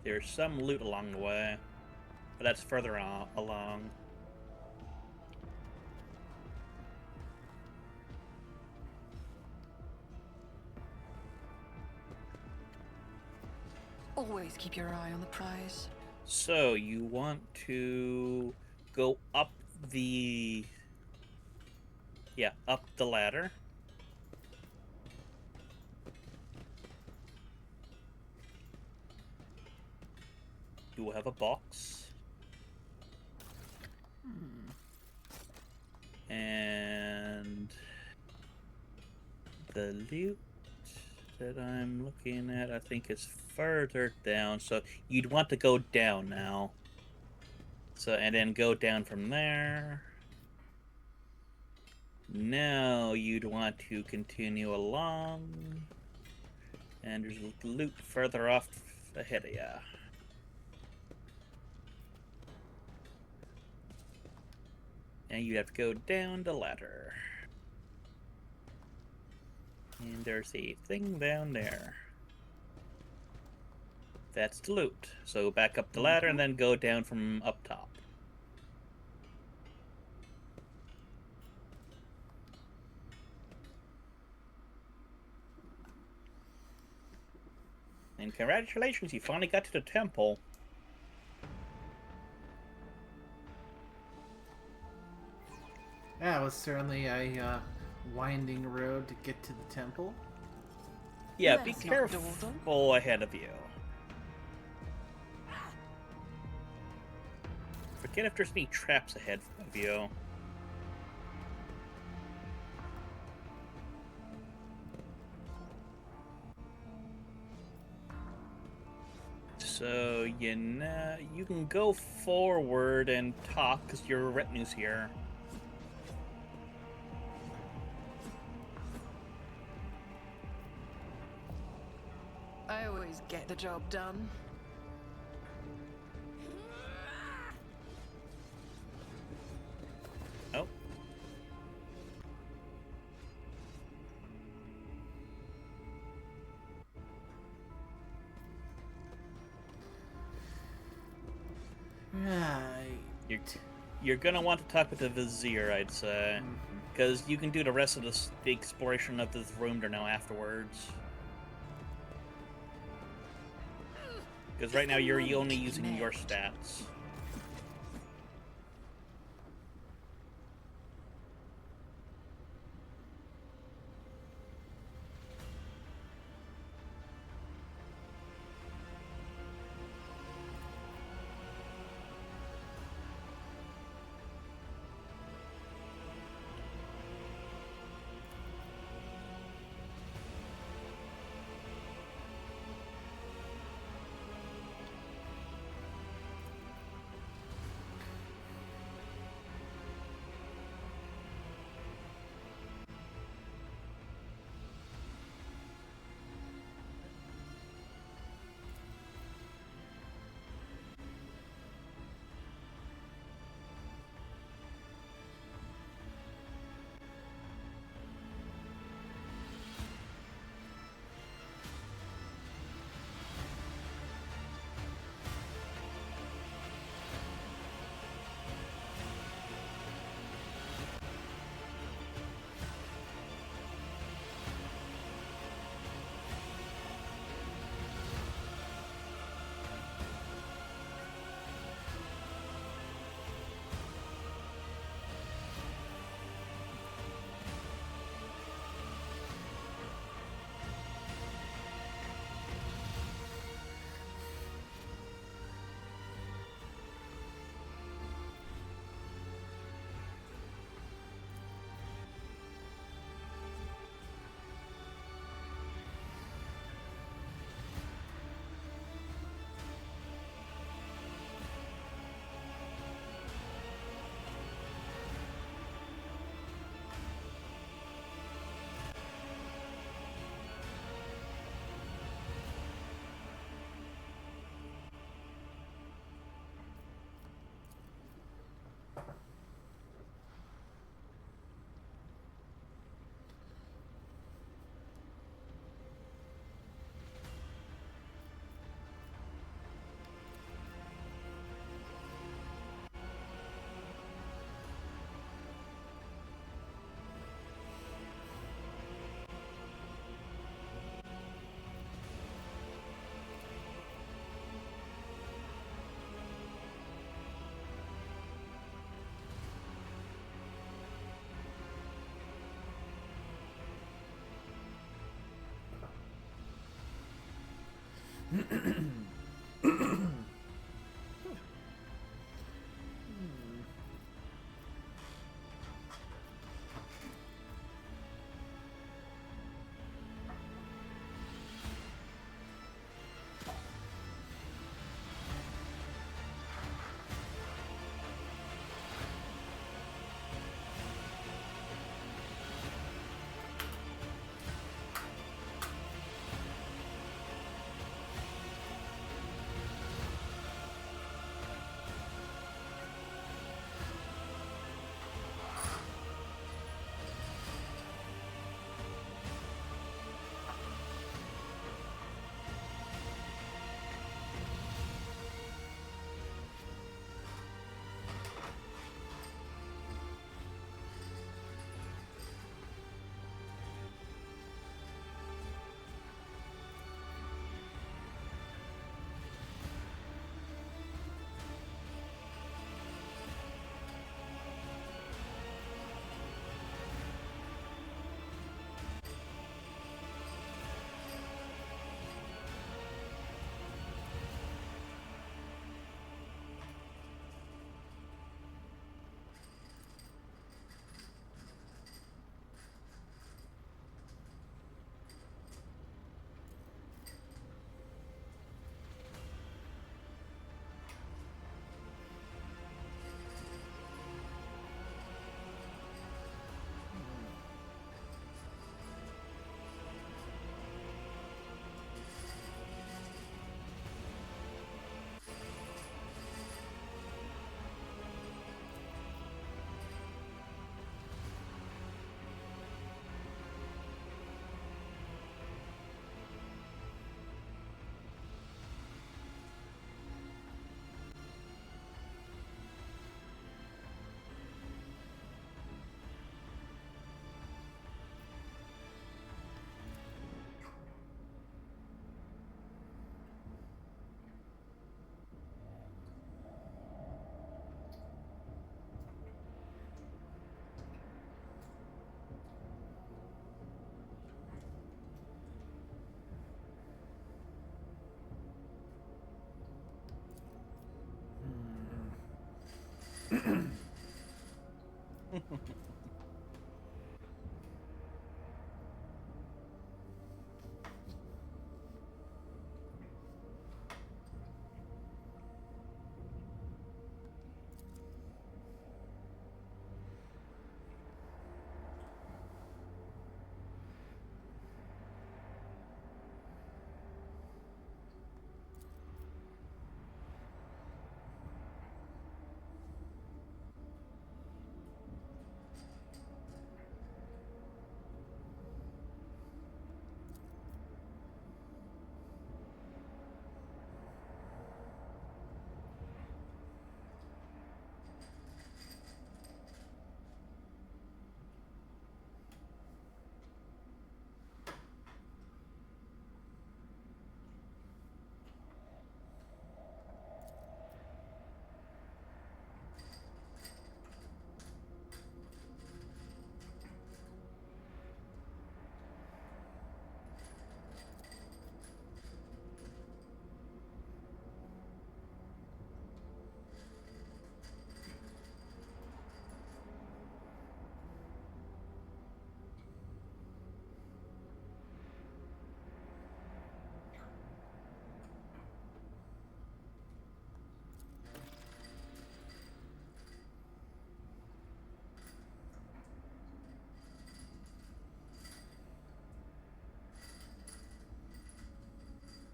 There's some loot along the way, but that's further along. Always keep your eye on the prize. So you want to go up the... Yeah, up the ladder. You will have a box. And the loot that I'm looking at, I think is further down. So you'd want to go down now. So, and then go down from there. Now you'd want to continue along. And there's loot further off ahead of ya. And you have to go down the ladder. And there's a thing down there. That's the loot. So back up the ladder and then go down from up top. And congratulations, you finally got to the temple. Yeah, it was certainly a winding road to get to the temple. Yeah, be Let's not dawdle. careful ahead of you. Forget if there's any traps ahead of you. So, you can go forward and talk, because your retinue's here. I always get the job done. Oh. Right. You're gonna want to talk with the Vizier, I'd say. Because you can do the rest of the exploration of this room there now afterwards. Because right now you're only using your stats. I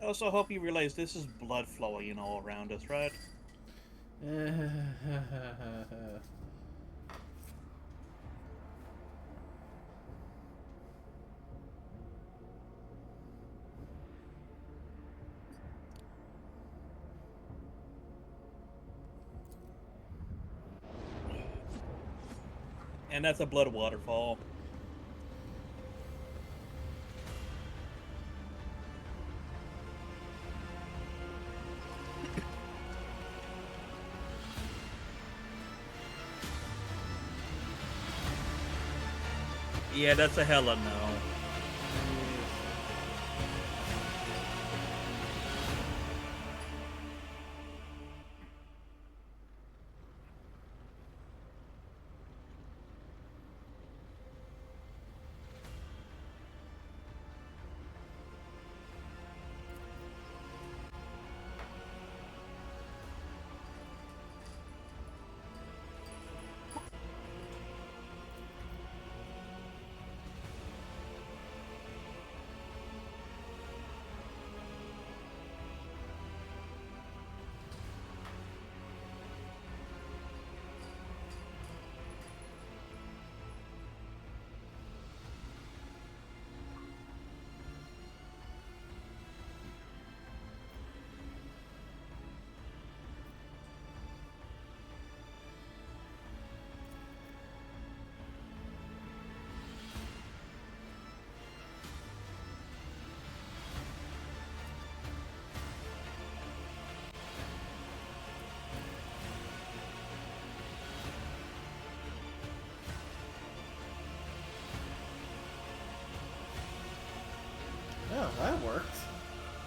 also hope you realize this is blood flowing all around us, right? And that's a blood waterfall. Yeah, that's a hella no.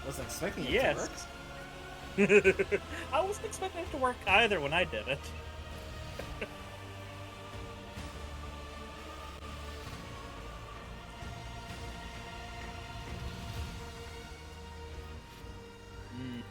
Wasn't expecting it Yes. to work. I wasn't expecting it to work either when I did it. Hmm.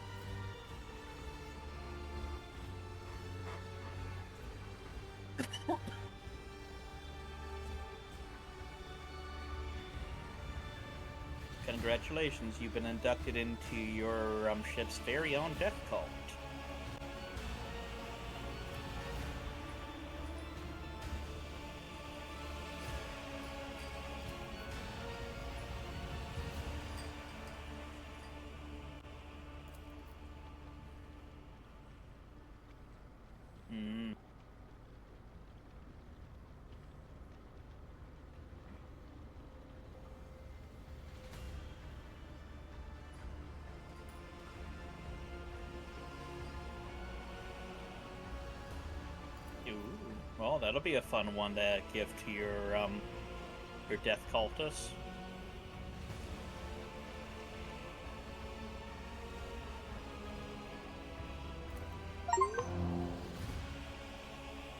Congratulations, you've been inducted into your ship's very own death cult. Hmm. Ooh, well, that'll be a fun one to give to your death cultist.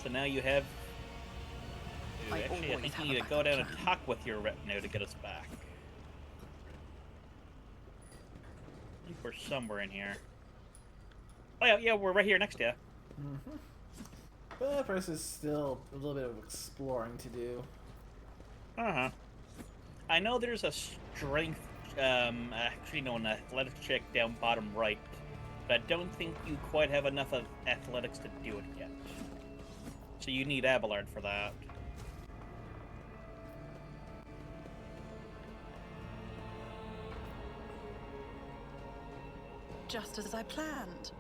So now you have. Ooh, I actually, I always think have you a need to go backup down and plan. talk with your retinue to get us back. I think we're somewhere in here. Oh yeah, yeah, we're right here next to you. Mm-hmm. But first, is still a little bit of exploring to do. Uh-huh. I know there's a strength, actually no, an athletics check down bottom right, but I don't think you quite have enough of athletics to do it yet. So you need Abelard for that. Just as I planned.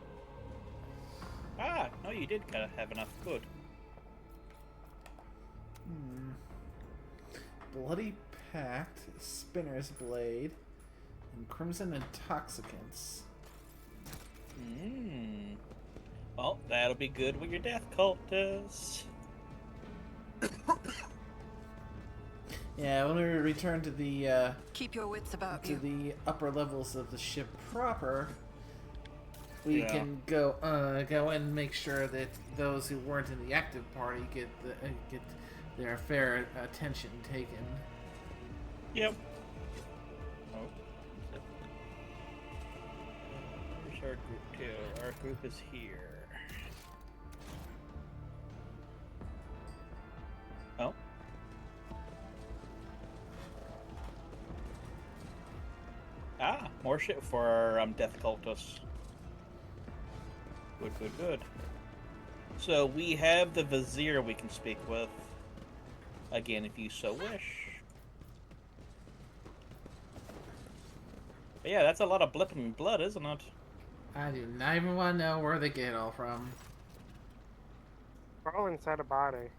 Ah, no, you did kind of have enough. Good. Bloody Pact, Spinner's Blade, and Crimson Intoxicants. Hmm. Well, that'll be good with your death cultists. Yeah, when we return to the Keep your wits about you. the upper levels of the ship proper, we Yeah. can go and make sure that those who weren't in the active party get their fair attention taken. Yep. Oh. Where's our group too? Our group is here. Oh. Ah, more shit for our death cultists. Good, good, good. So we have the Vizier we can speak with. Again, if you so wish. But yeah, that's a lot of blipping blood, isn't it? I do not even want to know where they get it all from. We're all inside a body.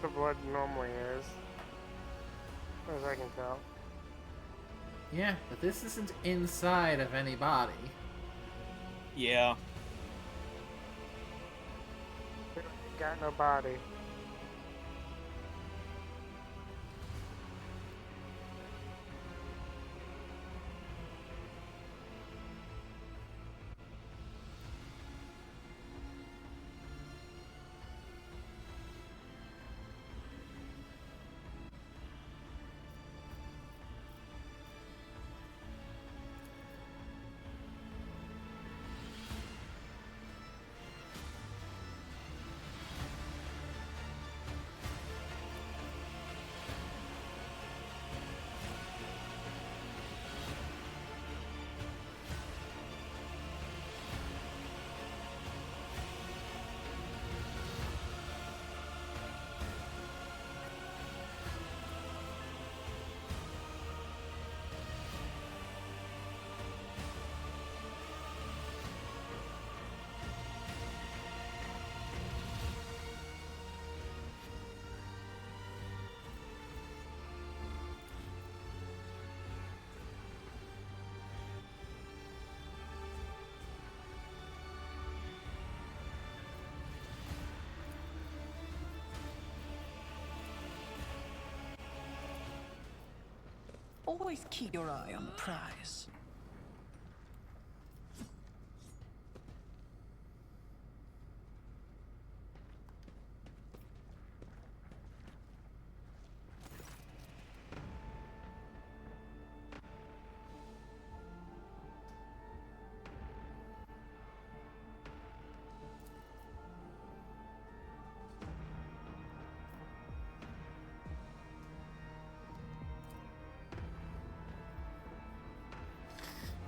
The blood normally is, as I can tell. Yeah, but this isn't inside of any body. Yeah. Got no body. Always keep your eye on the prize.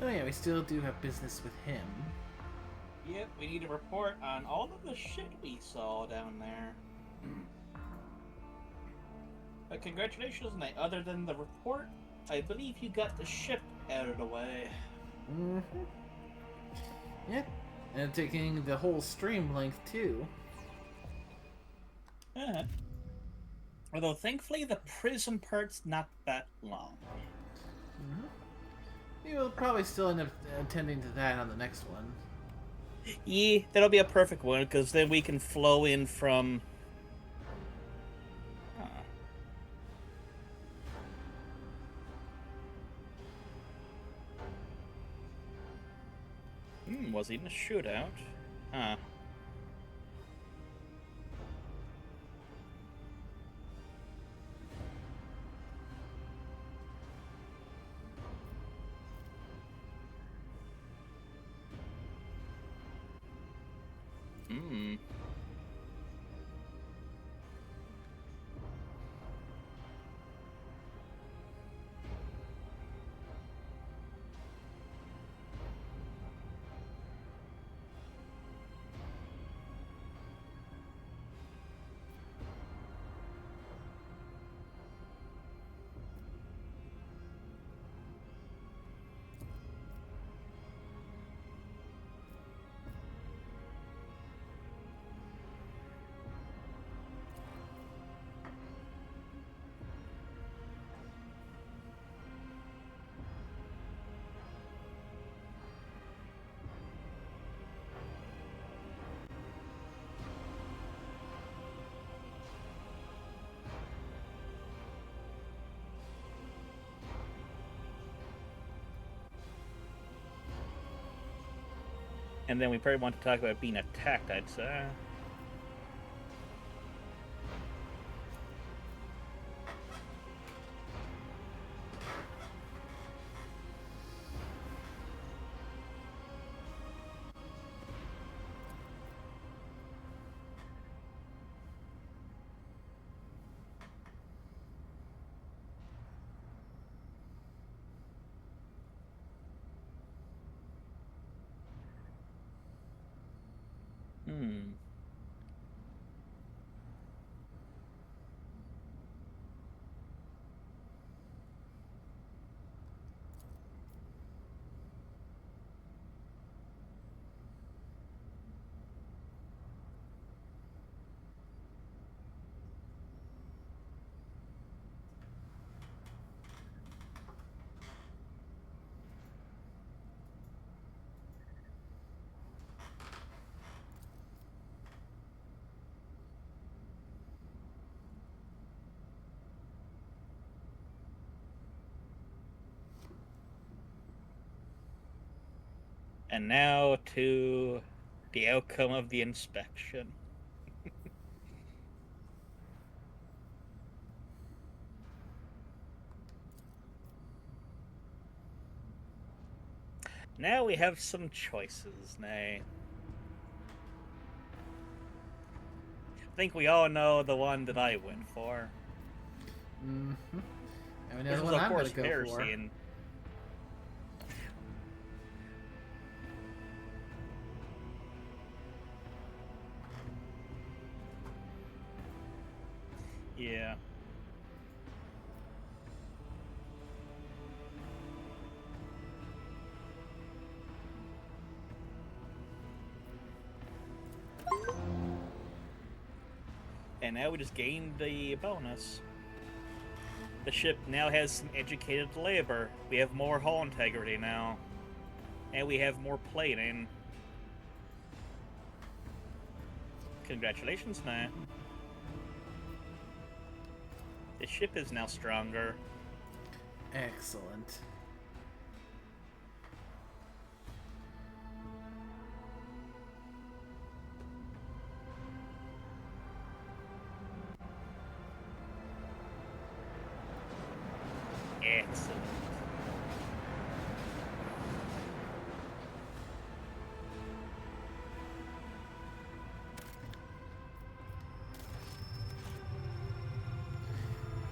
Oh yeah, we still do have business with him. Yep, we need a report on all of the shit we saw down there. But congratulations, mate. Other than the report, I believe you got the ship out of the way. Mm-hmm. Yep. And taking the whole stream length, too. Uh-huh. Although, thankfully, the prison part's not that long. Mm-hmm. We will probably still end up attending to that on the next one. Yeah, that'll be a perfect one, because then we can flow in from... was he in a shootout? Huh. Hmm. And then we probably want to talk about being attacked, I'd say. Hmm. And now to the outcome of the inspection. Now we have some choices, Nay. I think we all know the one that I went for. Mm-hmm. And we know This the was, one of I'm course, going to go for. Heresy. Yeah. And now we just gained the bonus. The ship now has some educated labor. We have more hull integrity now. And we have more plating. Congratulations, man. The ship is now stronger. Excellent. Excellent.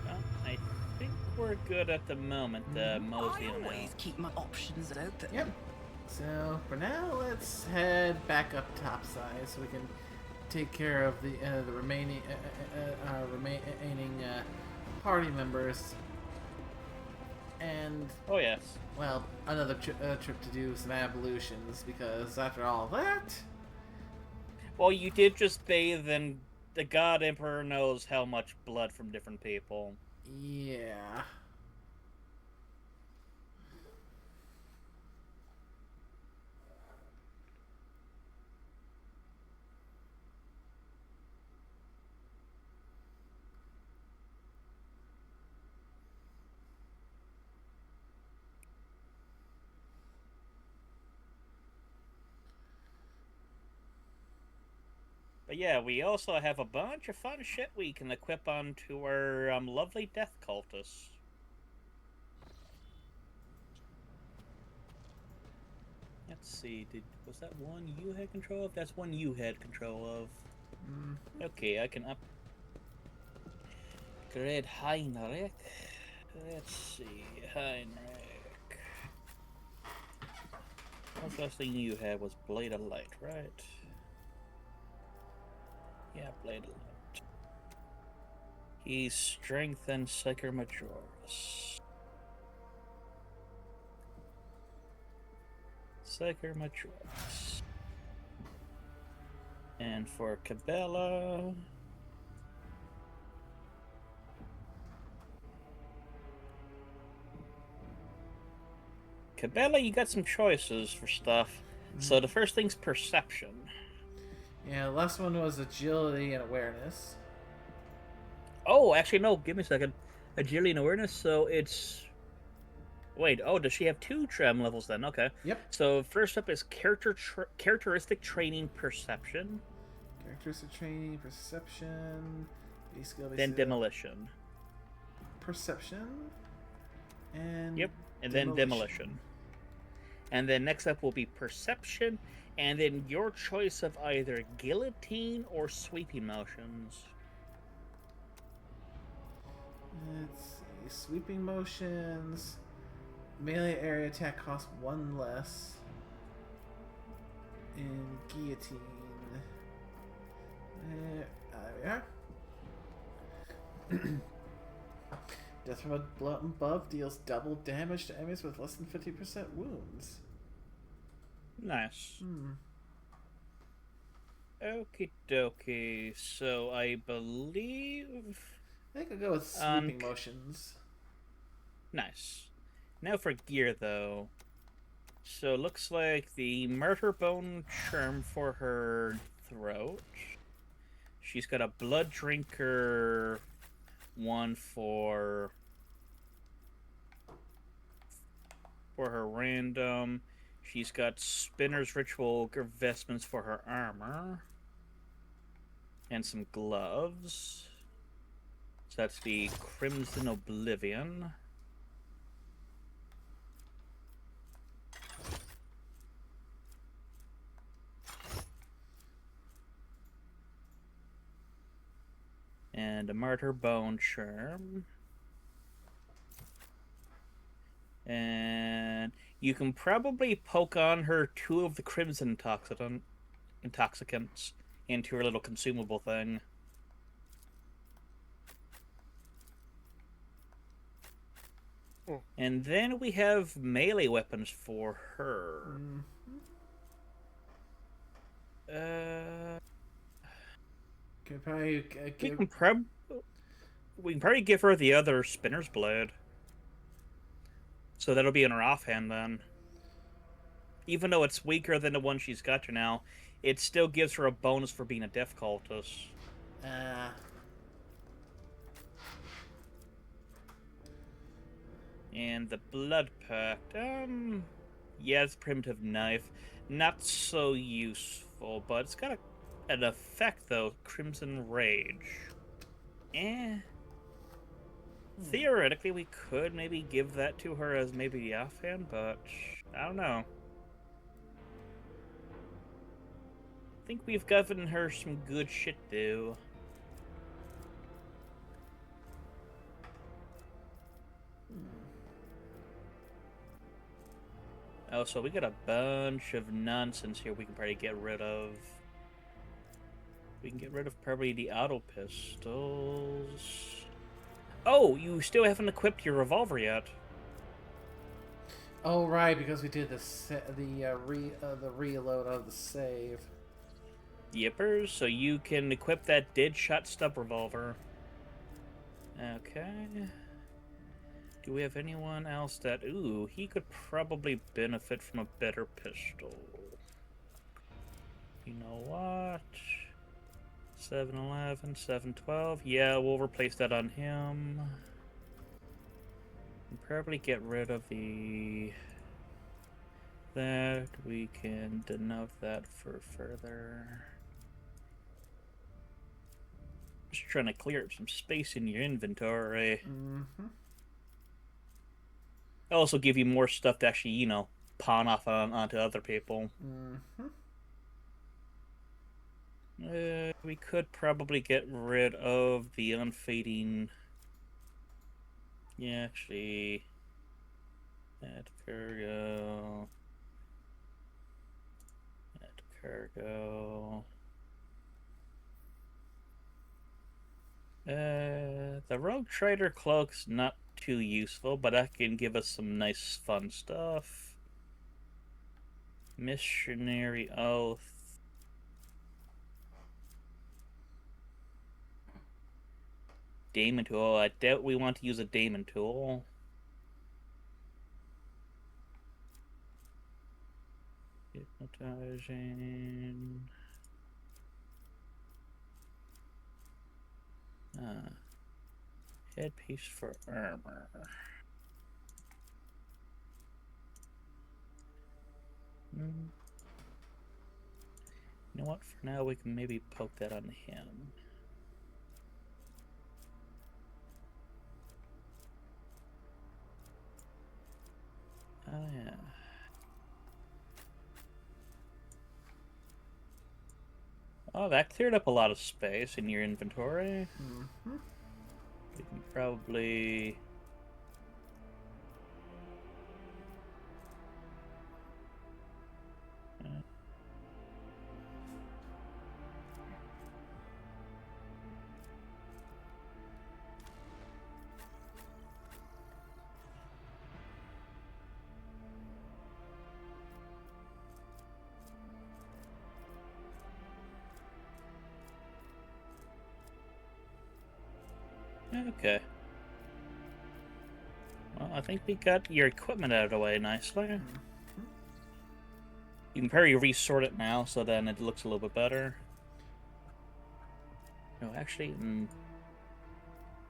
Well, I think we're good at the moment, Mosey. I always keep my options open. Yep. So for now, let's head back up topside so we can take care of the remaining party members. And Oh yes. well, another trip to do some ablutions, because after all that, Well, you did just bathe, and the God Emperor knows how much blood from different people. yeah. But yeah, we also have a bunch of fun shit we can equip onto our lovely death cultists. Let's see, was that one you had control of? That's one you had control of. Okay, I can upgrade Heinrich. Let's see, Heinrich. What's the last thing you had was Blade of Light, right? Yeah, Blade of Light. He's Strength and Psyker Majoris. Psyker Majoris. And for Cabela... Cabela, you got some choices for stuff. So the first thing's Perception. Yeah, the last one was agility and awareness. Oh, actually, no, give me a second. Agility and awareness, so it's... Wait, oh, does she have 2 tram levels then? Okay. Yep. So first up is characteristic training perception. Characteristic training, perception, base skill, Then demolition. Perception. And Yep, and then demolition. And then next up will be perception, and then your choice of either guillotine or sweeping motions. Let's see. Sweeping motions. Melee area attack costs 1 less. And guillotine. There we are. Death from above deals double damage to enemies with less than 50% wounds. Nice. Okie dokie. So I believe... I think I'll go with sweeping motions. Nice. Now for gear, though. So it looks like the Murder Bone Charm for her throat. She's got a Blood Drinker one for her random. She's got Spinner's Ritual vestments for her armor. And some gloves. So that's the Crimson Oblivion. And a Martyr Bone Charm. And you can probably poke on her 2 of the Crimson Intoxicants into her little consumable thing. And then we have melee weapons for her. Probably, we can probably give her the other Spinner's Blade. So that'll be in her offhand then. Even though it's weaker than the one she's got to now, it still gives her a bonus for being a death cultist. And the Blood Pact, yeah, it's a primitive knife. Not so useful, but it's got an effect, though. Crimson Rage. Theoretically, we could maybe give that to her as maybe the offhand, but I don't know. I think we've given her some good shit, though. Oh, so we got a bunch of nonsense here we can probably get rid of. We can get rid of probably the auto pistols. Oh, you still haven't equipped your revolver yet. Oh right, because we did the reload of the save. Yippers, so you can equip that Deadshot Stub Revolver. Okay. Do we have anyone else that... Ooh, he could probably benefit from a better pistol. You know what? 711, 712. Yeah, we'll replace that on him. And probably get rid of the... That. We can denote that for further. Just trying to clear up some space in your inventory. Mm-hmm. Also give you more stuff to actually, you know, pawn off onto other people. Mm-hmm. We could probably get rid of the unfading... Yeah, actually... Add cargo... Add cargo... The Rogue Trader cloak's not too useful, but that can give us some nice fun stuff. Missionary Oath. Daemon Tool. I doubt we want to use a Daemon Tool. Hypnotizing. Headpiece for armor. You know what? For now, we can maybe poke that on him. Oh, yeah. Oh, that cleared up a lot of space in your inventory. Mm-hmm. We can probably... Okay. Well, I think we got your equipment out of the way nicely. Mm-hmm. You can probably resort it now, so then it looks a little bit better. No, actually,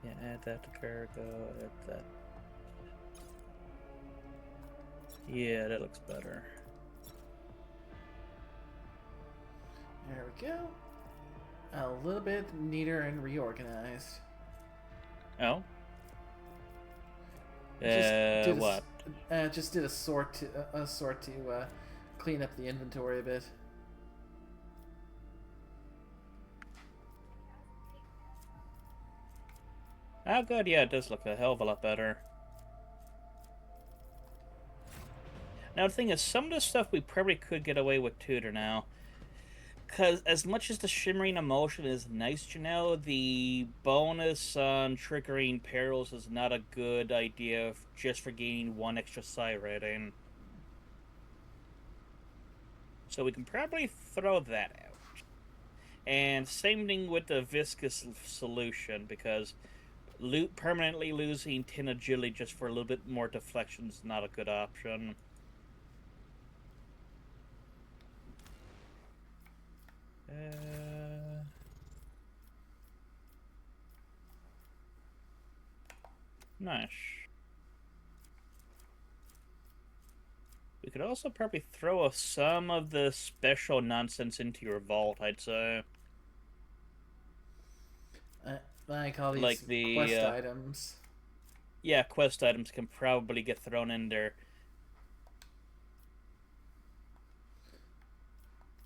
yeah, add that to cargo, add that. Yeah, that looks better. There we go. A little bit neater and reorganized. Oh? What? Just did a sort to clean up the inventory a bit. Oh, good, yeah, it does look a hell of a lot better. Now, the thing is, some of the stuff we probably could get away with tutor now. Because as much as the shimmering emotion is nice, you know, the bonus on triggering perils is not a good idea just for gaining one extra psi rating. So we can probably throw that out. And same thing with the viscous solution, because permanently losing 10 agility just for a little bit more deflection is not a good option. Nice. We could also probably throw some of the special nonsense into your vault, I'd say. Like all these Like the, quest items. Yeah, quest items can probably get thrown in there.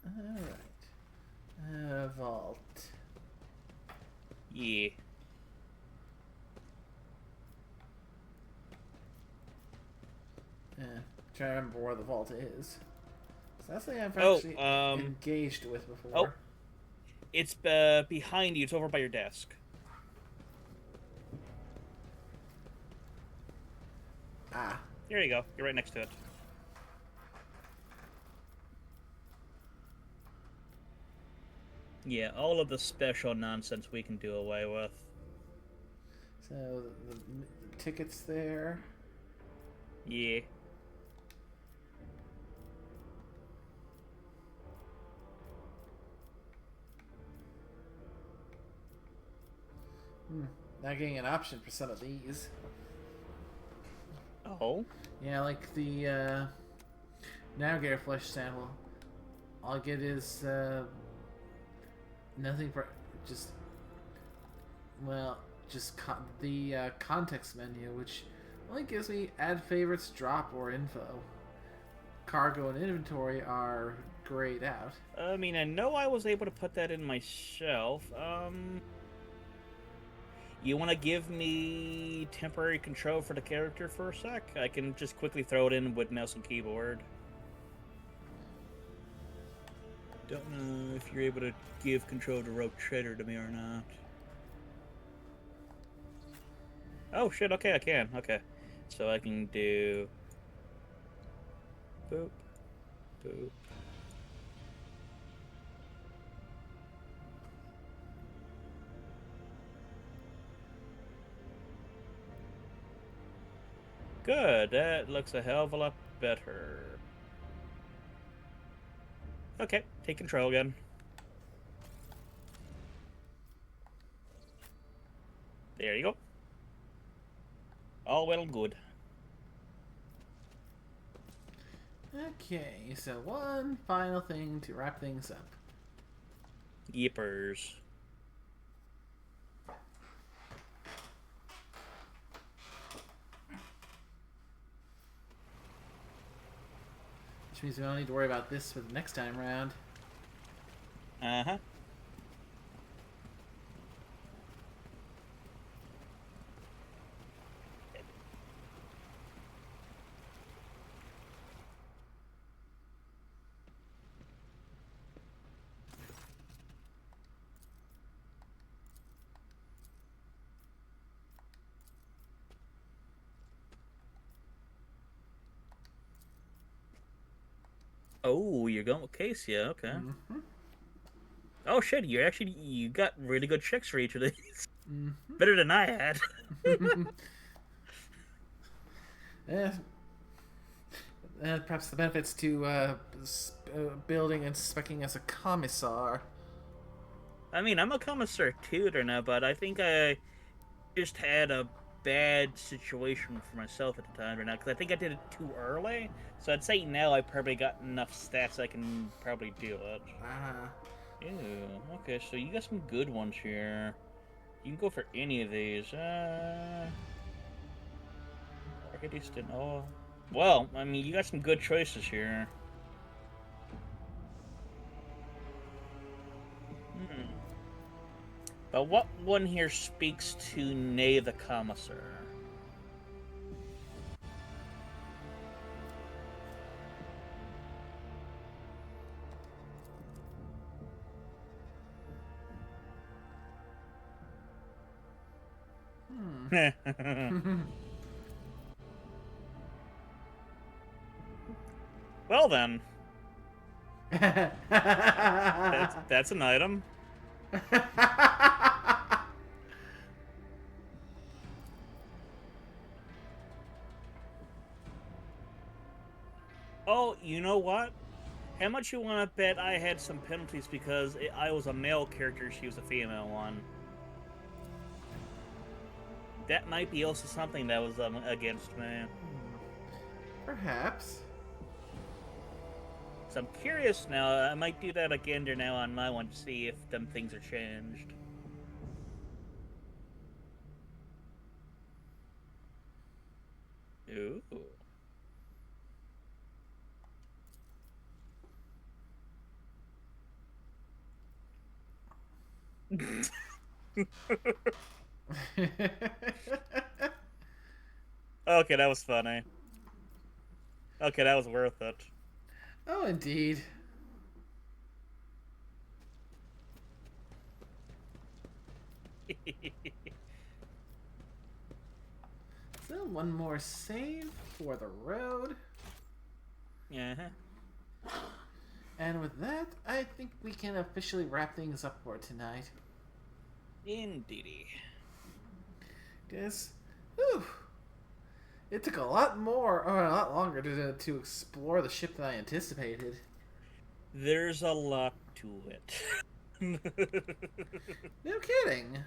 Alright. Vault. Yeah. Trying to remember where the vault is. So that's something I've actually engaged with before. Oh. It's behind you. It's over by your desk. Ah. There you go. You're right next to it. Yeah, all of the special nonsense we can do away with. So, the ticket's there. Yeah. Not getting an option for some of these. Oh? Yeah, like the Navigator flesh sample. All I get is nothing for just the context menu, which only gives me add favorites, drop, or info. Cargo and inventory are grayed out. I mean, I know I was able to put that in myself. You want to give me temporary control for the character for a sec? I can just quickly throw it in with mouse and keyboard. Don't know if you're able to give control to Rogue Trader to me or not. Oh shit, okay, I can. Okay. So I can do... Boop. Boop. Good, that looks a hell of a lot better. Okay, take control again. There you go. All well and good. Okay, so one final thing to wrap things up. Yippers. Which means we don't need to worry about this for the next time round. Uh-huh. Oh, you're going with Casey, okay. Mm-hmm. Oh shit, you got really good checks for each of these. Mm-hmm. Better than I had. Perhaps the benefits to building and specing as a commissar. I mean, I'm a commissar tutor now, but I think I just had a bad situation for myself at the time right now, because I think I did it too early. So I'd say now I probably got enough stats I can probably do it. Ew, okay, so you got some good ones here. You can go for any of these. Well, I mean, you got some good choices here. But what one here speaks to Nay the Commissar? Well then. That's an item. Oh, you know what? How much you want to bet I had some penalties because I was a male character, she was a female one? That might be also something that was against me. Perhaps. So I'm curious now. I might do that again now on my one to see if them things are changed. Ooh. Okay, that was funny. Okay, that was worth it. Oh, indeed. So, one more save for the road. Uh-huh. And with that, I think we can officially wrap things up for tonight. Indeedy. Guess, whew, it took a lot more, or a lot longer to explore the ship than I anticipated. There's a lot to it. No kidding.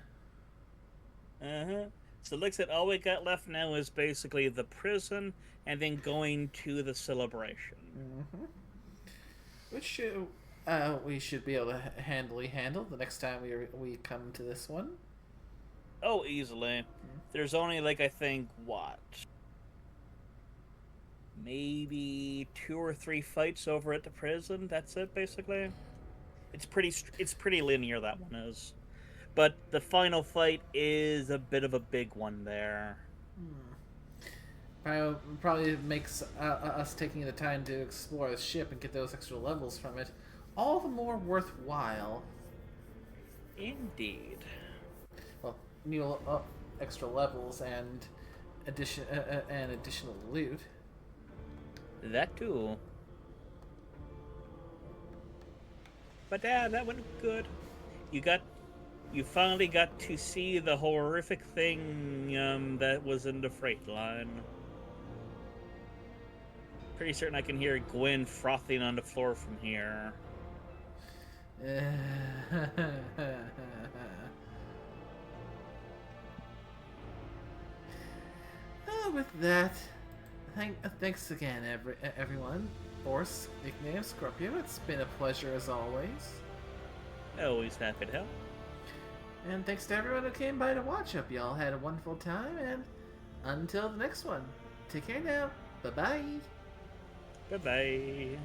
Uh-huh. So it looks like all we got left now is basically the prison and then going to the celebration. Mm-hmm. Which we should be able to handle the next time we come to this one. Oh, easily. There's only, like, I think, what? Maybe 2 or 3 fights over at the prison. That's it, basically. It's pretty linear, that one is. But the final fight is a bit of a big one there. Probably makes us taking the time to explore the ship and get those extra levels from it all the more worthwhile. Indeed. Well, new extra levels and additional loot. That too. But yeah, that went good. You finally got to see the horrific thing that was in the freight line. Pretty certain I can hear Gwen frothing on the floor from here. With that, thanks again, everyone. Force, nickname Scorpio. It's been a pleasure as always. Always happy to help. And thanks to everyone who came by to watch. Hope y'all had a wonderful time, and until the next one, take care now. Bye-bye. Bye-bye.